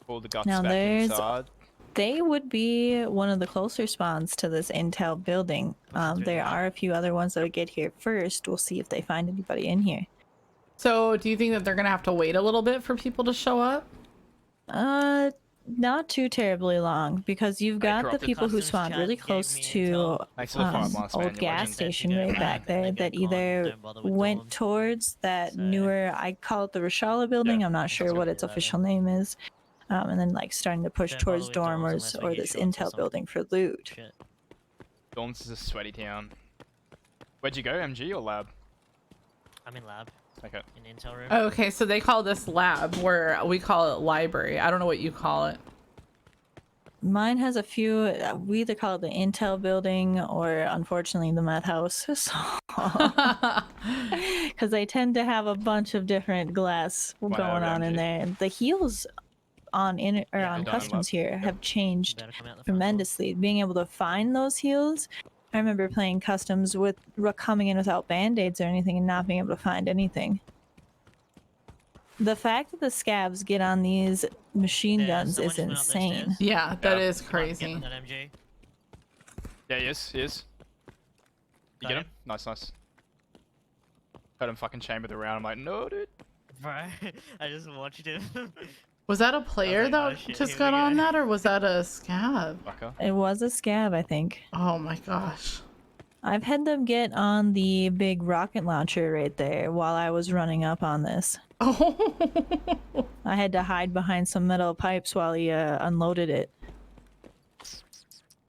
Pull the guts Now back inside. They would be one of the closer spawns to this intel building. There are a few other ones that would get here first. We'll see if they find anybody in here. So, do you think that they're gonna have to wait a little bit for people to show up? Not too terribly long, because you've got the people who spawned really close to old gas station right back there that either went towards that newer, I call it the Rashala building, I'm not sure what its official name is, and then like starting to push towards dormers or this intel building for loot. Dorms is a sweaty town. Where'd you go, MG or lab? I'm in lab. Okay. In intel room. Okay, so they call this lab, where we call it library. I don't know what you call it. Mine has a few, we either call it the intel building or unfortunately the meth house. Because they tend to have a bunch of different glass going on in there. The heals on customs here have changed tremendously. Being able to find those heals, I remember playing customs with coming in without band-aids or anything and not being able to find anything. The fact that the scavs get on these machine guns is insane. Yeah, that is crazy. Yeah, he is. You get him? Nice. Heard him fucking chamber the round. I'm like, no, dude. Bro, I just watched him. Was that a player that just got on that, or was that a scav? It was a scav, I think. Oh my gosh. I've had them get on the big rocket launcher right there while I was running up on this. Oh. I had to hide behind some metal pipes while he unloaded it.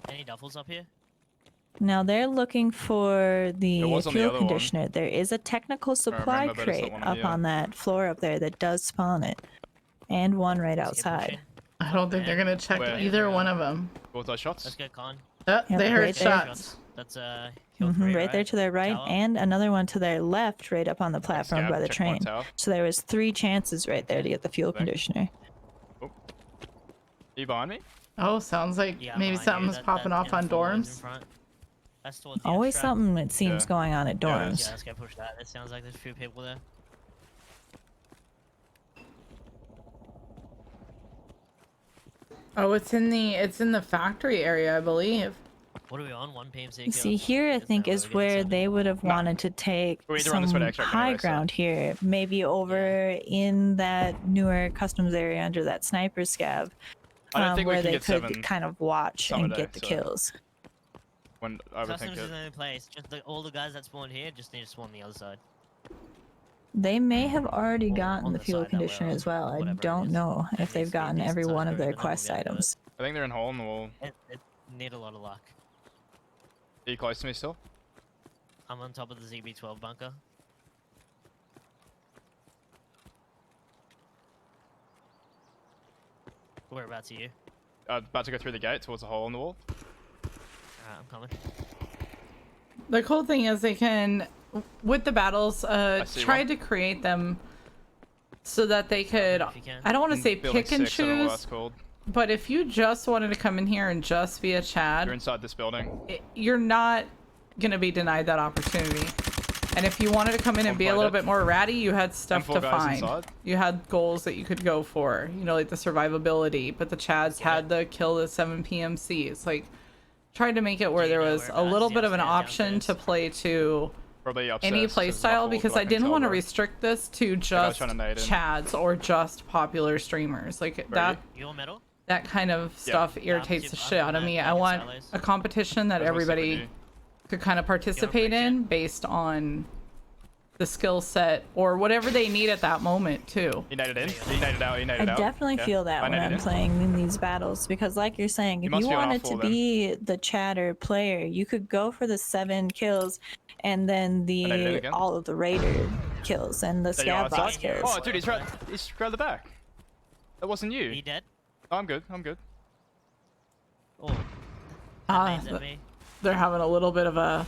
Any duffels up here? Now they're looking for the fuel conditioner. There is a technical supply crate up on that floor up there that does spawn it. And one right outside. I don't think they're gonna check either one of them. What those shots? Let's go, Con. They heard shots. That's right there to their right, and another one to their left, right up on the platform by the train. So there was 3 chances right there to get the fuel conditioner. Oh. Are you behind me? Oh, sounds like maybe something's popping off on dorms. That's towards the Always abstract. something it seems going on at dorms. Yeah, let's go push that. It sounds like there's a few people there. Oh, it's in the factory area, I believe. What are we on? 1 PMC. You see, here I think is where they would have wanted to take some high ground here. Maybe over in that newer customs area under that sniper scab, where they could kind of watch and get the kills. When I would Customs think is the only place. Just all the guys that spawn here just need to spawn the other side. They may have already gotten on the the fuel side that we're conditioner on, as well. I whatever it don't is. know if they've gotten every one of their and then we'll quest be able to do it. items. I think they're in hole in the wall. It need a lot of luck. Are you close to me still? I'm on top of the ZB-12 bunker. Whereabouts are you? About to go through the gate towards the hole in the wall. Alright, I'm coming. The cool thing is they can, with the battles, try to create them so that they could, I don't want to say pick and choose, but if you just wanted to come in here and just be a Chad, You're inside this building. you're not going to be denied that opportunity. And if you wanted to come in and be a little bit more ratty, you had stuff to find. You had goals that you could go for, you know, like the survivability, but the Chads had the kill the 7 PMCs. Like, tried to make it where there was a little bit of an option to play to any play style, because I didn't want to restrict this to just Chads or just popular streamers. Like that kind of stuff irritates the shit out of me. I want a competition that everybody could kind of participate in based on the skill set or whatever they need at that moment too. You naded in? You naded out? You naded I out? definitely feel that when I'm playing in these battles, because like you're saying, if you wanted to be the chatter player, you could go for the 7 kills and then all of the raider kills and the scab boss kills. Oh, dude, he's right at the back. That wasn't you. Are you dead? Oh, I'm good. I'm good. Oh. They're having a little bit of a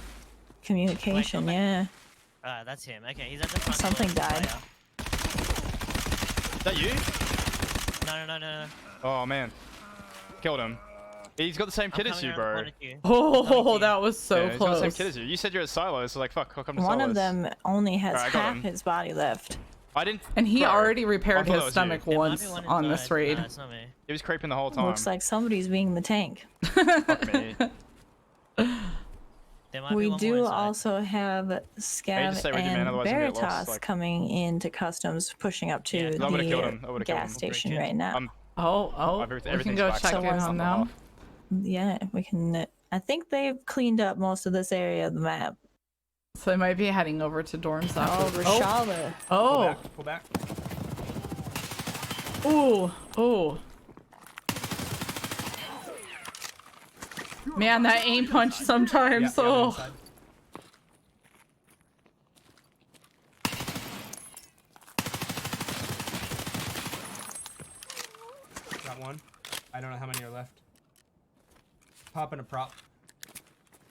communication, yeah. That's him. Okay, he's at the front. Something died. Is that you? No. Oh, man. Killed him. He's got the same kit as you, bro. Oh, that was so He's close. got the same kit as you. You said you're at silos, so like, fuck, how come to One silos? of them only has Alright, I got half him. his body left. I didn't. And he bro, already repaired I thought his that was stomach you. once on this raid. He was creeping the whole time. Looks like somebody's being the tank. Fuck me. We do also have Scav and Veritas like... coming into customs, pushing up to the gas station right now. We can go check in on them. Yeah, we can. I think they've cleaned up most of this area of the map. So they might be heading over to dorms after. Rashala. Oh. Pull back. Oh. Man, that aim punch sometimes. Got one. I don't know how many are left. Popping a prop.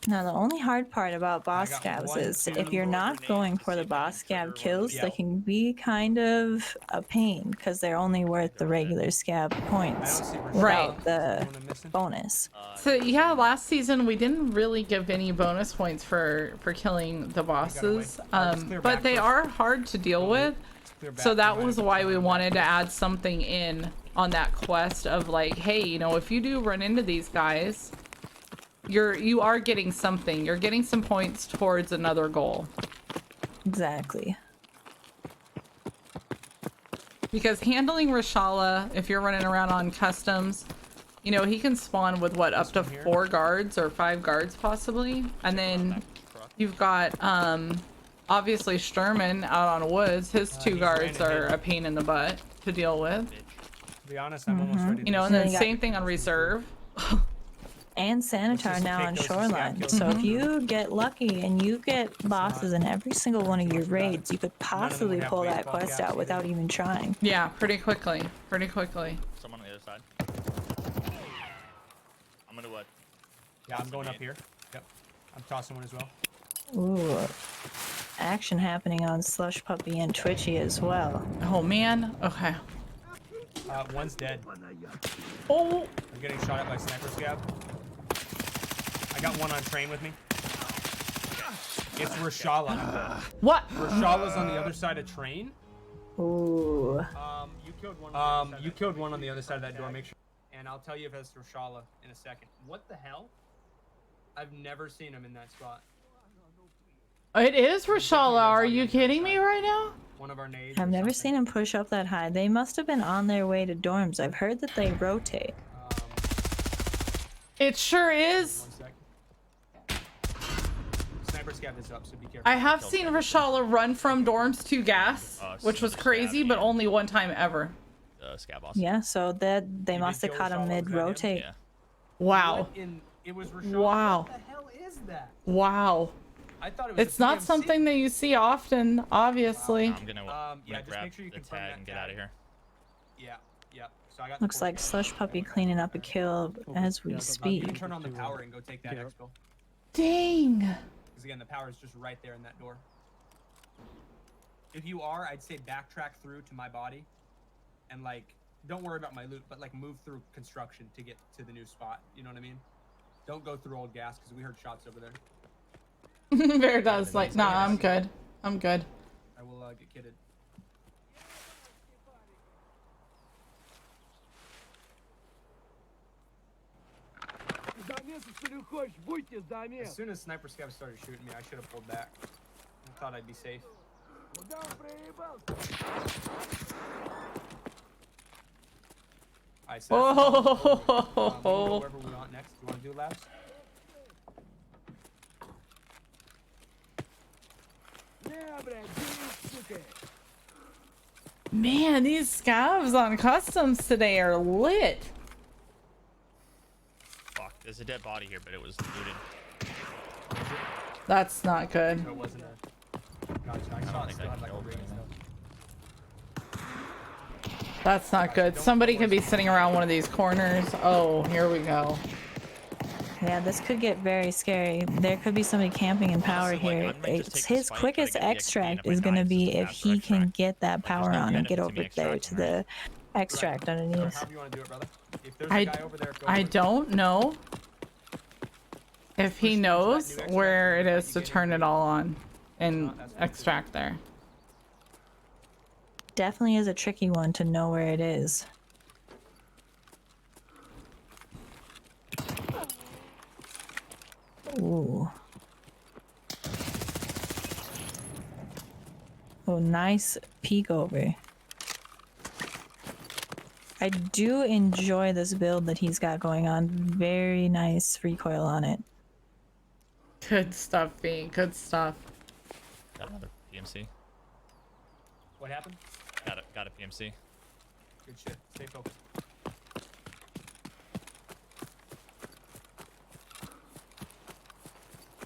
Now, the only hard part about boss scabs is if you're not going for the boss scab kills, they can be kind of a pain because they're only worth the regular scab points without the bonus. So yeah, last season we didn't really give any bonus points for killing the bosses, but they are hard to deal with. So that was why we wanted to add something in on that quest of like, hey, you know, if you do run into these guys, you are getting something. You're getting some points towards another goal. Exactly. Because handling Rashala, if you're running around on customs, you know, he can spawn with what, up to 4 guards or 5 guards possibly. And then you've got obviously Sturman out on woods. His 2 guards are a pain in the butt to deal with. To be honest, I'm almost ready to you know, and then same thing on reserve. And Sanitar now on Shoreline. So if you get lucky and you get bosses in every single one of your raids, you could possibly pull that quest out without even trying. Yeah, pretty quickly. Someone on the other side. I'm gonna what? Yeah, I'm going up here. Yep. I'm tossing one as well. Ooh. Action happening on Slush Puppy and Twitchy as well. Oh man. Okay. One's dead. Oh. I'm getting shot at by sniper scab. I got one on train with me. It's Rashala. What? Rashala's on the other side of train. Ooh. You killed one. On the other side of that door. Make sure. And I'll tell you if it's Rashala in a second. What the hell? I've never seen him in that spot. It is Rashala. Are you kidding me right now? One of our nades. I've never seen him push up that high. They must have been on their way to dorms. I've heard that they rotate. It sure is. Sniper scav is up, so be careful. I have seen Rashala run from dorms to gas, which was crazy, but only one time ever. Scab boss. Yeah, so that they must have caught him mid-rotate. Yeah. Wow. It was Rashala. Wow. What the hell is that? Wow. I thought it was It's not something that you see often, obviously. I'm gonna grab make sure you the confirm tag that and get out of here. Yeah. So I got. Looks like Slush Puppy cleaning up a kill as we You can speak. turn on the power and go take that expo. Dang. Because again, the power is just right there in that door. If you are, I'd say backtrack through to my body, and like, don't worry about my loot, but like move through construction to get to the new spot. You know what I mean? Don't go through old gas because we heard shots over there. Bear does like, nah, I'm good. I'm good. I will get kitted. As soon as sniper scav started shooting me, I should have pulled back. I thought I'd be safe. I said, oh. wherever we want next. You want to do labs? Man, these scavs on customs today are lit. Fuck, there's a dead body here, but it was looted. That's not good. No, it wasn't a... Gotcha. I saw it still had like a ring and stuff. That's not good. Somebody could be sitting around one of these corners. Oh, here we go. Yeah, this could get very scary. There could be somebody camping in power here. It's his quickest extract is going to be if he can get that power on and get over there to the extract underneath. I don't know if he knows where it is to turn it all on and extract there. Definitely is a tricky one to know where it is. Ooh. Oh, nice peek over. I do enjoy this build that he's got going on. Very nice recoil on it. Good stuff, B. Good stuff. Got another PMC. What happened? Got a PMC. Good shit. Stay focused.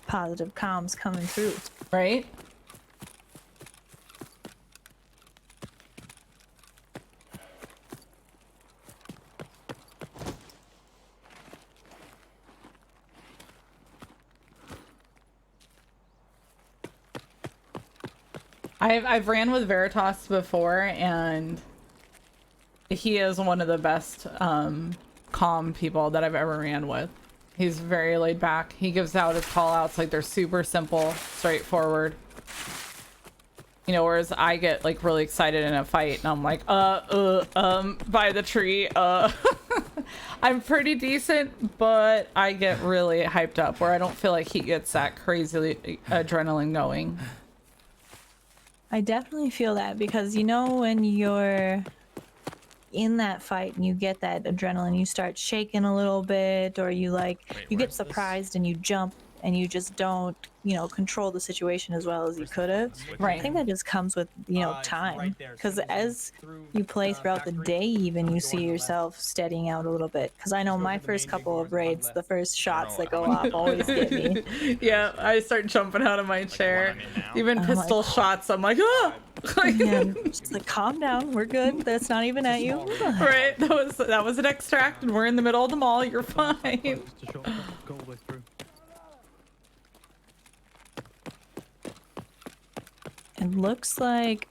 Positive comms coming through. Right? I've ran with Veritas before, and he is one of the best calm people that I've ever ran with. He's very laid back. He gives out his call outs like they're super simple, straightforward. You know, whereas I get like really excited in a fight and I'm like, by the tree, I'm pretty decent, but I get really hyped up where I don't feel like he gets that crazy adrenaline going. I definitely feel that because, you know, when you're in that fight and you get that adrenaline, you start shaking a little bit, or you you get surprised and you jump and you just don't, you know, control the situation as well as you could have. Right. I think that just comes with, you know, time. Because as you play throughout the day, even you see yourself steadying out a little bit. Because I know my first couple of raids, the first shots that go off always get me. Yeah, I start jumping out of my chair. Even pistol shots, I'm like, ah! Yeah, just like, calm down, we're good. That's not even at you. Right, that was an extract, and we're in the middle of the mall. You're fine. It looks like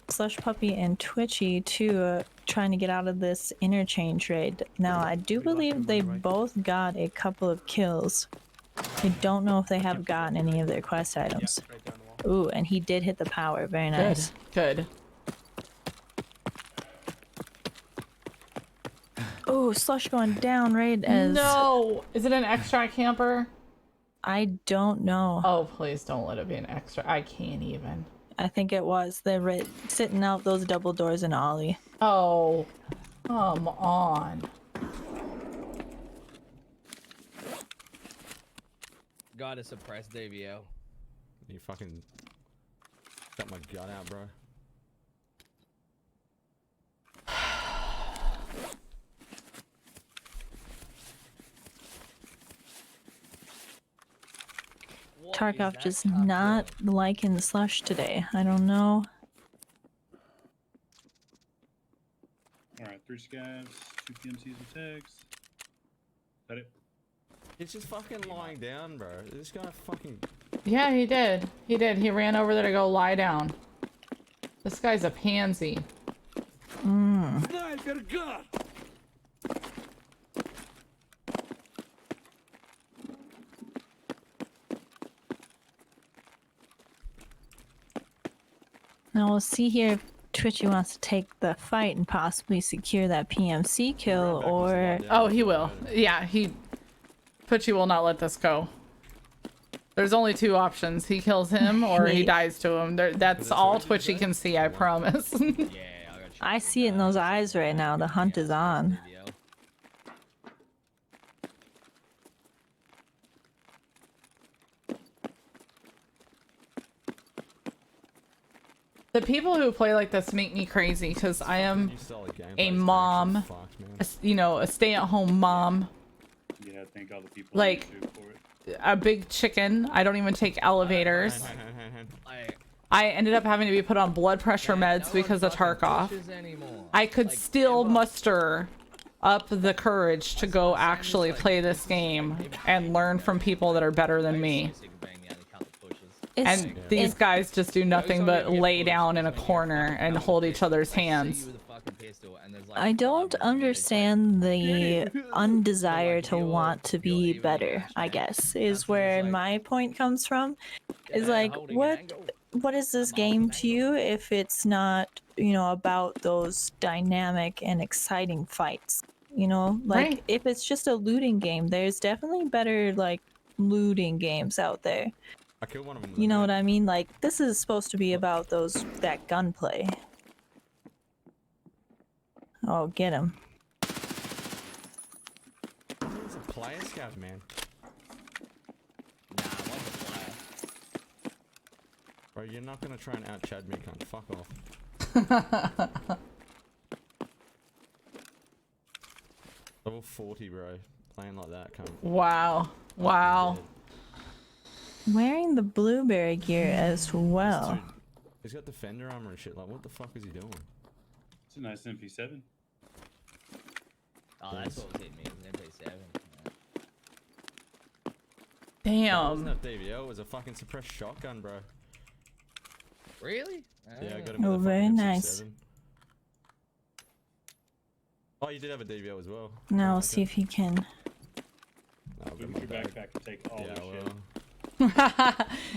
Slush Puppy and Twitchy too trying to get out of this interchange raid. Now I do believe they both got a couple of kills. I don't know if they have gotten any of their quest items. Right down the wall. Ooh, and he did hit the power. Very Good. nice. Good. Oh, slush going down right as... No! Is it an extract camper? I don't know. Oh, please don't let it be an extra. I can't even. I think it was. They're sitting out those double doors in Ollie. Oh, come on. Gotta suppress DVL. You fucking got my gut out, bro. Tarkov just not liking the slush today. I don't know. Alright, 3 scavs, 2 PMCs and tags. Is that it? He's just fucking lying down, bro. This guy fucking... Yeah, he did. He did. He ran over there to go lie down. This guy's a pansy. Knife, got a gun! Now we'll see here if Twitchy wants to take the fight and possibly secure that PMC kill, or... Oh, he will. Yeah, Twitchy will not let this go. There's only 2 options. He kills him or he dies to him. That's all Twitchy can see, I promise. I see it in those eyes right now. The hunt is on. The people who play like this make me crazy because I am a mom, a stay-at-home mom. Yeah, thank all the people Like, on YouTube for it. a big chicken. I don't even take elevators. I ended up having to be put on blood pressure meds because of Tarkov. I could still muster up the courage to go actually play this game and learn from people that are better than me. And these guys just do nothing but lay down in a corner and hold each other's hands. I don't understand the undesire to want to be better, I guess, is where my point comes from. Is like, what is this game to you if it's not, about those dynamic and exciting fights? Like, if it's just a looting game, there's definitely better, like, looting games out there. I killed one of them. You know what I mean? Like, this is supposed to be about that gunplay. Oh, get him. He's a player scout, man. Nah, I wasn't a player. Bro, you're not gonna try and out-chad me, cunt. Fuck off. Level 40, bro. Playing like that, cunt. Wow. Wow. Wearing the blueberry gear as well. Dude, he's got defender armor and shit. Like, what the fuck is he doing? It's a nice MP7. Oh, that's what was hitting me. It was an MP7. Damn. It wasn't a DVL, it was a fucking suppressed shotgun, bro. Really? Yeah, I got him Oh, with a very fucking nice. MP7. Oh, you did have a DVL as well. Now we'll see if he can. Move your backpack and take all Yeah, the shit. well.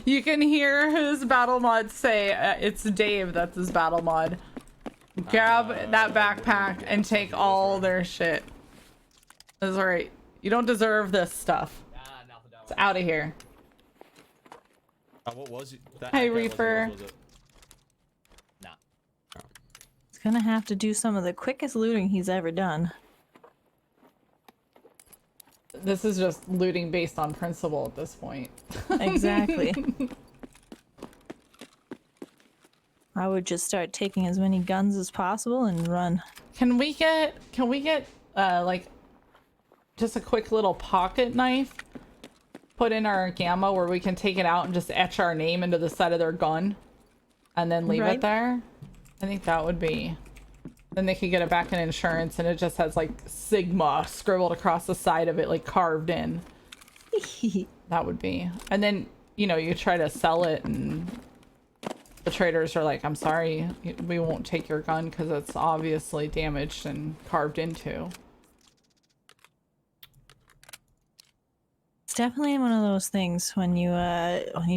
You can hear his battle mod say, it's Dave, that's his battle mod. Grab that backpack and take all their shit. That's right. You don't deserve this stuff. It's out of here. What was it? Hey, Reaper. Nah. He's gonna have to do some of the quickest looting he's ever done. This is just looting based on principle at this point. Exactly. I would just start taking as many guns as possible and run. Can we get like just a quick little pocket knife put in our gamma where we can take it out and just etch our name into the side of their gun and then leave it there? I think that would be, then they could get it back in insurance and it just has like Sigma scribbled across the side of it, like carved in. That would be, and then you try to sell it and the traders are like, I'm sorry, we won't take your gun because it's obviously damaged and carved into. It's definitely one of those things when you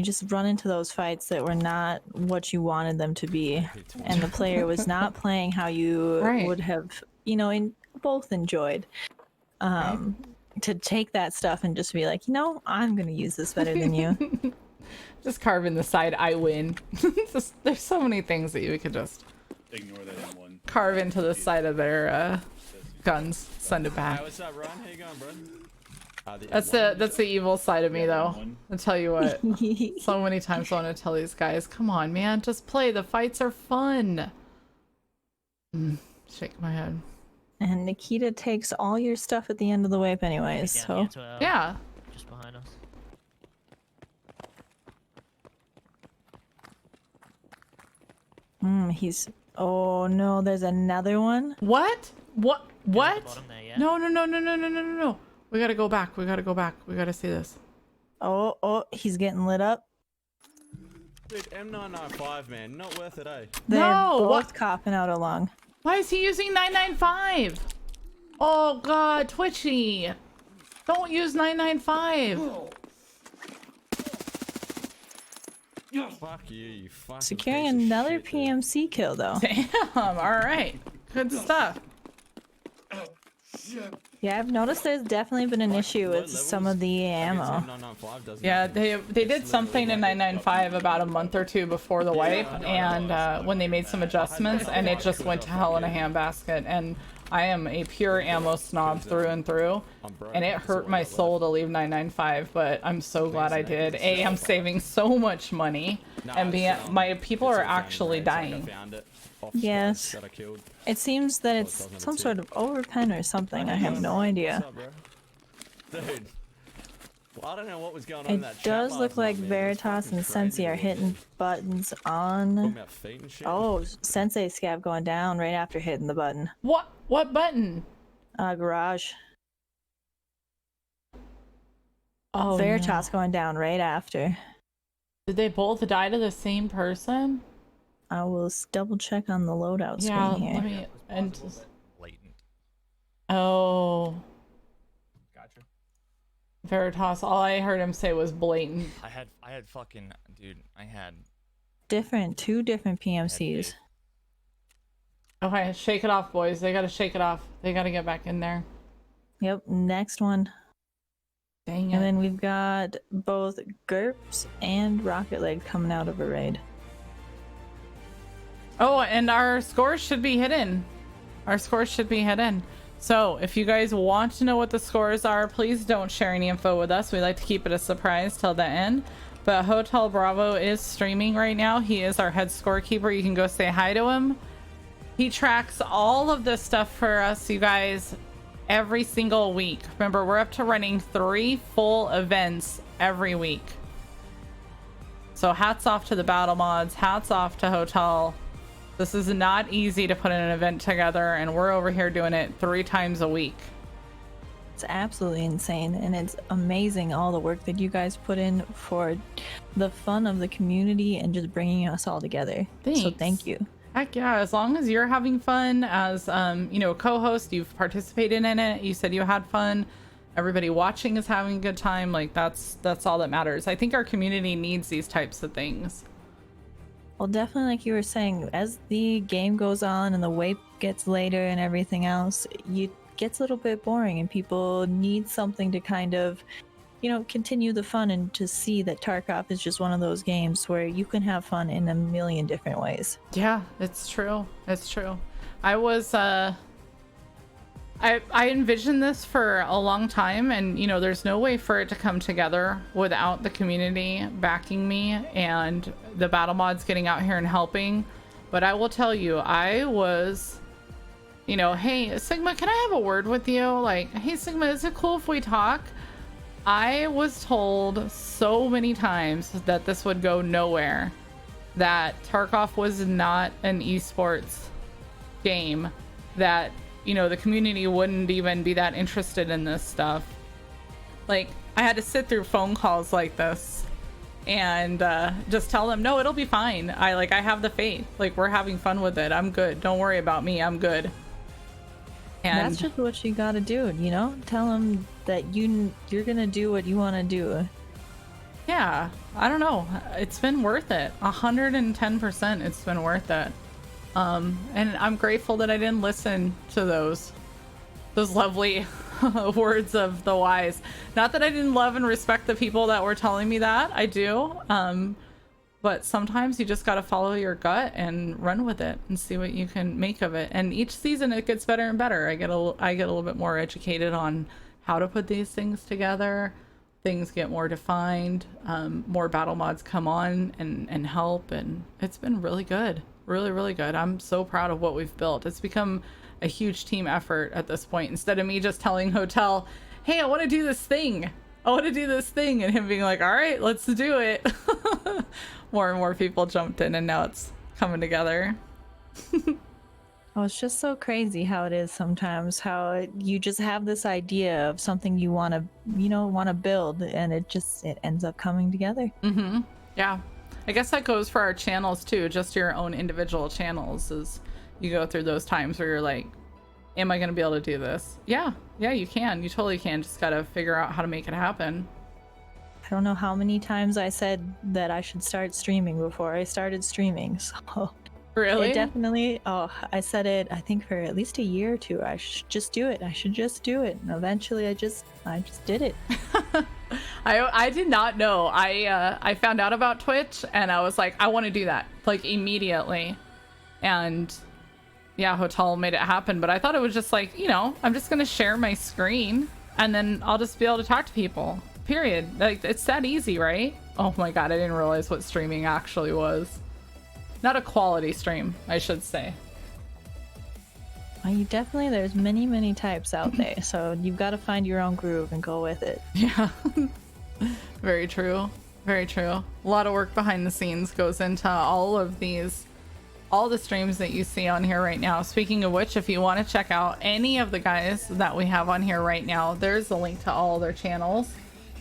just run into those fights that were not what you wanted them to be, and the player was not playing how you would have, both enjoyed. To take that stuff and just be like, I'm gonna use this better than you. Just carve in the side, I win. There's so many things that you could just ignore that M1. Carve into the side of their guns. Send it back. What's up, Ron? How you going, bro? That's the evil side of me, though. I'll tell you what. So many times I want to tell these guys, come on, man, just play. The fights are fun. Shake my head. And Nikita takes all your stuff at the end of the whip anyways, so... Yeah. Just behind us. He's... Oh, no, there's another one? What? What? What? There, yeah. No. We gotta go back. We gotta see this. Oh, he's getting lit up. Dude, M995, man. Not worth it, eh? They're both copping out along. Why is he using 995? Oh god, Twitchy. Don't use 995. Fuck you fucking Securing another PMC kill, though. Damn, alright. Good stuff. Yeah, I've noticed there's definitely been an issue with some of the ammo. Yeah, they did something in 995 about a month or two before the wipe, and when they made some adjustments, and it just went to hell in a handbasket. And I am a pure ammo snob through and through, and it hurt my soul to leave 995, but I'm so glad I did. A, I'm saving so much money, and B, my people are actually dying. Yes. It seems that it's some sort of overpen or something. I have no idea. Dude. Well, I don't know what was going on in that It does look like Veritas and Sensei are hitting buttons on... Oh, Sensei scab going down right after hitting the button. What? What button? Garage. Oh, Veritas going down right after. Did they both die to the same person? I will double check on the loadout screen here. Let me Oh. Gotcha. Veritas, all I heard him say was blatant. I had fucking, dude, I had... Two different PMCs. Okay, shake it off, boys. They gotta shake it off. They gotta get back in there. Yep, next one. Dang it. And then we've got both GURPS and Rocket Leg coming out of a raid. Oh, and our scores should be hidden. So if you guys want to know what the scores are, please don't share any info with us. We like to keep it a surprise till the end. But Hotel Bravo is streaming right now. He is our head scorekeeper. You can go say hi to him. He tracks all of this stuff for us, you guys, every single week. Remember, we're up to running 3 full events every week. So hats off to the battle mods. Hats off to Hotel. This is not easy to put an event together, and we're over here doing it 3 times a week. It's absolutely insane, and it's amazing all the work that you guys put in for the fun of the community and just bringing us all together. Thanks. So thank you. Heck yeah, as long as you're having fun as, a co-host, you've participated in it, you said you had fun, everybody watching is having a good time, like that's all that matters. I think our community needs these types of things. Well, definitely, like you were saying, as the game goes on and the wait gets later and everything else, it gets a little bit boring, and people need something to kind of, continue the fun and to see that Tarkov is just one of those games where you can have fun in a million different ways. Yeah, it's true. It's true. I was, I envisioned this for a long time, and there's no way for it to come together without the community backing me and the battle mods getting out here and helping. But I will tell you, I was, hey Sigma, can I have a word with you? Like, hey Sigma, is it cool if we talk? I was told so many times that this would go nowhere, that Tarkov was not an esports game, that the community wouldn't even be that interested in this stuff. Like, I had to sit through phone calls like this and just tell them, no, it'll be fine. I have the faith. Like, we're having fun with it. I'm good. Don't worry about me. I'm good. And that's just what you gotta do, you know? Tell them that you're gonna do what you want to do. yeah, I don't know. It's been worth it. 110%. It's been worth it. And I'm grateful that I didn't listen to those lovely words of the wise. Not that I didn't love and respect the people that were telling me that. I do. But sometimes you just got to follow your gut and run with it and see what you can make of it. And each season it gets better and better. I get a little bit more educated on how to put these things together. Things get more defined. More battle mods come on and help, and it's been really good. Really, really good. I'm so proud of what we've built. It's become a huge team effort at this point. Instead of me just telling Hotel, hey, I want to do this thing. I want to do this thing. And him being like, all right, let's do it. More and more people jumped in, and now it's coming together. Oh, it's just so crazy how it is sometimes, how you just have this idea of something you want to build, and it ends up coming together. Mm-hmm. Yeah. I guess that goes for our channels too, just your own individual channels, is you go through those times where you're like, am I going to be able to do this? Yeah, you can. You totally can. Just got to figure out how to make it happen. I don't know how many times I said that I should start streaming before I started streaming. So really, it definitely. Oh, I said it. I think for at least a year or two. I should just do it. I should just do it. And eventually, I just did it. I did not know. I found out about Twitch, and I was like, I want to do that, like, immediately. And yeah, Hotel made it happen. But I thought it was just like, I'm just gonna share my screen, and then I'll just be able to talk to people. Period. Like, it's that easy, right? Oh my god, I didn't realize what streaming actually was. Not a quality stream, I should say. Well, there's many types out there, so you've got to find your own groove and go with it. Yeah. Very true. Very true. A lot of work behind the scenes goes into all the streams that you see on here right now. Speaking of which, if you want to check out any of the guys that we have on here right now, there's a link to all their channels.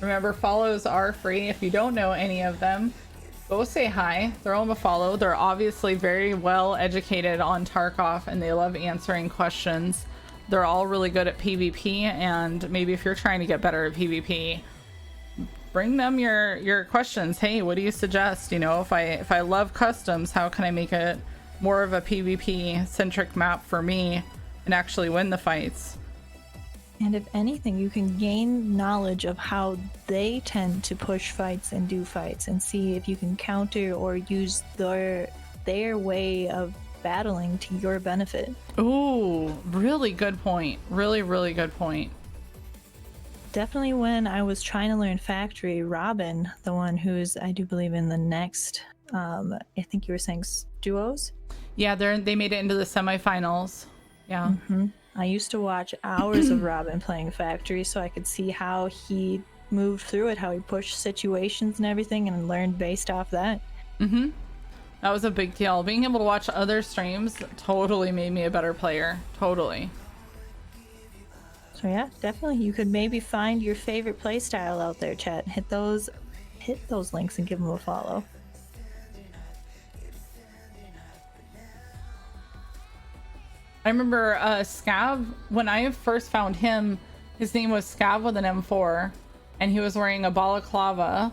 Remember, follows are free. If you don't know any of them, go say hi, throw them a follow. They're obviously very well educated on Tarkov, and they love answering questions. They're all really good at PvP, and maybe if you're trying to get better at PvP, bring them your questions. Hey, what do you suggest? If I love customs, how can I make it more of a PvP centric map for me and actually win the fights? And if anything, you can gain knowledge of how they tend to push fights and do fights, and see if you can counter or use their way of battling to your benefit. Ooh, really good point. Really, really good point. Definitely when I was trying to learn Factory, Robin, the one who's, I do believe, in the next, I think you were saying duos? Yeah, they made it into the semifinals. Yeah. Mm-hmm. I used to watch hours of Robin playing Factory so I could see how he moved through it, how he pushed situations and everything, and learned based off that. Mm-hmm. That was a big deal. Being able to watch other streams totally made me a better player. Totally. So yeah, definitely. You could maybe find your favorite playstyle out there, chat. Hit those links and give them a follow. I remember Scav, when I first found him, his name was Scav with an M4, and he was wearing a balaclava,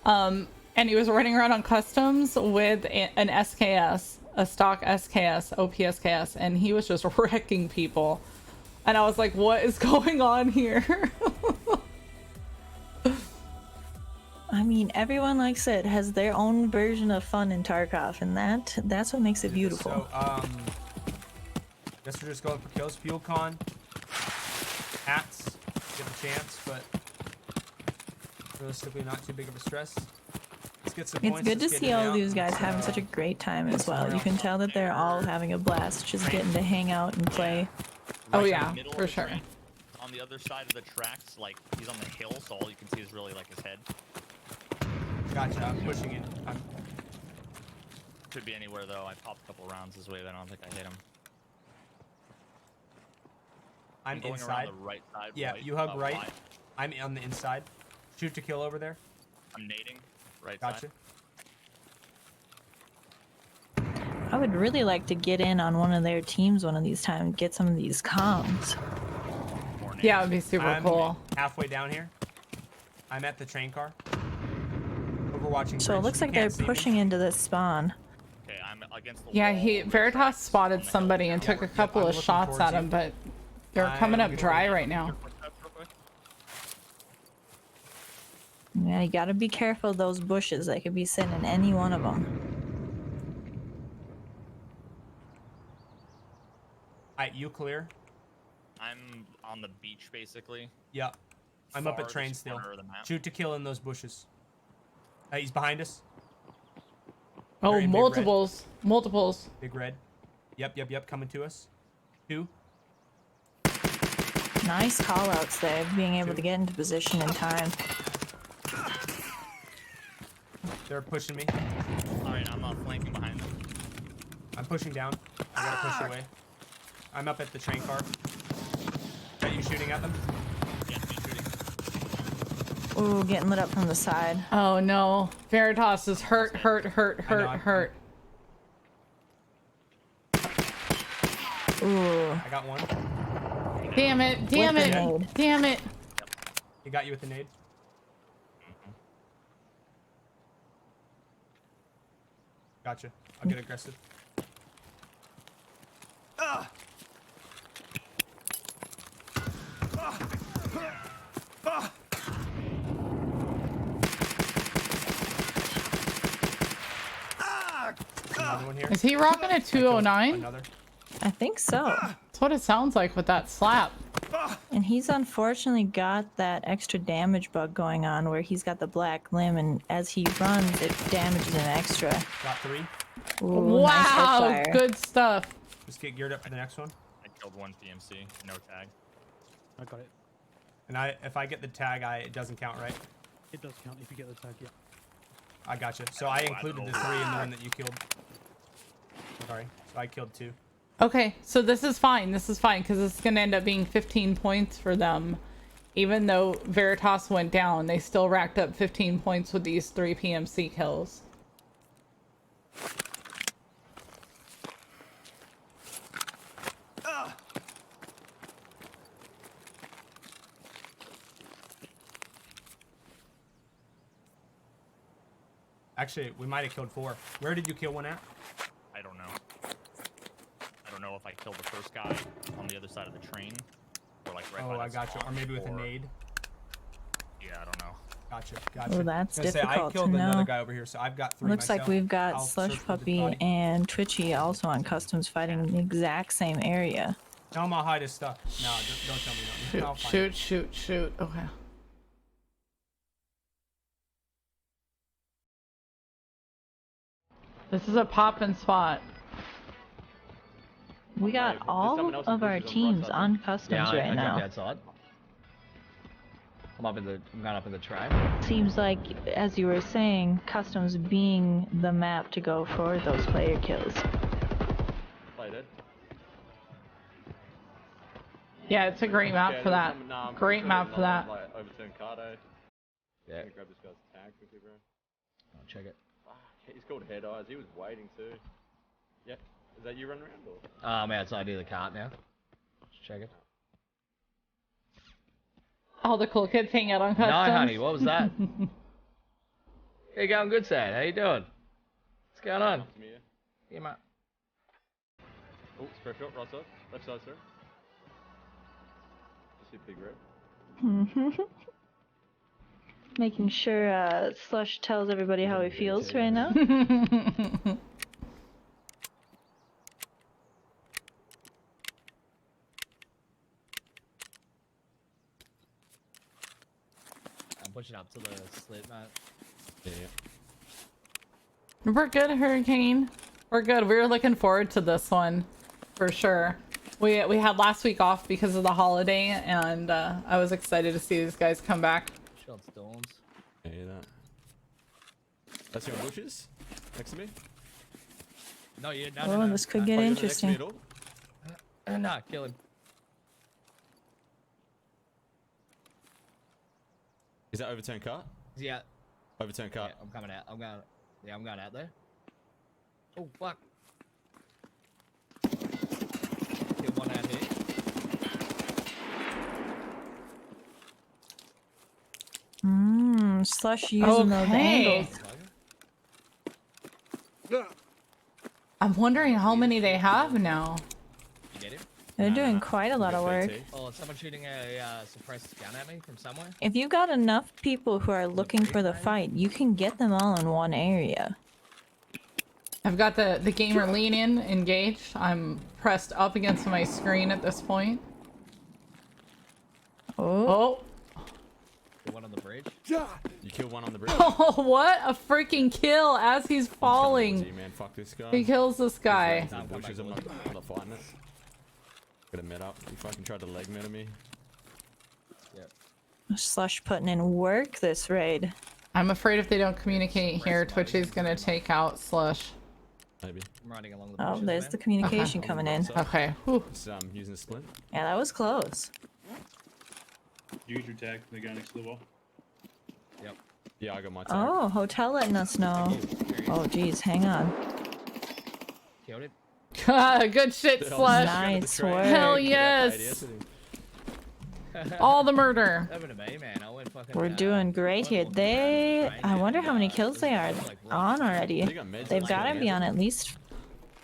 and he was running around on customs with an SKS, a stock SKS, OPSKS, and he was just wrecking people. And I was like, what is going on here? I mean, everyone, like I said, has their own version of fun in Tarkov, and that's what makes it beautiful. So, guess we're just going for kills. Fuel con, hats, give a chance, but realistically not too big of a stress. Let's get some points. It's good to see all these guys having such a great time as well. You can tell that they're all having a blast, just getting to hang out and play. Oh yeah, for sure. On the other side of the tracks, like, he's on the hill, so all you can see is really like his head. Gotcha, I'm pushing it. Could be anywhere though. I popped a couple rounds this way, but I don't think I hit him. I'm going inside. around the right side. Yeah, right, you hug right. wide. I'm on the inside. Shoot to kill over there. I'm nading. Right gotcha. side. I would really like to get in on one of their teams one of these times, get some of these comms. Yeah, it would be super I'm cool. halfway down here. I'm at the train car. Overwatching. So it looks like they're pushing into this spawn. Okay, I'm against the Yeah, wall. Veritas spotted somebody and took a couple of shots at him, but they're coming up dry right now. Yeah, you gotta be careful of those bushes. They could be sitting in any one of them. Alright, you clear? I'm on the beach, basically. Yeah. I'm up at train Farthest still. corner of the map. Shoot to kill in those bushes. He's behind us. Oh, They're in big multiples. Multiples. Big red. Yep. Coming to us. 2. Nice call-outs there, being able to get into position in time. They're pushing me. Alright, I'm flanking behind them. I'm pushing down. I gotta push away. I'm up at the train car. Are you shooting at them? Yeah, me shooting. Ooh, getting lit up from the side. Oh no. Veritas is hurt. Ooh. I got one. Damn it. He got you with the nade. Gotcha. I'll get aggressive. Another one here. Is he rocking a 209? Another. I think so. That's what it sounds like with that slap. And he's unfortunately got that extra damage bug going on where he's got the black limb, and as he runs, it damages him extra. Got 3. Ooh, Wow, nice hipfire. good stuff. Just get geared up for the next one. I killed one PMC, no tag. I got it. And if I get the tag, it doesn't count, right? It does count if you get the tag, yeah. I gotcha. So I included the 3 in the one that you killed. Sorry. So I killed 2. Okay, so this is fine. This is fine because it's going to end up being 15 points for them. Even though Veritas went down, they still racked up 15 points with these 3 PMC kills. Actually, we might have killed 4. Where did you kill one at? I don't know. I don't know if I killed the first guy on the other side of the train. Or like right by I gotcha. Or maybe with a nade. Yeah, I don't know. Gotcha. Oh, that's I was gonna say, I difficult killed to another know. guy over here, so I've got 3 Looks like myself. we've got I'll Slush search for the Puppy body. and Twitchy also on customs fighting in the exact same area. Tell him I'll hide his stuff. No, don't tell me nothing. I'll find it. Shoot. Okay. This is a poppin' spot. We got all of our teams on customs right I now. jumped outside. I'm going up in the train. Seems like, as you were saying, customs being the map to go for those player kills. Play dead. Yeah, it's a great map for that. Great map for that. Like, overturn Cardo. Yeah. Grab this guy's tag quickly, bro. I'll check it. Fuck, he's called Head Eyes. He was waiting too. Yep. Is that you running around or? I'm outside near the cart now. Just check it. All the cool kids hang out on customs. No, honey, what was that? How you going, good side? How you doing? What's going on? Come to me, yeah. Yeah, mate. Oh, spray shot, right side. Left side, sir. Just hit big red. Making sure Slush tells everybody how he feels right now. I'm pushing up to the slit, mate. Yeah. We're good, Hurricane. We're good. We were looking forward to this one, for sure. We had last week off because of the holiday, and I was excited to see these guys come back. Shot storms. I hear that. That's your bushes? Next to me? No, you Oh, this could get interesting. Nah, kill him. Is that overturned cart? Yeah. Overturned cart. Yeah, I'm coming out. I'm going out there. Oh, fuck. Slush using those angles. I'm wondering how many they have now. You get him? They're doing quite a lot of work. Oh, someone shooting a suppressed gun at me from somewhere? If you got enough people who are looking for the fight, you can get them all in one area. I've got the gamer lean in engaged. I'm pressed up against my screen at this point. Oh. The one on the bridge? You killed one on the bridge. Oh, what a freaking kill as he's falling. Man, fuck this guy. He kills this guy. I'm not fighting it. Got a med up. He fucking tried to leg meta me. Yep. Slush putting in work this raid. I'm afraid if they don't communicate here, Twitchy's gonna take out Slush. Maybe. I'm riding along the Oh, bushes, there's man. the communication coming in. Okay. Whew. So I'm using a splint. Yeah, that was close. Use your tag. The guy next to the wall. Yep. Yeah, I got my tag. Oh, hotel letting us know. Oh, geez, hang on. Killed it. Good shit, Slush. Nice work. Hell yes. All the murder. Over to me, man. I went fucking, We're doing great here. I wonder how many kills they are on already. They've got to be on at least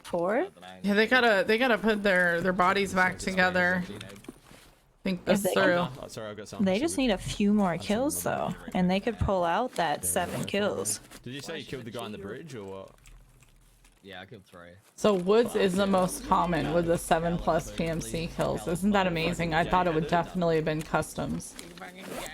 4. Yeah, they gotta put their bodies back together. Think this through. Oh, sorry, I've got something. They just need a few more kills though, and they could pull out that 7 kills. Did you say you killed the guy on the bridge or what? Yeah, I killed 3. So Woods is the most common with the 7+ PMC kills. Isn't that amazing? I thought it would definitely have been customs.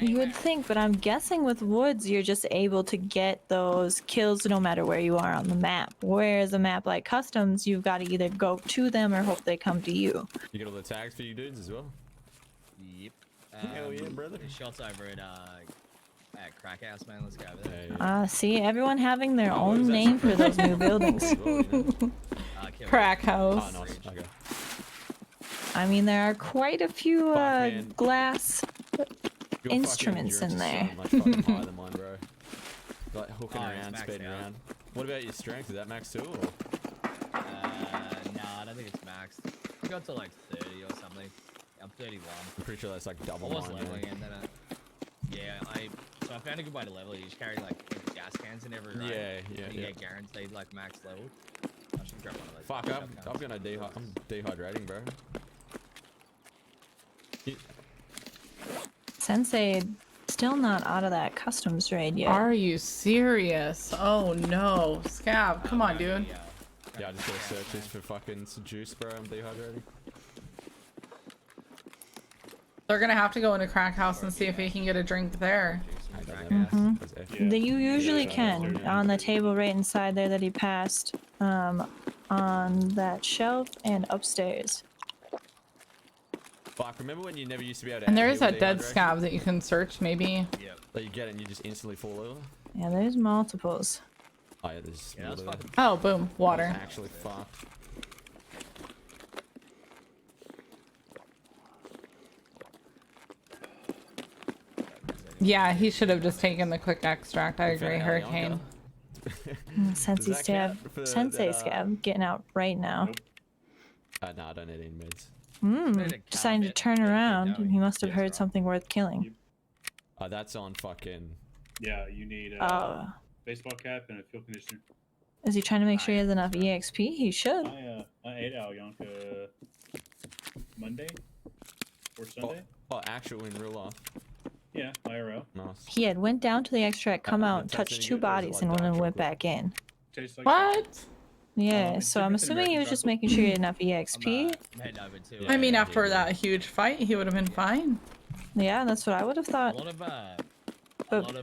You would think, but I'm guessing with Woods you're just able to get those kills no matter where you are on the map. Whereas a map like customs, you've got to either go to them or hope they come to you. You get all the tags for you dudes as well? Yep. Hell yeah, brother. Shots over at Crack House, man. Let's go over there. See, everyone having their own name for those new buildings. Crack House. Oh, nice. Okay. I mean, there are quite a few glass Your instruments in there. Much fucking higher than mine, bro. Like hooking Oh, around, it's maxed speeding out. around. What about your strength? Is that max too? Or? Nah, I don't think it's maxed. I got to like 30 or something. I'm 31. I'm pretty sure that's like double I was mine. leveling and then so I found a good way to level it. You just carry like gas cans in every round. Yeah. And you get guaranteed like max level. I should grab one of those. Fuck, I'm gonna I'm dehydrating, bro. Sensei still not out of that customs raid yet. Are you serious? Oh no. Scab, come on, dude. Yeah, I just gotta search this for fucking juice, bro. I'm dehydrating. They're gonna have to go into Crack House and see if we can get a drink there. You usually can. On the table right inside there that he passed. On that shelf and upstairs. Fuck, remember when you never used to be able to And there is heal that dead dehydration? scab that you can search, maybe. Yeah. That you get it and you just instantly fall over? Yeah, there's multiples. Oh yeah, there's that's fucking Oh, boom, water. actually fucked. Yeah, he should have just taken the quick extract. I agree, Hurricane. Sensei Does that scab. count for Sensei that, scab getting out right now. No, I don't need any meds. Deciding to turn around. He must have heard something worth killing. Oh, that's on fucking... Yeah, you need Oh. baseball cap and a fuel conditioner. Is he trying to make sure he has enough EXP? He should. I ate Alyonka Monday or Sunday. Oh, actual in real life. Yeah, IRL. Nice. He had went down to the extract, come out, and touched 2 bodies, and then went back in. Tastes like What? Yeah, so I'm assuming he was just making sure he had enough EXP. Head over to, I mean, after that huge fight, he would have been fine. Yeah, that's what I would have a thought. lot of But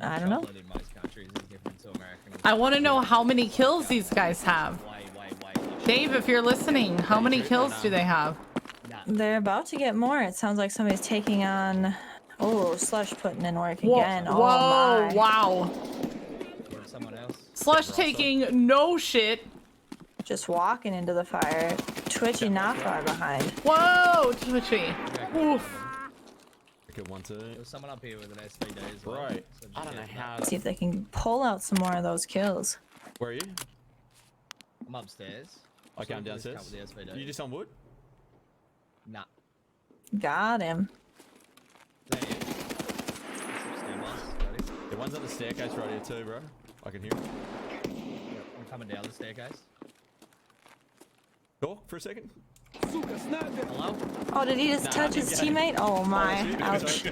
I don't know. chocolate in most countries is different to American. I want to know how many kills these guys have. Dave, if you're listening, how many kills do they have? They're about to get more. It sounds like somebody's taking on... Oh, Slush putting in work Whoa, again. Oh whoa, my. wow. Or someone else. Slush taking no shit. Just walking into the fire. Twitchy not far behind. Whoa, Twitchy. Oof. Good one too. There's someone up here with an SVD as well. Right. So I don't know how. See if they can pull out some more of those kills. Where are you? I'm upstairs. Okay, I'm There's a downstairs. couple of SVDs. You just on wood? Nah. Got him. Is that it? Stand by, The one's on the staircase right here too, bro. I can hear him. Yep, we're coming down the staircase. Talk for a second. Hello? Oh, did he just touch his teammate? Oh my, ouch.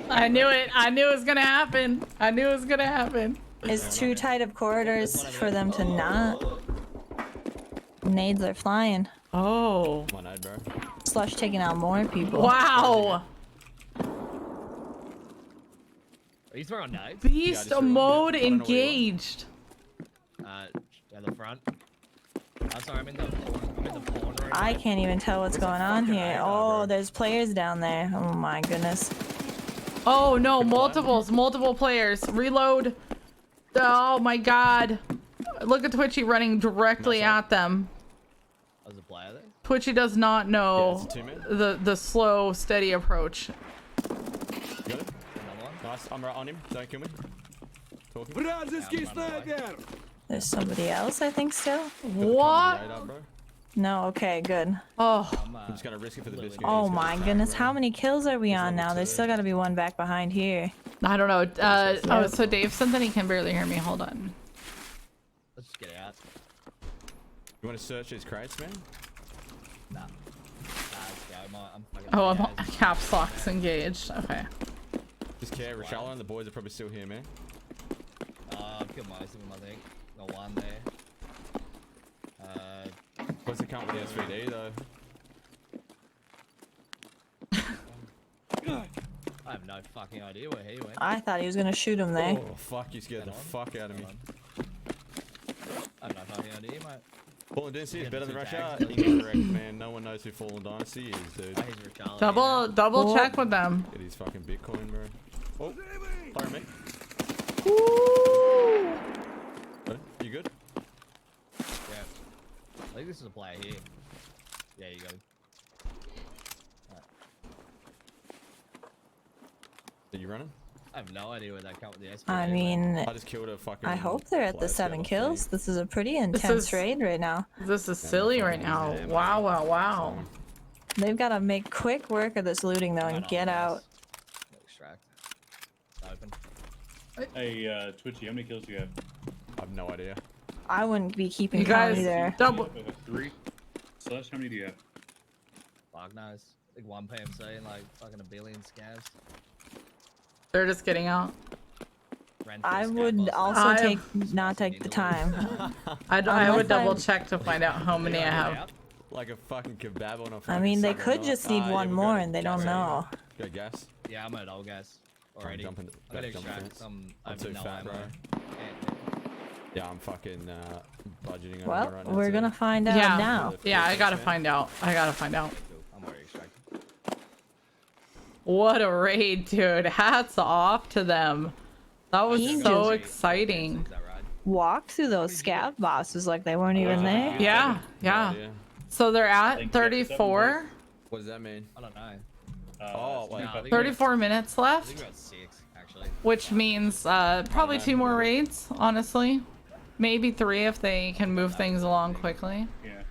I knew it. I knew it was gonna happen. I knew it was gonna happen. It's too tight of corridors for them to not. Nades are flying. Oh. Come on, nade, bro. Slush taking out more people. Wow. Are you throwing knives? Beast mode engaged. At the front. I'm sorry, I'm in the porn room. I can't even tell what's going on here. Oh, there's players down there. Oh my goodness. Oh no, multiple players. Reload. Oh my god. Look at Twitchy running directly at them. As a player there? Twitchy does not know the slow, steady approach. Got it? Nice, I'm right on him. Don't kill me. Talking. There's somebody else, I think, still. What? No, okay, good. Oh. I'm just gonna risk it for the biscuit. Oh my goodness, how many kills are we on now? There's still gotta be one back behind here. I don't know. Oh, so Dave said that he can barely hear me. Hold on. Let's just get out. You want to search these crates, man? Nah. I'm fucking Oh, I'm caps locks engaged. Okay. Just care, Rashala and the boys are probably still here, man. I've killed most of them, I think. Got one there. What's the count with the SVD though? I have no fucking idea where he went. I thought he was gonna shoot him there. Oh fuck, you scared the fuck out of me. I have no fucking idea, mate. Fallen Dynasty is better than Russia? Incorrect, man. No one knows who Fallen Dynasty is, dude. Double check with them. It is fucking Bitcoin, bro. Oh, fire me. You good? Yeah. I think this is a player here. Yeah, you go. Right. Are you running? I have no idea where that cut with the SP. I mean, I just killed a fucking. I hope they're at the 7 kills. This is a pretty intense raid right now. This is silly right now. Wow, wow, wow. They've got to make quick work of this looting though and get out. Extract. Open. Hey, Twitchy, how many kills do you have? I have no idea. I wouldn't be keeping You count guys either. double. 3. Slush, how many do you have? Fuck knows. Like 1 PMC and like fucking a billion scavs. They're just getting out. I would also not take the time. I would double check to find out how many I have. Like a fucking kebab on a fucking I mean, they Sunday could night. just need one more and they don't know. Go gas. Yeah, I'm at old gas already. Jump in, I gotta jump extract fence. some. I'm too fat, bro. Yeah, I'm fucking budgeting. Well, on right now, we're too. gonna find out now. Yeah, I gotta find out. I gotta find out. I'm already extracted. What a raid, dude. Hats off to them. That was He so just exciting. walked through those scav bosses like they weren't even there. Yeah, yeah. So they're at 34. What does that mean? I don't know. Oh, wait. 34 minutes I left, think we're at 6 actually. which means probably 2 more raids, honestly. Maybe 3 if they can move things along quickly. Yeah.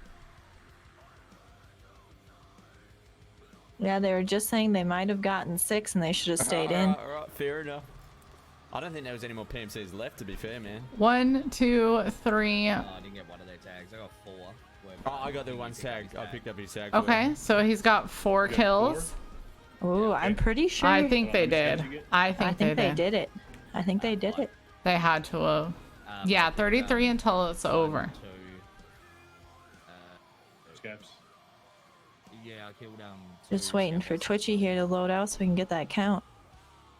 Yeah, they were just saying they might have gotten 6 and they should have stayed in. Alright, fair enough. I don't think there was any more PMCs left, to be fair, man. 1, 2, 3. I didn't get one of their tags. I got 4. Oh, I got the one tag. I picked up his tag. Okay, so he's got 4 kills. Ooh, I'm pretty sure. I think they did. I think they did. it. I think they did it. They had to have. Yeah, 33 until it's over. Scabs. Yeah, I killed Just waiting for Twitchy here to load out so we can get that count.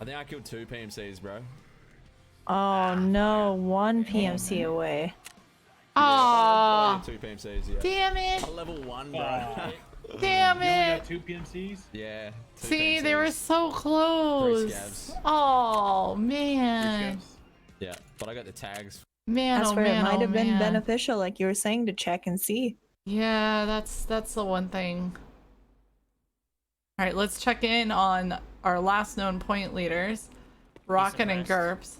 I think I killed 2 PMCs, bro. Oh no, 1 PMC away. Aww. 2 PMCs, yeah. Damn it. A level 1, bro. Damn You only it. got 2 PMCs? Yeah. 2 See, they PMCs. were so close. scabs. Oh, man. Yeah, but I got the tags. Man, That's oh where man, it might oh have been man. beneficial, like you were saying, to check and see. Yeah, that's the one thing. All right, let's check in on our last known point leaders, Rocket and GURPS.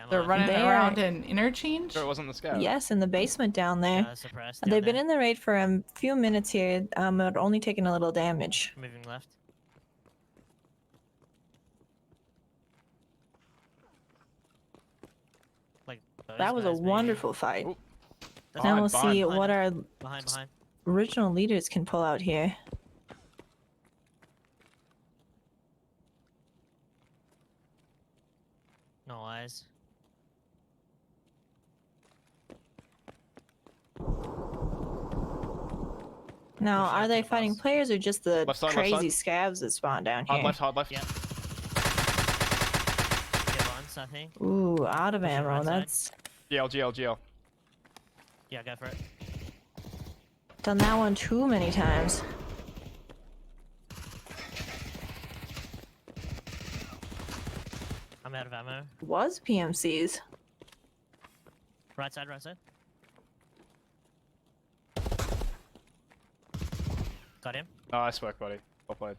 They're running around in interchange. Sure, it wasn't the scout. Yes, in the basement down there. They've been in the raid for a few minutes here, but only taking a little damage. Moving left. That was a wonderful fight. Ooh. Now we'll see behind what our behind. original leaders can pull out here. No eyes. Now, are they fighting players or just the Left side, left crazy side. scabs that spawn down here? Hard left. Yep. Get once, I think. Ooh, out of Pushing ammo. right side. That's GL. Yeah, go for it. done that one too many times. I'm out of ammo. Was PMCs. Right side, right side. Got him. Nice work, buddy. Well played.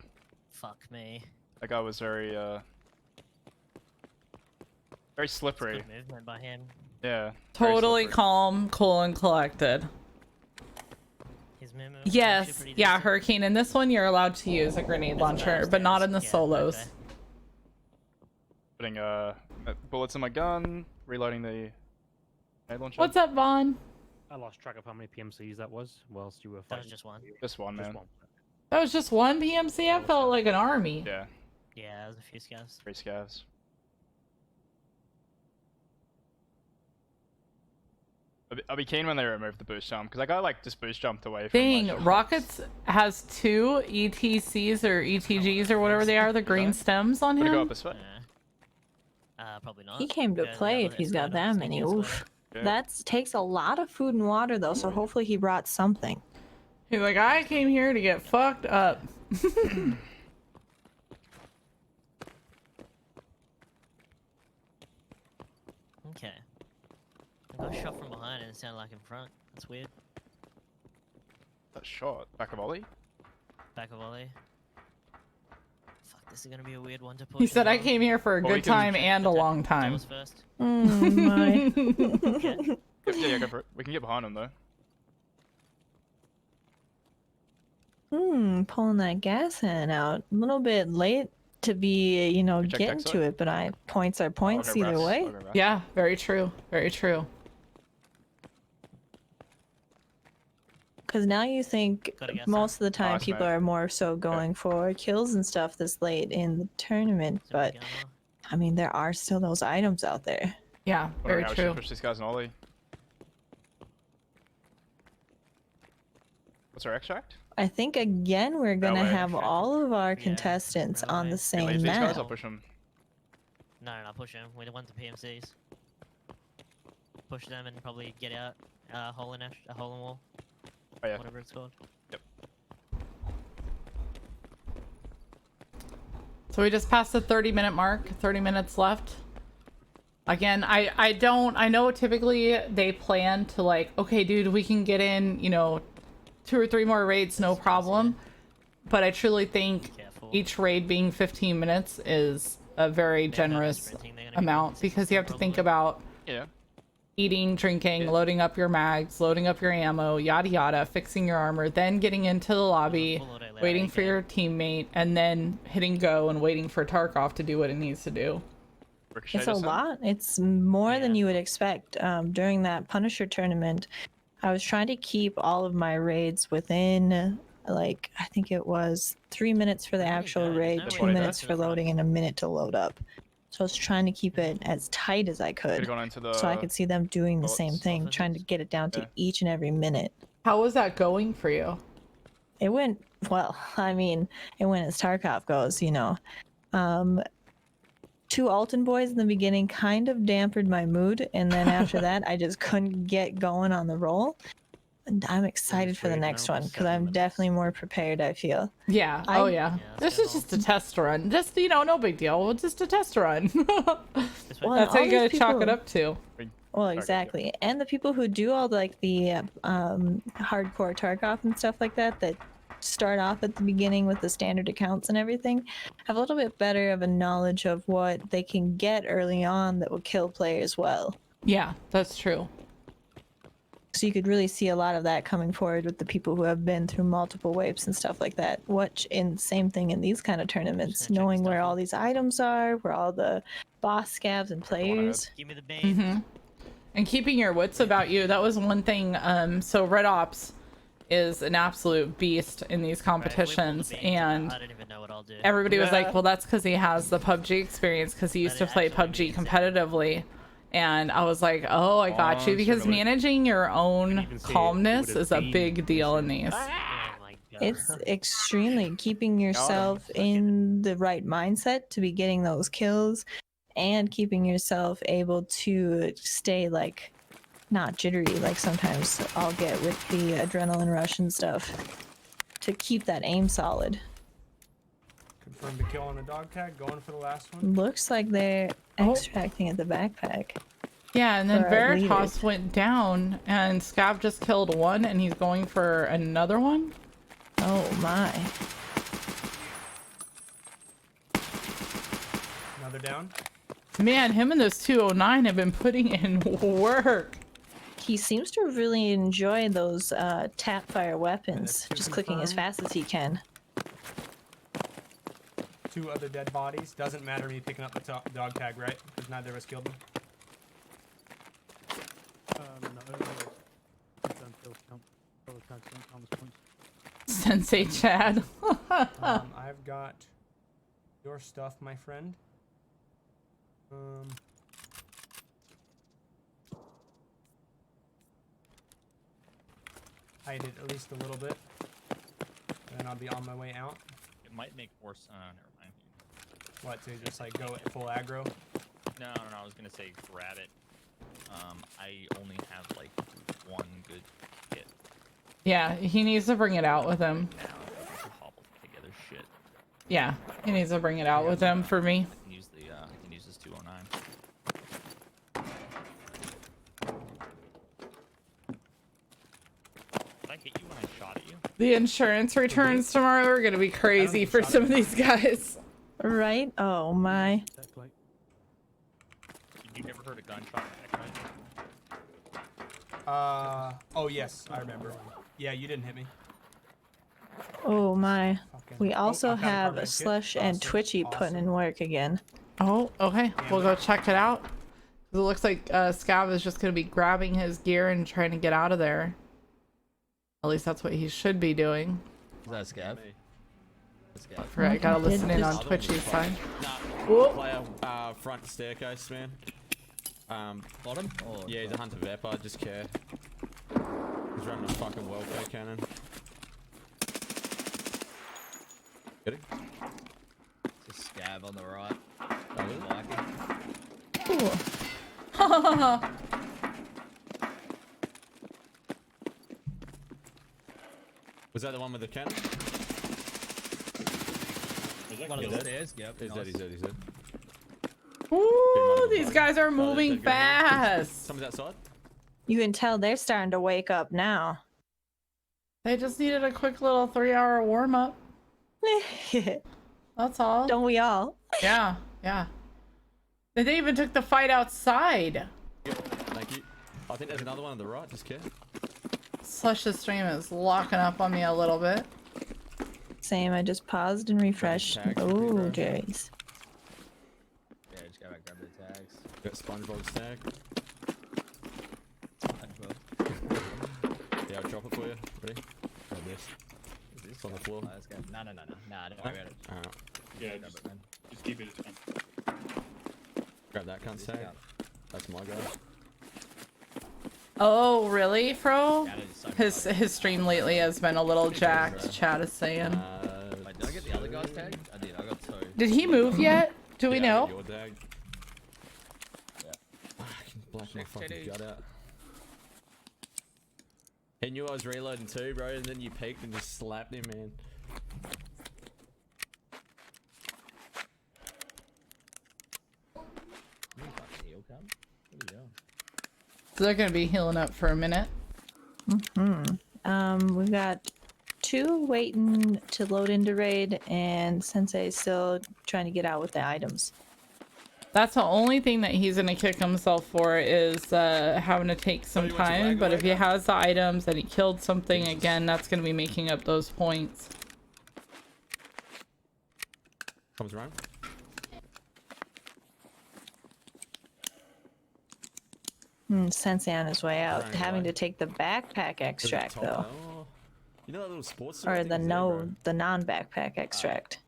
Fuck me. That guy was very slippery. Good movement by him. Yeah. Totally calm, cool, and collected. His movement was actually Yes, pretty yeah, decent. Hurricane. In this one, you're allowed to use a grenade launcher, but not in the solos. okay. Putting bullets in my gun, reloading the grenade launcher. What's up, Vaughn? I lost track of how many PMCs that was whilst you were That fighting. was just one. Just one, man. That was just one PMC? I felt like an army. Yeah, Yeah, there was a few scavs. 3 scavs. I'll be keen when they remove the boost jump, because that guy like just boost jumped away from Dang, Rockets has 2 ETCs or ETGs or whatever they are, the green stems on Would it go him. up this way? Probably not. He came to Go the play other if he's way, got that many. Oof. Yeah. That takes a lot of food and water though, so hopefully he brought something. He's like, I came here to get fucked up. Okay. I got shot from behind and it sounded like in front. That's weird. That shot. Back of Ollie? Back of Ollie. Fuck, this is gonna be a weird one to push. He said, I as well. came here for a Well, we good can time and a long time. Doors first. My. Yeah, go for it. We can get behind him though. Pulling that gas hand out. A little bit late to be, you know, Check getting exit. to it, but points are points I'll go either rest. way. I'll go rest. Yeah, very true. Very true. Because now you think Gotta guess most of the time Nice, people mate. are more so going for kills and stuff this late in the tournament, Some but big armor. I mean, there are still those items out there. Yeah, Wondering very how we should true. push these guys in Ollie. What's our extract? I think again we're gonna way. have all of our Yeah, contestants on railway. the We same leave these guys, map. I'll push them. No, push him. We want the PMCs. Push them and probably get out a hole in wall, Oh yeah. whatever it's called. So we just passed the 30-minute mark. 30 minutes left. Again, I know typically they plan to like, okay, dude, we can get in, you know, 2 or 3 more raids, no problem. But I truly think Careful. each raid being 15 minutes is a very generous sprinting, they're gonna be amount consistent because you have to think probably. about Yeah. eating, drinking, loading up your mags, loading up your ammo, yada yada, fixing your armor, then getting into the lobby, full auto layout waiting for again. your teammate, and then hitting go and waiting for Tarkov to do what it needs to do. Ricochet It's a this in. lot. It's more than Yeah. you would expect. During that Punisher tournament, I was trying to keep all of my raids within, like, I think it was 3 minutes for the There you actual go, raid, there's no 2 way minutes to for the front. loading, and a minute to load up. So I was trying to keep it as tight as I Could've could, gone into the so I could see them doing the same bullets. thing, trying to get it down to Yeah. each and every minute. How was that going for you? It went well. I mean, it went as Tarkov goes, you know. 2 Alton boys in the beginning kind of dampened my mood, and then after that, I just couldn't get going on the roll. And I'm excited for the raid next now one for because 7 I'm minutes. definitely more prepared. I feel. Yeah. I- Oh yeah. let's This go is just a test run. Just, you know, no big deal. Just a test run. This way. Well, That's how all you these gotta chalk it people- up to. Well, Tarkov, yeah. exactly. And the people who do all like the hardcore Tarkov and stuff like that, that start off at the beginning with the standard accounts and everything, have a little bit better of a knowledge of what they can get early on that will kill players well. Yeah, that's true. So you could really see a lot of that coming forward with the people who have been through multiple waves and stuff like that. Which, in same thing in these kind of tournaments, Just gonna check knowing stuff where out. all these items are, where all the boss scavs and players. Give me the beam. Mm-hmm. And keeping your wits about you, that was one thing. So Red Ops is an absolute beast in these competitions, and I don't even know what I'll do. everybody was like, well, that's because he has the PUBG experience, because he used to play PUBG competitively. And I was like, oh, I got you, because managing your own calmness is a big deal in these. It's extremely keeping yourself in the right mindset to be getting those kills, and keeping yourself able to stay like not jittery like sometimes I'll get with the adrenaline rush and stuff, to keep that aim solid. Confirm the kill on the dog tag. Going for the last one. Looks like they're extracting at the backpack. Yeah, and then for our Veritas leaders. went down, and Scav just killed one, and he's going for another one. Oh my. Another down. Man, him and this 209 have been putting in work. He seems to really enjoy those tap fire weapons, just clicking as fast as he can. 2 other dead bodies. Doesn't matter me picking up the dog tag, right? Because neither of us killed them. Sensei Chad. I've got your stuff, my friend. Hide it at least a little bit, and then I'll be on my way out. It might make more sense. Never mind. What, to just like go at full aggro? No, I was gonna say grab it. I only have like 1 good hit. Yeah, he needs to bring it out with him. Hobble together shit. Yeah, he needs to bring it out with him for me. I can use this 209. Did I hit you when I shot at you? The insurance returns tomorrow are gonna be crazy for some of these guys. Right? Oh my. You ever heard a gunshot? Oh yes, I remember. Yeah, you didn't hit me. Oh my. We I also found a have carbine kit. Slush and Twitchy putting in work again. Oh, okay. We'll go check it out. It looks like Scav is just gonna be grabbing his gear and trying to get out of there. At least that's what he should be doing. Is that Scav? I gotta listen in on Twitchy's side. Player, front staircase, man. Bottom? Or yeah, he's a hunter vampire, just care. He's running a fucking welfare cannon. Get it? It's a Scav on the right. Cool. Was that the one with the cannon? One of the stairs, yep. He's dead. Ooh, these guys are moving fast. Someone's outside? You can tell they're starting to wake up now. They just needed a quick little 3-hour warm up. That's all. Don't we all? Yeah. They even took the fight outside. Thank you. I think there's another one on the right, just care. Slush's stream is locking up on me a little bit. Same, I just paused and refreshed. Oh, Jerry's. Yeah, just go back, grab the tags. Got SpongeBob's tag. Yeah, I'll drop it for you. Ready? Grab this. Is this? It's on the floor. Let's go. No, don't worry about it. Alright. Yeah, just keep it as fun. Grab that cunt tag. That's my guy. Oh, really, Fro? His stream lately has been a little jacked, Chad is saying. Wait, did I get the other guy's tag? I did, I got 2. Did he move yet? Do we know? Your tag. Yeah. I can black my fucking gut out. He knew I was reloading too, bro, and then you peeked and just slapped him, man. So they're gonna be healing up for a minute. We've got 2 waiting to load into raid, and Sensei still trying to get out with the items. That's the only thing that he's gonna kick himself for is having to take some time. But if he has the items and he killed something again, that's gonna be making up those points. Comes around. Sensei on his way out, Right, having right. to take the backpack extract though, Oh. You know that little sports store? I or think the it's there, bro. the non-backpack extract.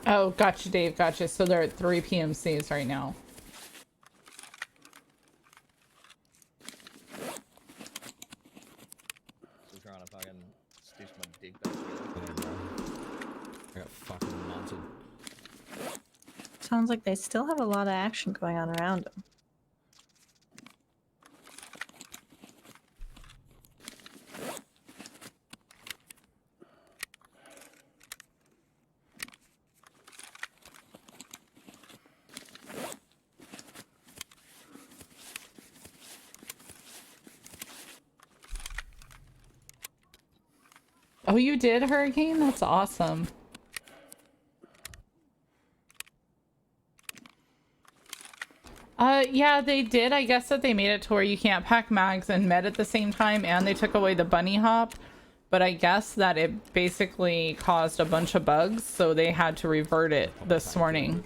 Oh, gotcha, Dave. Gotcha. So they're at 3 PMCs right now. Still trying to fucking stitch my dick back together. Yeah, bro. I got fucking mounted. Sounds like they still have a lot of action going on around them. Oh, you did, Hurricane? That's awesome. Yeah, they did. I guess that they made it to where you can't pack mags and med at the same time, and they took away the bunny hop. But I guess that it basically caused a bunch of bugs, so they had to revert it this morning.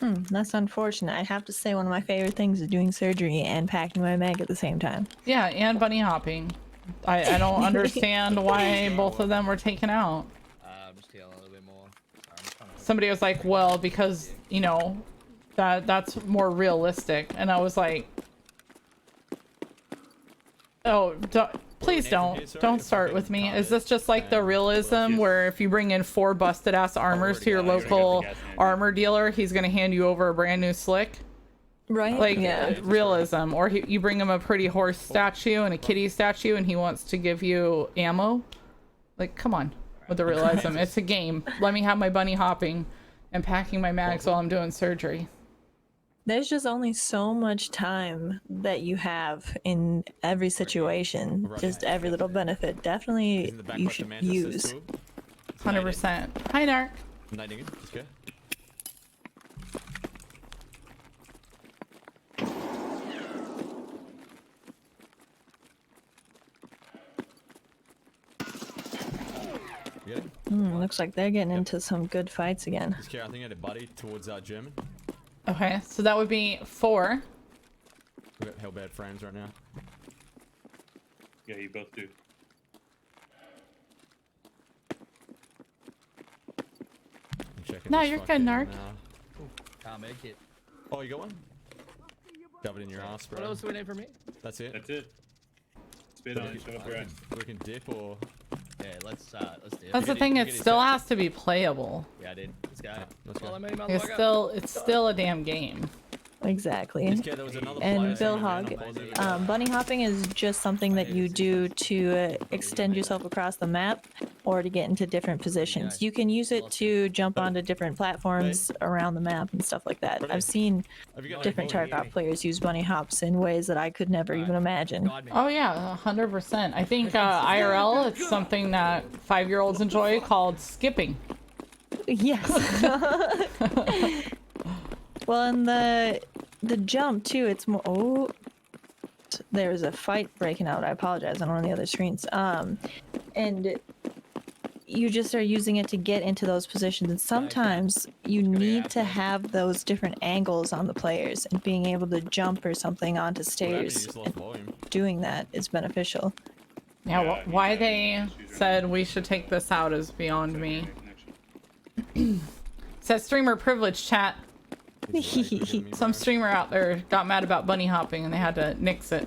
That's unfortunate. I have to say one of my favorite things is doing surgery and packing my mag at the same time. Yeah, and bunny hopping. I don't understand why both of them were taken out. I'm just healing a little bit more. I'm just trying to... Somebody was like, well, because, you know, that's more realistic. And I was like, oh, please don't start with me. Is this just like the realism where if you bring in 4 busted ass armors to your local armor dealer, he's going to hand you over a brand new slick? Right? Like, yeah. realism. Or you bring him a pretty horse statue and a kitty statue and he wants to give you ammo. Like, come on with the realism. It's a game. Let me have my bunny hopping and packing my mags while I'm doing surgery. There's just only so much time that you have in every situation. Just every little benefit. Definitely you should use. 100%. Hi, Narc. Nighting it. Just go. Looks like they're getting into some good fights again. Just care, I think I had a buddy towards German. Okay, so that would be 4. We got hell bad frames right now. Yeah, you both do. No, you're good, Narc. Can't make it. Oh, you got one? Shove it in your ass, bro. What else do we need from me? That's it. That's it. Spit on it, shove up your ass. We can dip or... Yeah, let's dip. That's the thing, it still has to be playable. Yeah, I did. Let's go. Let's go. It's still a damn game. Exactly. There was another And player Bill Hogg, bunny hopping is just something that you do to extend yourself across the map or to get into different positions. You can use it to jump onto different platforms around the map and stuff like that. I've seen different Tarkov players use bunny hops in ways that I could never even imagine. Oh yeah, 100%. I think IRL, it's something that 5-year-olds enjoy called skipping. Yes. Well, and the jump too, it's more. Oh, there's a fight breaking out. I apologize on one of the other screens. And you just are using it to get into those positions. And sometimes you need to have those different angles on the players, and being able to jump or something onto stairs. And doing that is beneficial. Yeah, why they said we should take this out is beyond me. Says streamer privilege, chat. Some streamer out there got mad about bunny hopping and they had to nix it.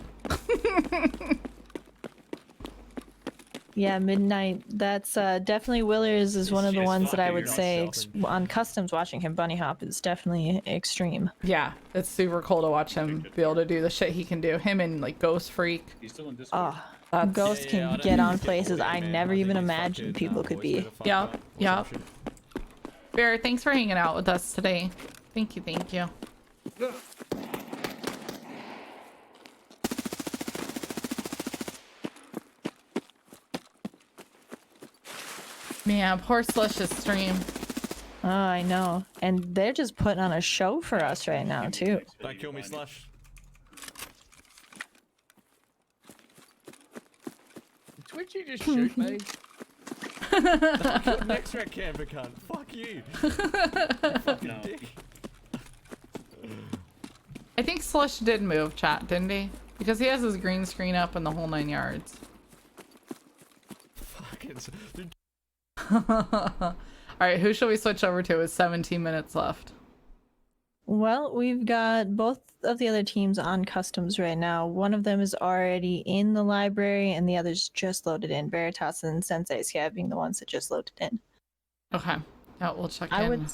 Yeah, Midnight. That's definitely Willers is one of the ones that I would say on customs watching him bunny hop is definitely extreme. Yeah, it's super cool to watch him be able to do the shit he can do. Him and like Ghost Freak. Ghost can get on places I never even imagined people could be. Yep. Bear, thanks for hanging out with us today. Thank you, thank you. Man, poor Slush's stream. Oh, I know. And they're just putting on a show for us right now, too. Don't kill me, Slush. would you just shoot me? Next red camper cunt. Fuck you. No. I think Slush did move, chat, didn't he? Because he has his green screen up and the whole 9 yards. Fucking. Alright, who shall we switch over to with 17 minutes left? Well, we've got both of the other teams on customs right now. One of them is already in the library, and the other's just loaded in. Veritas and Sensei Scav being the ones that just loaded in. Okay. Yeah, we'll check I in would, on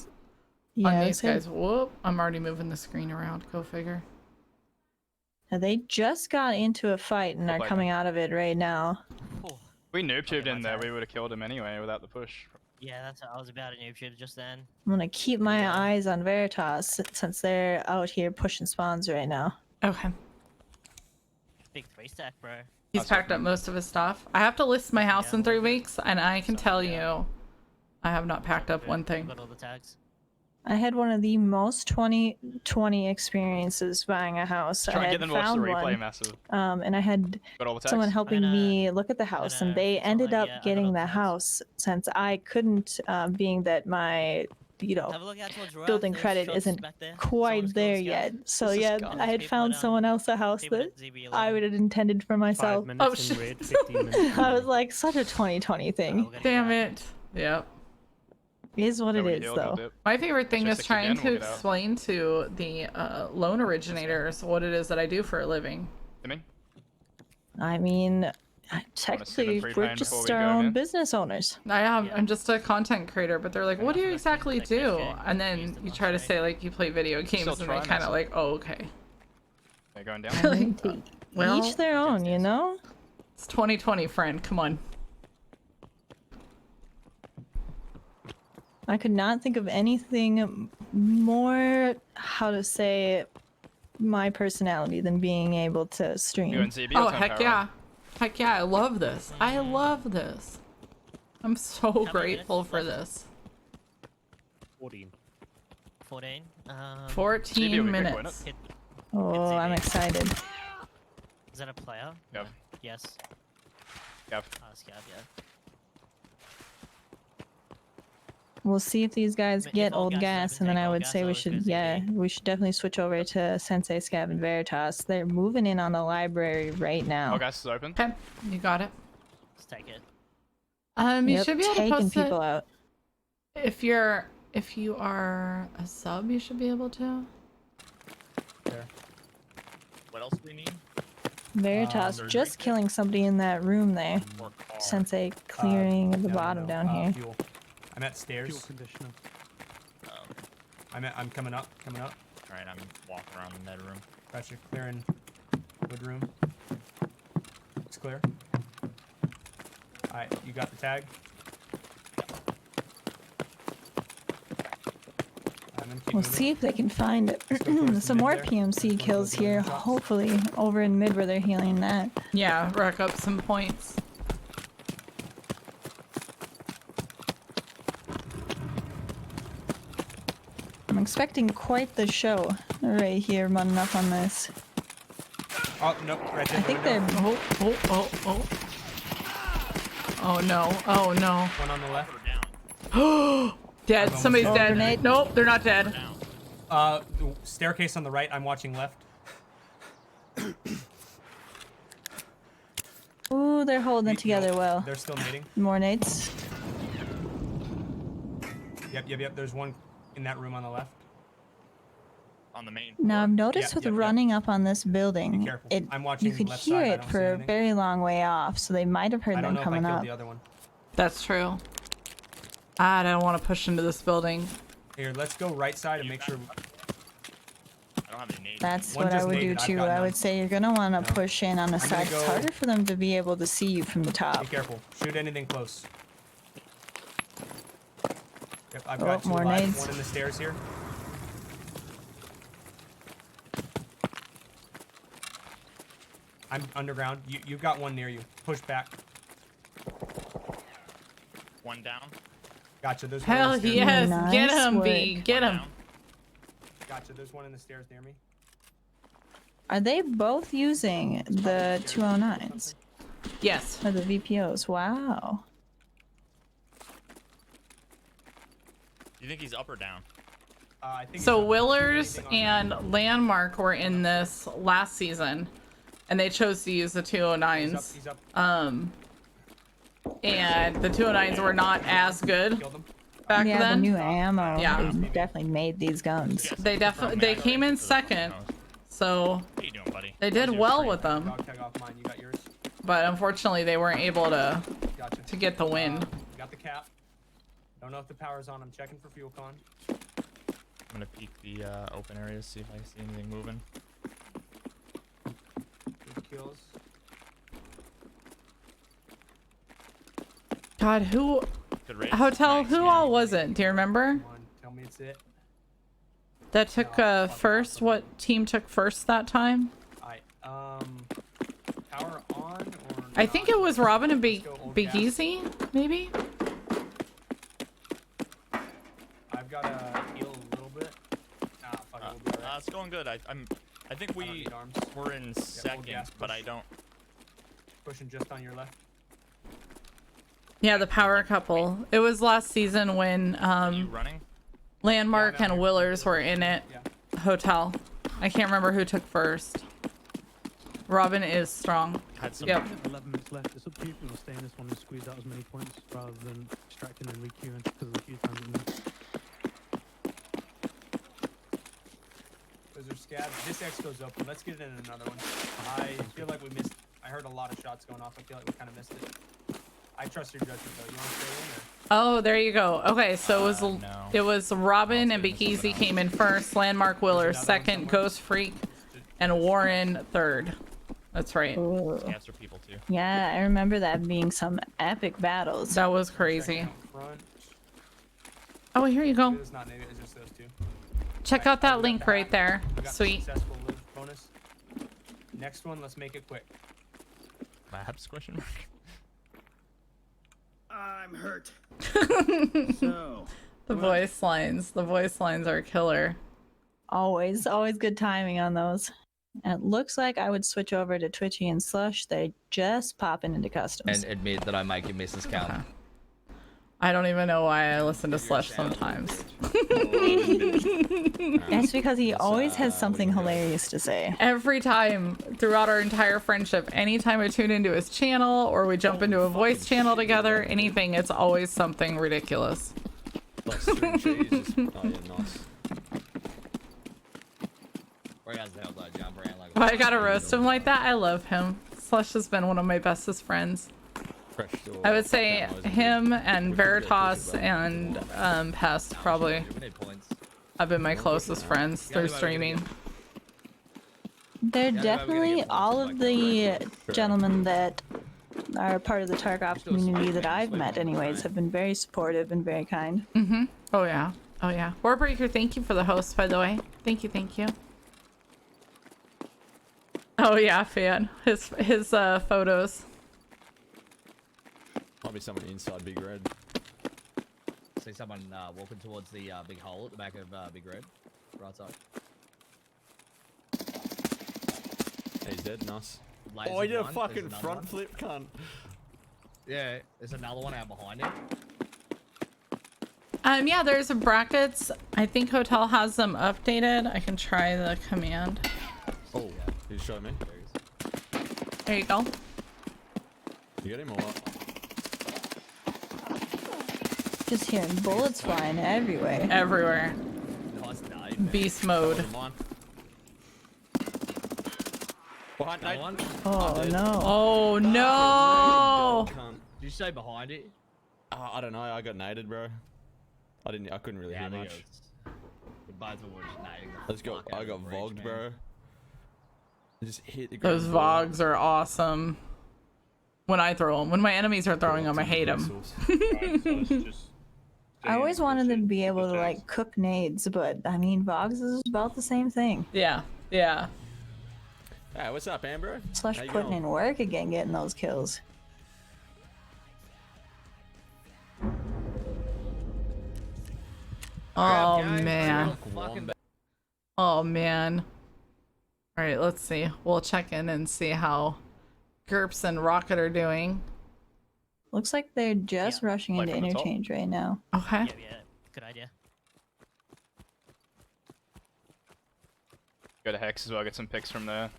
yeah, these guys. Whoop. I'm already moving the screen around. Go figure. They just got into a fight and are coming out of it right now. We noob tubed in there, we would have killed him anyway without the push. Yeah, that's what I was about to noob tube just then. I'm gonna keep my eyes on Veritas since they're out here pushing spawns right now. Okay. Big 3-stack, bro. He's packed up most of his stuff. I have to list my house in 3 weeks, and I can tell you, I have not packed up one thing. Got all the tags. I had one of the most 2020 experiences buying a house. Try I and had get them to watch the found replay, one, massive. and I had Got all the tags? someone helping me look at the house, and they ended up getting the house since I couldn't, being that my, you know, Have a look out towards right, building there's credit shots isn't back there. quite there yet. So yeah, I had found someone else a house that I would have intended for myself. 5 minutes in red, 15 minutes. I was like, such a 2020 thing. Damn it. Yep. Is what it is, though. My favorite thing is trying to we'll get out. explain to the loan originators what it is that I do for a living. I mean, technically, we're just our own business owners. I'm just a content creator, but they're like, what do you exactly do? And then you try to say, like, you play video games, and they kind of like, oh, okay. They're going down. Well, Each their own, you know? It's 2020, friend. Come on. I could not think of anything more, how to say, my personality than being able to stream. Oh, heck yeah. Heck yeah, I love this. I love this. I'm so grateful for this. 14. 14? 14 minutes. Oh, I'm excited. Is that a player? Yep. Yes. Yep. Scav, yeah. We'll see if these guys get all old gas gas, and then I would say we should, we should definitely switch over to Sensei Scav and Veritas. They're moving in on the library right now. Oh, gas is open. Okay, you got it. Let's take it. You should be able to taking post people it. out. If you are a sub, you should be able to. What else do we need? Veritas just killing somebody in that room there. Sensei clearing the bottom down here. Fuel. I'm at stairs. Fuel conditioner. I'm coming up. Alright, I'm walking around the med room. Gotcha. Clearing wood room. It's clear. Alright, you got the tag? We'll see if they can find some more PMC kills here, hopefully over in mid where they're healing that. Yeah, rack up some points. I'm expecting quite the show right here running up on this. Oh, no, right there. I think they're... Oh no, oh no. One on the left. Dead, somebody's dead. Grenade. Nope, they're not dead. The staircase on the right, I'm watching left. Ooh, they're holding it together well. They're still nading. More nades. Yep, there's one in that room on the left. On the main. Now I've noticed with running up on this building, careful. I'm watching you could left hear side, I it don't see for a anything. very long way off, so they might have heard I don't them know if I coming killed up. the other one. That's true. I don't want to push into this building. Here, let's go right side and make sure. I don't have any nades. That's One what I just would do naded, I've too. got I none. would say you're gonna want to push in on the gonna side. It's go- harder for them to be able to see you from the top. Be careful. Shoot anything close. Yep, I've Oh, got two more alive. nades. One in the stairs here. I'm underground. You've got one near you. Push back. One down. Gotcha. There's Hell one in the stairs. yes, Nice get him, B, work. get him. Down. Gotcha. There's one in the stairs near me. Are they both using the 209s? Yes. Or the VPOs. Wow. You think he's up or down? I think So it's Willers and Landmark were in this last season, and they chose to use the 209s. He's up. And the 209s were not as good back yeah, then. the new ammo. Yeah. They definitely made these guns. They came in second, so How you doing, buddy? they did well with them. Dog tag off mine. You got yours. But unfortunately, they weren't able to Gotcha. get the win. You got the cap. Don't know if the power's on. I'm checking for fuel con. I'm gonna peek the open areas, see if I see anything moving. Good kills. God, who? Good race. Hotel, Nice, who yeah. all was it? Do you remember? Come on, tell me it's it. That took first? What team took first that time? Alright, power on or I think it was Robin and Let's go old Big gas. Easy, maybe? I've got to heal a little bit. Fuck it, we'll be alright. It's going good. I think I don't we need arms. we're in second, gas but push. I don't. Pushing just on your left. Yeah, the power couple. It was last season when You running? Landmark and Willers were in it. Yeah. Hotel. I can't remember who took first. Robin is strong. Had some. Yep. 11 minutes left. It's up to you if you want to stay in this one and squeeze out as many points rather than distracting and requeuing because of the queue time that you missed. Those are scabs. This X goes open. Let's get in another one. I feel like we missed. I heard a lot of shots going off. I feel like we kind of missed it. I trust your judgment though. You want to stay in or? Oh, there you go. Okay, so no. it was Robin Oh, and it's Big gonna be Easy something came in first, Landmark Willers another one second, somewhere? Ghost Freak, and Warren third. That's right. Ooh. Scabs are people too. Yeah, I remember that being some epic battles. That was crazy. Checking out front. Oh, here you go. It's not native. It's just those two. Check out that link right there. We got the Sweet. successful live bonus. Next one. Let's make it quick. Maps question mark. I'm hurt. So, The voice lines. The voice lines are killer. Always good timing on those. And it looks like I would switch over to Twitchy and Slush. They're just popping into customs. And admit that I make your missus count. I don't even know why I listen to Slush sometimes. That's because he always has something hilarious to say. Every time throughout our entire friendship, anytime I tune into his channel or we jump into a voice channel together, anything, it's always something ridiculous. Like string cheese. Oh yeah, nice. Where else the hell do I jump around like? Why I gotta roast him like that? I love him. Slush has been one of my bestest friends. I would say him and Veritas and Pest probably We need points. have been my closest friends through streaming. They're Yeah, definitely we're gonna get all one of for, like, the gentlemen that are part of the Tarkov community that I've met anyways have been very supportive and very kind. Mm-hmm. Oh yeah. Oh yeah. Warbreaker, thank you for the host, by the way. Thank you, thank you. Oh yeah, fan. His photos. Might be someone inside Big Red. See someone walking towards the big hole at the back of Big Red. Right side. He's dead, nice. Lasers Oh, he did a one, fucking there's another front one. flip, cunt. Yeah, there's another one out behind him. Yeah, there's brackets. I think Hotel has them updated. I can try the command. Oh, you showed me. There you go. You get him or what? Just hearing bullets flying everywhere. Everywhere. Nice dive. Beast mode. Behind Another one. Oh no. Oh no! Did you say behind it? I don't know. I got naded, bro. I couldn't really hear much. We both were just nading the Let's go. fuck out I of got the bridge, vogged, man. bro. I just hit the Those ground. Vogs are awesome. When I throw them. When my enemies are throwing them, I hate them. I always wanted them to be able to like cook nades, but I mean, Vogs is about the same thing. Yeah, yeah. Hey, what's up, Amber? Slush How you putting going? in work again, getting those kills. Oh Game, man. fucking Oh man. All right, let's see. We'll check in and see how Gerps and Rocket are doing. Looks like they're just rushing Play into from the top. interchange right now. Okay. Yeah, good idea. Go to Hex as well, get some picks from there.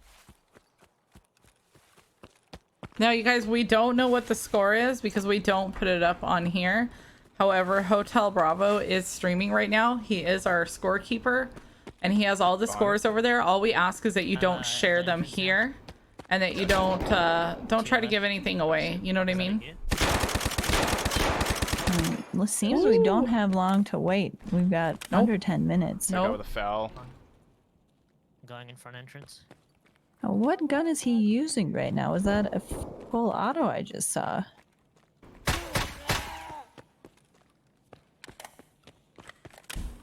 Now, you guys, we don't know what the score is because we don't put it up on here. However, Hotel Bravo is streaming right now. He is our scorekeeper, and he has all the scores over there. All we ask is that you don't share them here, and that you don't try to give anything away. You know what I mean? Well, it seems we don't have long to wait. We've got under 10 minutes. Go with a foul. Going in front entrance. What gun is he using right now? Is that a full auto I just saw?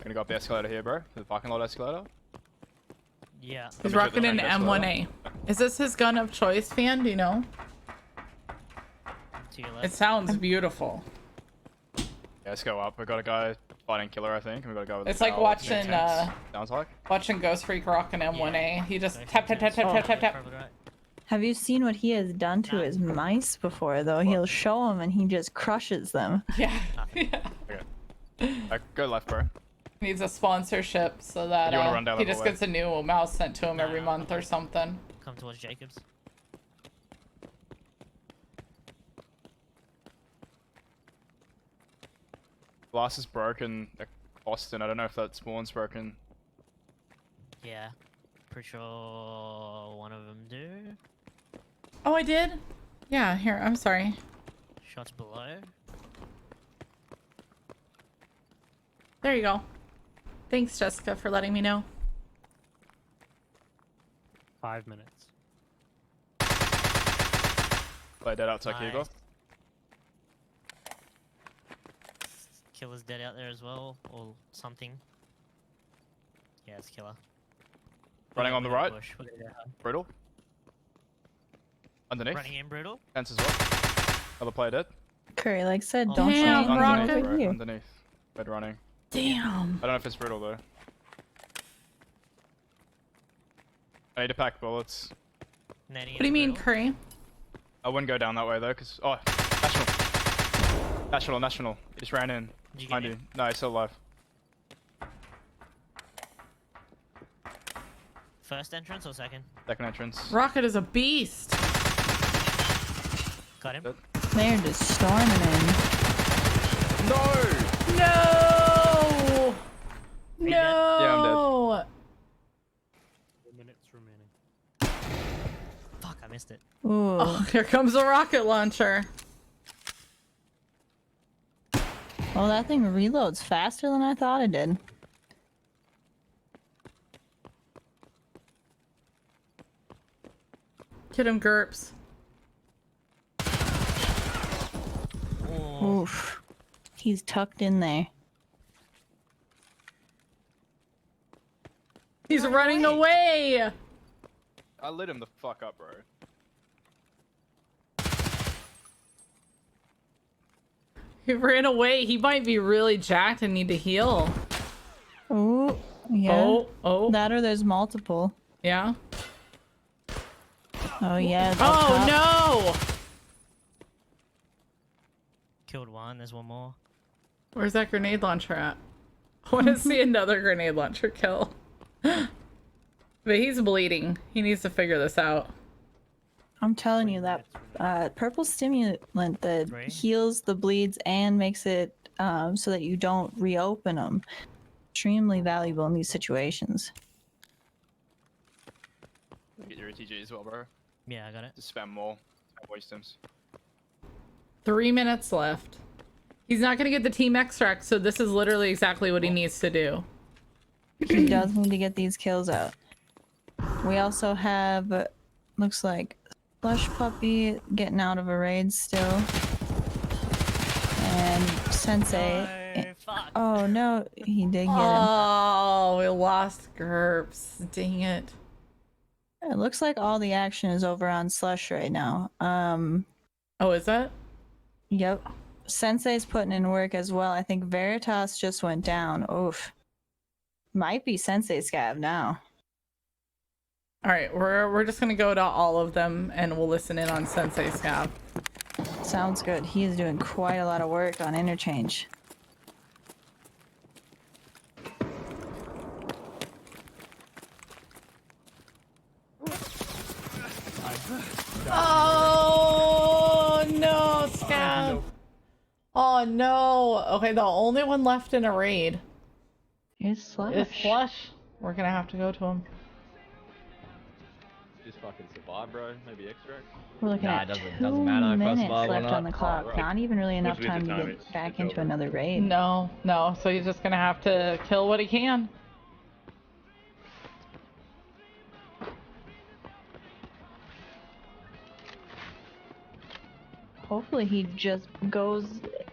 Gonna go up the escalator here, bro. The parking lot escalator. Yeah. He's rocking an M1A. Is this his gun of choice, fan? Do you know? To your left. It sounds beautiful. Yeah, let's go up. We got a guy fighting killer, I think, and we got to go with. It's the like foul. watching Sounds like. watching Ghost Freak rock an M1A. He just tap tap tap tap tap tap tap. Have you seen what he has done to his mice before, though? He'll show them and he just crushes them. Yeah. Okay. Go left, bro. Needs a sponsorship so that You wanna run down he that just hallway? gets a new mouse sent to him every month or something. Come towards Jacobs. Glass is broken. Austin, I don't know if that spawn's broken. Yeah. Pretty sure one of them do. Oh, I did? Yeah, here, I'm sorry. Shots below. There you go. Thanks, Jessica, for letting me know. 5 minutes. Play dead outside Nice. Hugo. Killer's dead out there as well, or something. Yeah, it's killer. Running on the right. Bush. We're gonna go hard. Brutal. Underneath. Running in brutal. Fence as well. Other player dead. Curry, like I said, don't show Damn, anything Rocket. over Bro, here. underneath. Red running. Damn. I don't know if it's brutal though. I need to pack bullets. Nanny What do you mean, Curry? I wouldn't go down that way though, cause national. He just ran in. Did you get Behind him? you. No, he's still alive. First entrance or second? Second entrance. Rocket is a beast. Got him. Dead. They're just storming in. No! No! No! Yeah, I'm dead. 4 minutes remaining. Fuck, I missed it. Ooh. Oh, here comes a rocket launcher. Well, that thing reloads faster than I thought it did. Get him, Gerps. Oof. He's tucked in there. He's running away. I lit him the fuck up, bro. He ran away. He might be really jacked and need to heal. Ooh. Yeah. Oh. That or there's multiple. Yeah. Oh, yeah. Oh, no! Killed one, there's one more. Where's that grenade launcher at? I want to see another grenade launcher kill. But he's bleeding. He needs to figure this out. I'm telling you that purple stimulant that heals the bleeds and makes it so that you don't reopen them. Extremely valuable in these situations. Get your ETG as well, bro. Yeah, I got it. Just spam more. Spam waste times. 3 minutes left. He's not going to get the team extract, so this is literally exactly what he needs to do. He does need to get these kills out. We also have, looks like, Slush Puppy getting out of a raid still. And Sensei. Oh no, he did get him. Oh, we lost Gerps. Dang it. It looks like all the action is over on Slush right now. Oh, is that? Yep. Sensei's putting in work as well. I think Veritas just went down. Oof. Might be Sensei Scav now. All right, we're just gonna go to all of them and we'll listen in on Sensei Scav. Sounds good. He is doing quite a lot of work on interchange. Oh no, Scav. Oh no. Okay, the only one left in a raid is Slush. We're gonna have to go to him. Just fucking survive, bro. Maybe extract. We're looking at doesn't matter if I 2 minutes survive or left not. on the clock. right. Not even really enough What's with the time to time? get It's back into over. another raid. No, so he's just gonna have to kill what he can. Hopefully he just goes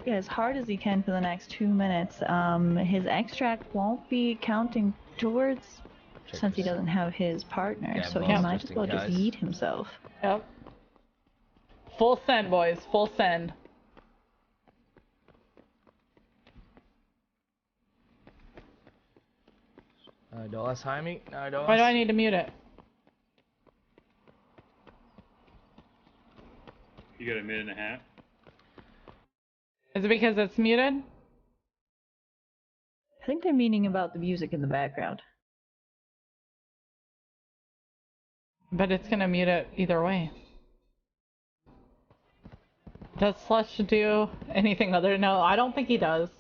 as hard as he can for the next 2 minutes. His extract won't be counting towards since he doesn't have his partner, Yeah, so he boss, might just as well in just case. yeet himself. Yep. Full send, boys. Full send. No dice, homie. No dice. Why do I need to mute it? You got a minute and a half. Is it because it's muted? I think they're meaning about the music in the background. But it's gonna mute it either way. Does Slush do anything other? No, I don't think he does.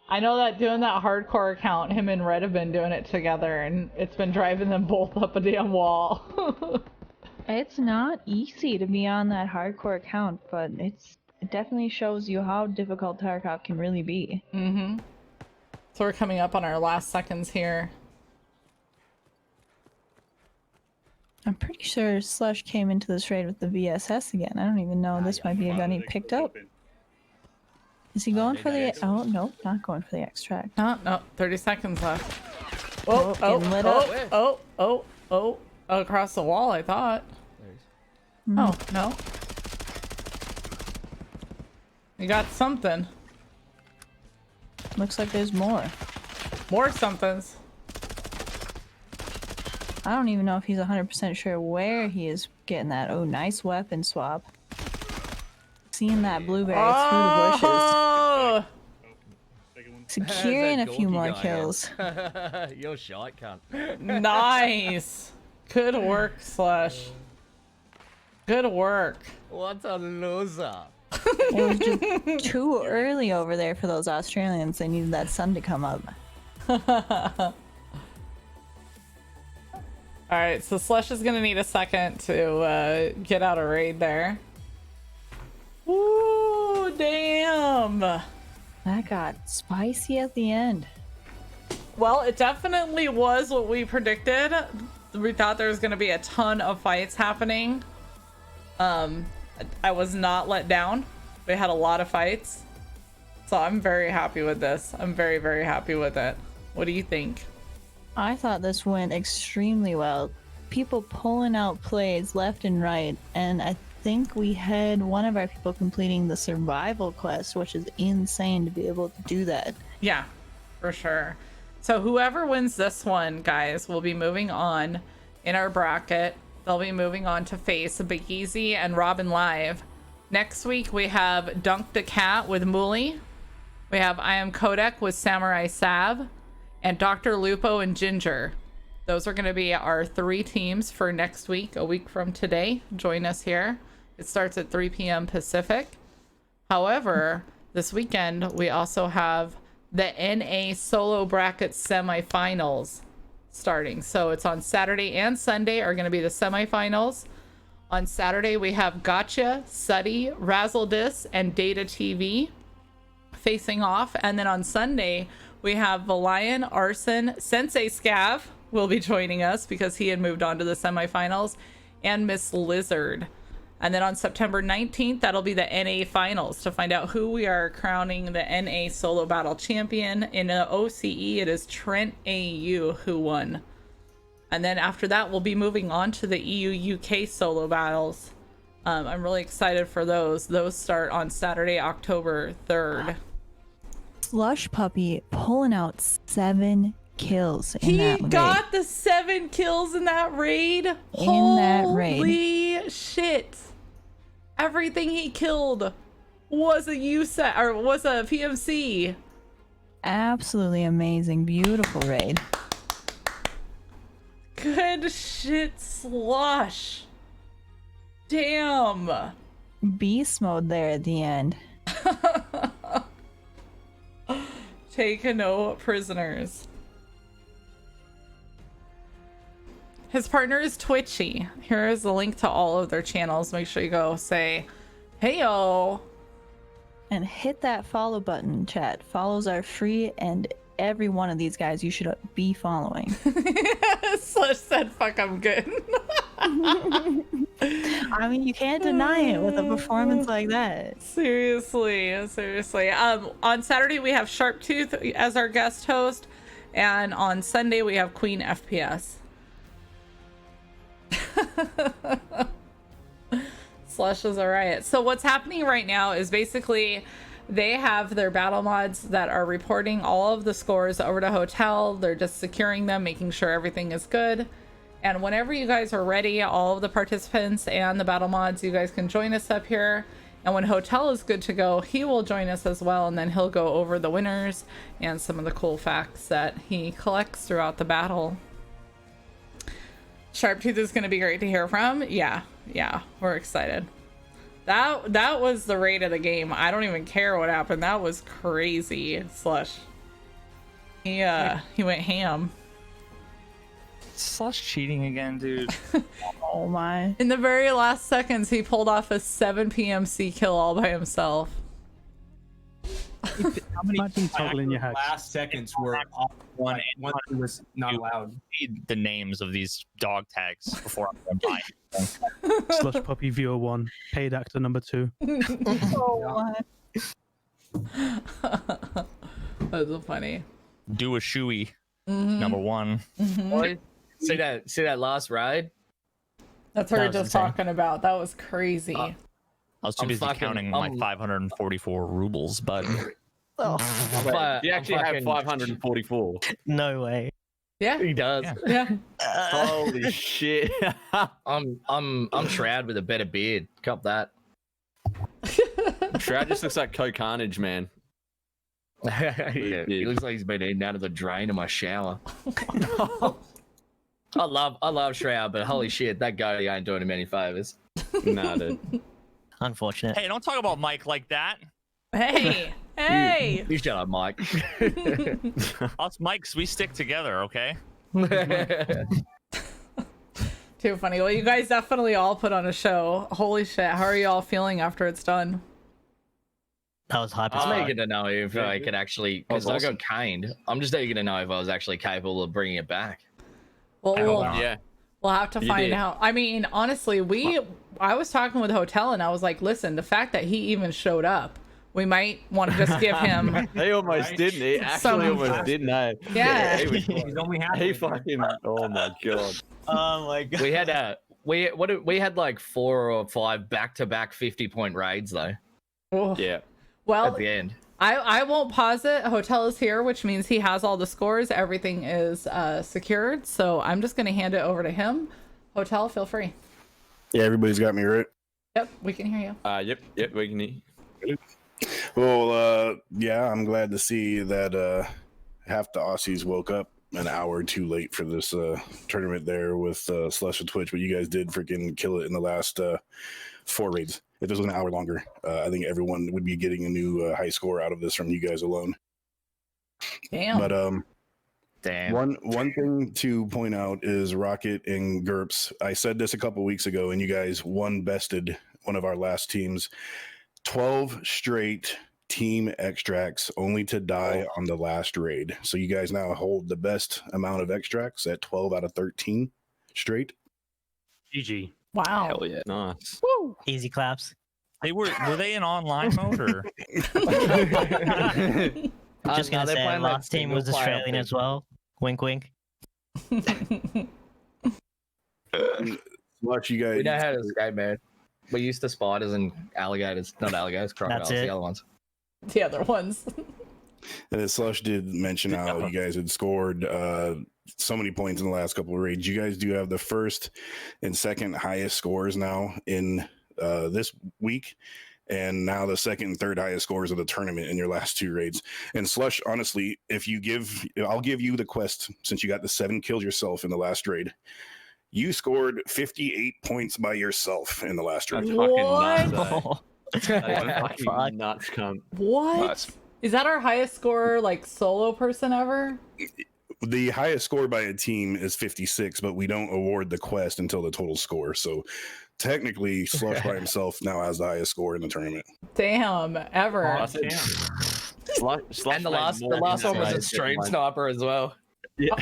I know that doing that hardcore account, him and Red have been doing it together, and it's been driving them both up a damn wall. It's not easy to be on that hardcore account, but it definitely shows you how difficult Tarkov can really be. Mm-hmm. So we're coming up on our last seconds here. I'm pretty sure Slush came into this raid with the VSS again. I don't even know. This might be a gun he picked up. Is he going for the... Oh, no, not going for the extract. No, 30 seconds left. Oh, getting lit up. Oh, across the wall, I thought. Oh, no. You got something. Looks like there's more. More somethings. I don't even know if he's 100% sure where he is getting that. Oh, nice weapon swap. Seeing that blueberry through the bushes. Oh! Securing a few Dorky more guy kills. again. You're shy, cunt. Nice. Good work, Slush. Good work. What a loser. It was just too early over there for those Australians. They needed that sun to come up. Alright, so Slush is gonna need a second to get out a raid there. Ooh, damn. That got spicy at the end. Well, it definitely was what we predicted. We thought there was gonna be a ton of fights happening. I was not let down. We had a lot of fights. So I'm very happy with this. I'm very, very happy with it. What do you think? I thought this went extremely well. People pulling out plays left and right, and I think we had one of our people completing the survival quest, which is insane to be able to do that. Yeah, for sure. So whoever wins this one, guys, will be moving on in our bracket. They'll be moving on to face Big Easy and Robin Live. Next week, we have Dunk the Cat with Mooley. We have I Am Kodak with Samurai Sav. And Dr. Lupo and Ginger. Those are going to be our 3 teams for next week, a week from today. Join us here. It starts at 3 p.m. Pacific. However, this weekend, we also have the NA solo bracket semifinals starting. So it's on Saturday and Sunday are going to be the semifinals. On Saturday, we have Gotcha, Suddy, Razzledis, and Data TV facing off. And then on Sunday, we have the Lion, Arson, Sensei Scav will be joining us because he had moved on to the semifinals, and Miss Lizard. And then on September 19th, that'll be the NA finals to find out who we are crowning the NA solo battle champion. In the OCE, it is Trent AU who won. And then after that, we'll be moving on to the EU UK solo battles. I'm really excited for those. Those start on Saturday, October 3rd. Slush Puppy pulling out 7 kills in He that raid. got the 7 kills in that raid. Holy shit! Everything he killed was a USAC or was a PMC. Absolutely amazing, beautiful raid. Good shit, Slush. Damn. Beast mode there at the end. Take no prisoners. His partner is Twitchy. Here is a link to all of their channels. Make sure you go say, hey yo. And hit that follow button, chat. Follows are free, and every one of these guys you should be following. Slush said, fuck, I'm good. I mean, you can't deny it with a performance like that. Seriously. On Saturday we have Sharptooth as our guest host, and on Sunday we have Queen FPS. Slush is a riot. So what's happening right now is basically they have their battle mods that are reporting all of the scores over to Hotel. They're just securing them, making sure everything is good. And whenever you guys are ready, all of the participants and the battle mods, you guys can join us up here. And when Hotel is good to go, he will join us as well, and then he'll go over the winners and some of the cool facts that he collects throughout the battle. Sharptooth is going to be great to hear from. Yeah, we're excited. That was the rate of the game. I don't even care what happened. That was crazy. Slush. He went ham. Slush cheating again, dude. Oh my. In the very last seconds, he pulled off a 7 PMC kill all by himself. How many toggling your head? Last seconds were off one was not allowed. Read the names of these dog tags before I'm going to buy Slush Puppy Viewer 1, Paid Actor number 2. Oh That's so funny. Do a shoey. Number 1. Boy, see that last raid? That's what we were just talking about. That was crazy. I was too busy counting my 544 rubles, but you actually have 544. No way. Yeah, he does. Yeah. Holy shit! I'm Shroud with a better beard. Cop that. Shroud just looks like Carnage, man. Yeah, he looks like he's been eaten out of the drain in my shower. I love Shroud, but holy shit, that goatee ain't doing him any favors. Nah, dude. Unfortunate. hey, don't talk about Mike like that. Hey, You shut up, Mike. Us Mikes, we stick together, okay? Too funny. Well, you guys definitely all put on a show. Holy shit, how are you all feeling after it's done? That was hype. I'm eager to know if I could actually, because I got caned. I'm just eager to know if I was actually capable of bringing it back. Well, we'll have to You find did. out. I mean, honestly, I was talking with Hotel and I was like, listen, the fact that he even showed up, we might want to just give him. He almost didn't. He actually almost didn't. Yeah. He's only happy. He fucking. Oh my god. Oh my god. We had like 4 or 5 back-to-back 50-point raids though. Oh. Yeah. Well, at the end. I won't pause it. Hotel is here, which means he has all the scores. Everything is secured. So I'm just going to hand it over to him. Hotel, feel free. Yeah, everybody's got me right. Yep, we can hear you. Yep, we can hear you. Well, yeah, I'm glad to see that half the Aussies woke up an hour too late for this tournament there with Slush and Twitch, but you guys did freaking kill it in the last 4 raids. If this was an hour longer, I think everyone would be getting a new high score out of this from you guys alone. Damn. But damn. One thing to point out is Rocket and GURPS. I said this a couple weeks ago, and you guys bested one of our last teams. 12 straight team extracts, only to die on the last raid. So you guys now hold the best amount of extracts at 12 out of 13 straight. GG. Wow. Hell yeah. Nice. Woo. Easy claps. Were they in online mode or? Just gonna say, last team was Australian as well. Wink, wink. Watch you guys. We know how to escape, man. We're used to spiders and alligators. Not alligators, crocodiles, That's it. the other ones. The other ones. And as Slush did mention how you guys had scored so many points in the last couple of raids. You guys do have the first and second highest scores now in this week, and now the second and third highest scores of the tournament in your last 2 raids. And Slush, honestly, I'll give you the quest, since you got the 7 kills yourself in the last raid. You scored 58 points by yourself in the last raid. That's fucking nuts. What? That's fucking nuts, cunt. What? Nuts. Is that our highest scorer, like, solo person ever? The highest score by a team is 56, but we don't award the quest until the total score. So technically, Slush by himself now has the highest score in the tournament. Damn, ever. And the last one was a stream sniper as well. Yeah.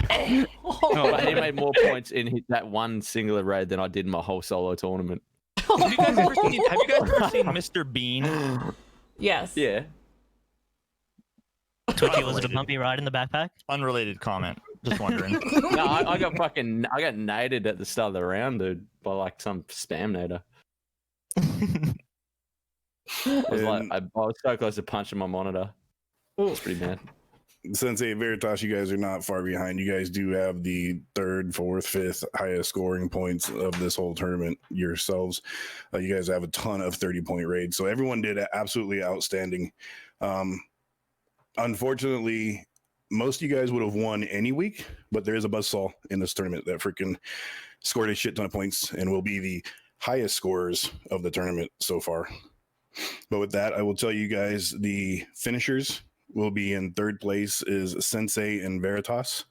But he made more points in that one singular raid than I did in my whole solo tournament. Have you guys ever seen Mr. Bean? Yes. Yeah. Twitchy, was it a bumpy ride in the backpack? Unrelated comment. Just wondering. No, I got naded at the start of the round, dude, by like some spam nader. I was so close to punching my monitor. It was pretty bad. Sensei Veritas, you guys are not far behind. You guys do have the 3rd, 4th, 5th highest scoring points of this whole tournament yourselves. You guys have a ton of 30-point raids. So everyone did absolutely outstanding. Unfortunately, most of you guys would have won any week, but there is a buzzsaw in this tournament that freaking scored a shit ton of points and will be the highest scorers of the tournament so far. But with that, I will tell you guys the finishers will be in 3rd place is Sensei and Veritas.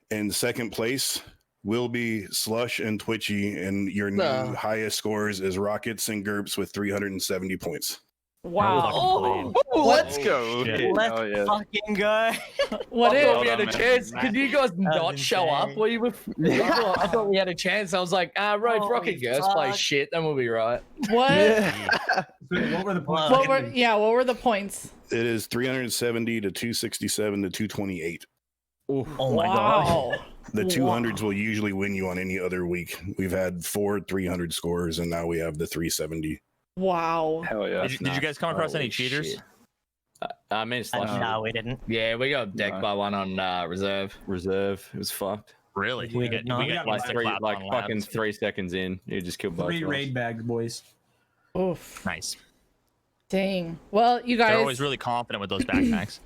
In 2nd place will be Slush and Twitchy, and your new highest scores is Rockets and Gerps with 370 points. Wow. Let's go. Let's fucking go. What I if thought we had a chance? Could you guys not show up? What you were? I thought we had a chance. I was like, Rocket Girls play shit, then we'll be right. What? What were the points? What were the points? It is 370 to 267 to 228. Oh my god. The 200s will usually win you on any other week. We've had 4 300 scores, and now we have the 370. Wow. Hell yeah. Did you guys come across any cheaters? I mean, No, we didn't. Yeah, we got decked by one on reserve. Reserve. It was fucked. Really? We did not. We got like fucking 3 seconds in, you just killed both. 3 raid bags, boys. Oof. Nice. Dang. Well, you guys. They're always really confident with those backpacks.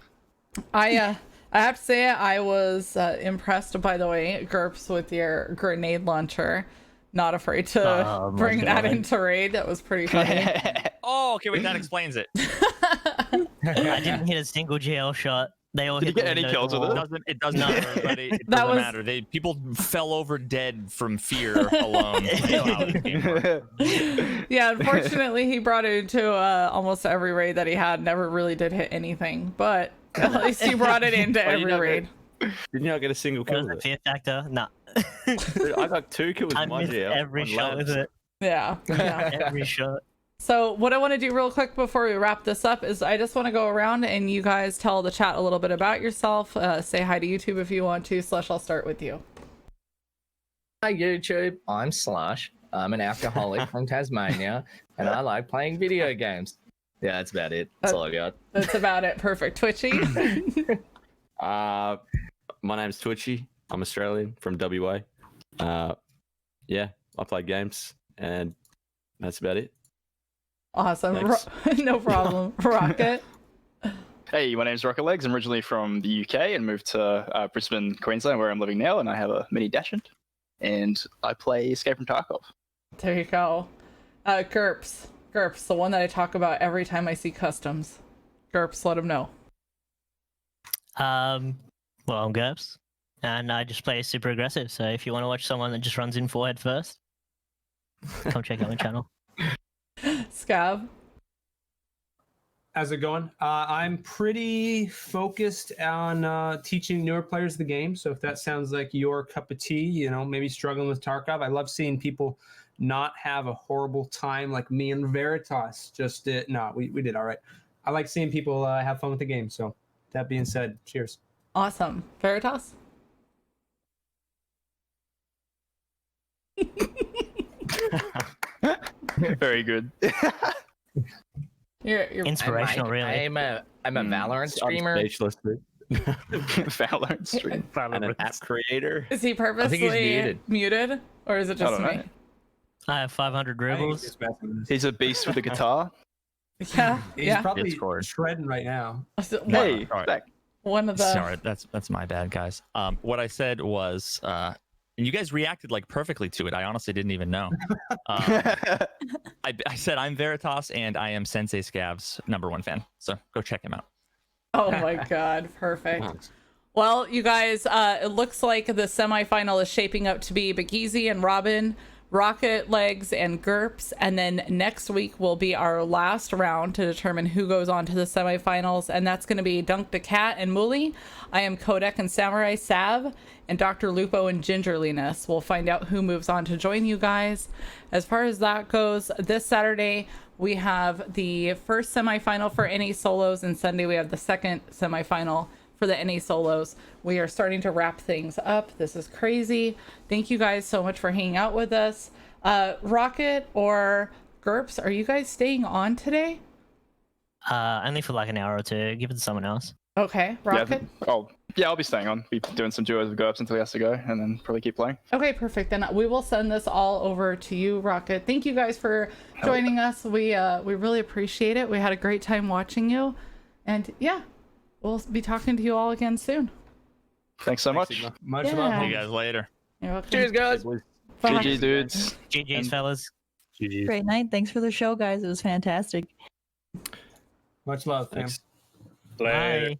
I have to say I was impressed, by the way, Gerps, with your grenade launcher. Not afraid to bring that into raid. That was pretty funny. Oh, okay, wait, that explains it. I didn't hit a single GL shot. They all Did you hit get any kills with it? It doesn't matter, buddy. It doesn't matter. People fell over dead from fear alone. Yeah, unfortunately, he brought it into almost every raid that he had. Never really did hit anything, but at least he brought it into every raid. Did you not get a single kill? Was it fear factor? Nah. Dude, I got 2 kills with my GL. Every shot with it. Yeah. Every shot. So what I want to do real quick before we wrap this up is I just want to go around and you guys tell the chat a little bit about yourself. Say hi to YouTube if you want to. Slush, I'll start with you. Hi YouTube, I'm Slush. I'm an alcoholic from Tasmania, and I like playing video games. Yeah, that's about it. That's all I got. That's about it. Perfect. Twitchy. My name's Twitchy. I'm Australian from WA. Yeah, I play games, and that's about it. Awesome. No problem. Rocket. Hey, my name's Rocket Legs. I'm originally from the UK and moved to Brisbane, Queensland, where I'm living now, and I have a mini Dachshund, and I play Escape from Tarkov. There you go. Gerps, the one that I talk about every time I see customs. Gerps, let him know. Well, I'm Gerps, and I just play super aggressive. So if you want to watch someone that just runs in forehead first, come check out my channel. Scab. How's it going? I'm pretty focused on teaching newer players the game. So if that sounds like your cup of tea, you know, maybe struggling with Tarkov, I love seeing people not have a horrible time like me and Veritas just did. No, we did all right. I like seeing people have fun with the game. So that being said, cheers. Awesome. Veritas? Very good. You're inspirational, really. I'm a Valorant streamer. Speechless, dude. Valorant stream. And an app creator. Is he purposely muted, or is it just don't me? know. I have 500 rubles. He's a beast with a guitar. Yeah, He's yeah. probably shredding right now. Hey, Sorry. One of the. Sorry, that's my bad, guys. What I said was, and you guys reacted like perfectly to it. I honestly didn't even know. I said I'm Veritas and I am Sensei Scav's #1 fan. So go check him out. Oh my god, perfect. Well, you guys, it looks like the semifinal is shaping up to be Begeezy and Robin, Rocket Legs and GURPS, and then next week will be our last round to determine who goes on to the semifinals, and that's going to be Dunk the Cat and Muli. I am Kodak and Samurai Sav, and Dr. Lupo and Gingerliness. We'll find out who moves on to join you guys. As far as that goes, this Saturday we have the first semifinal for NA solos, and Sunday we have the second semifinal for the NA solos. We are starting to wrap things up. This is crazy. Thank you guys so much for hanging out with us. Rocket or GURPS, are you guys staying on today? Only for like an hour or two. Give it to someone else. Okay, Rocket? Yeah, I'll be staying on. Be doing some duos with GURPS until he has to go, and then probably keep playing. Okay, perfect. Then we will send this all over to you, Rocket. Thank you guys for joining us. We really appreciate it. We had a great time watching you. And yeah, we'll be talking to you all again soon. Thanks so much. Much Yeah. love. See you guys later. You're welcome. Cheers, guys. Bye. GG, dudes. GG's, fellas. GG. Great night. Thanks for the show, guys. It was fantastic. Much love, fam. Thanks. Bye.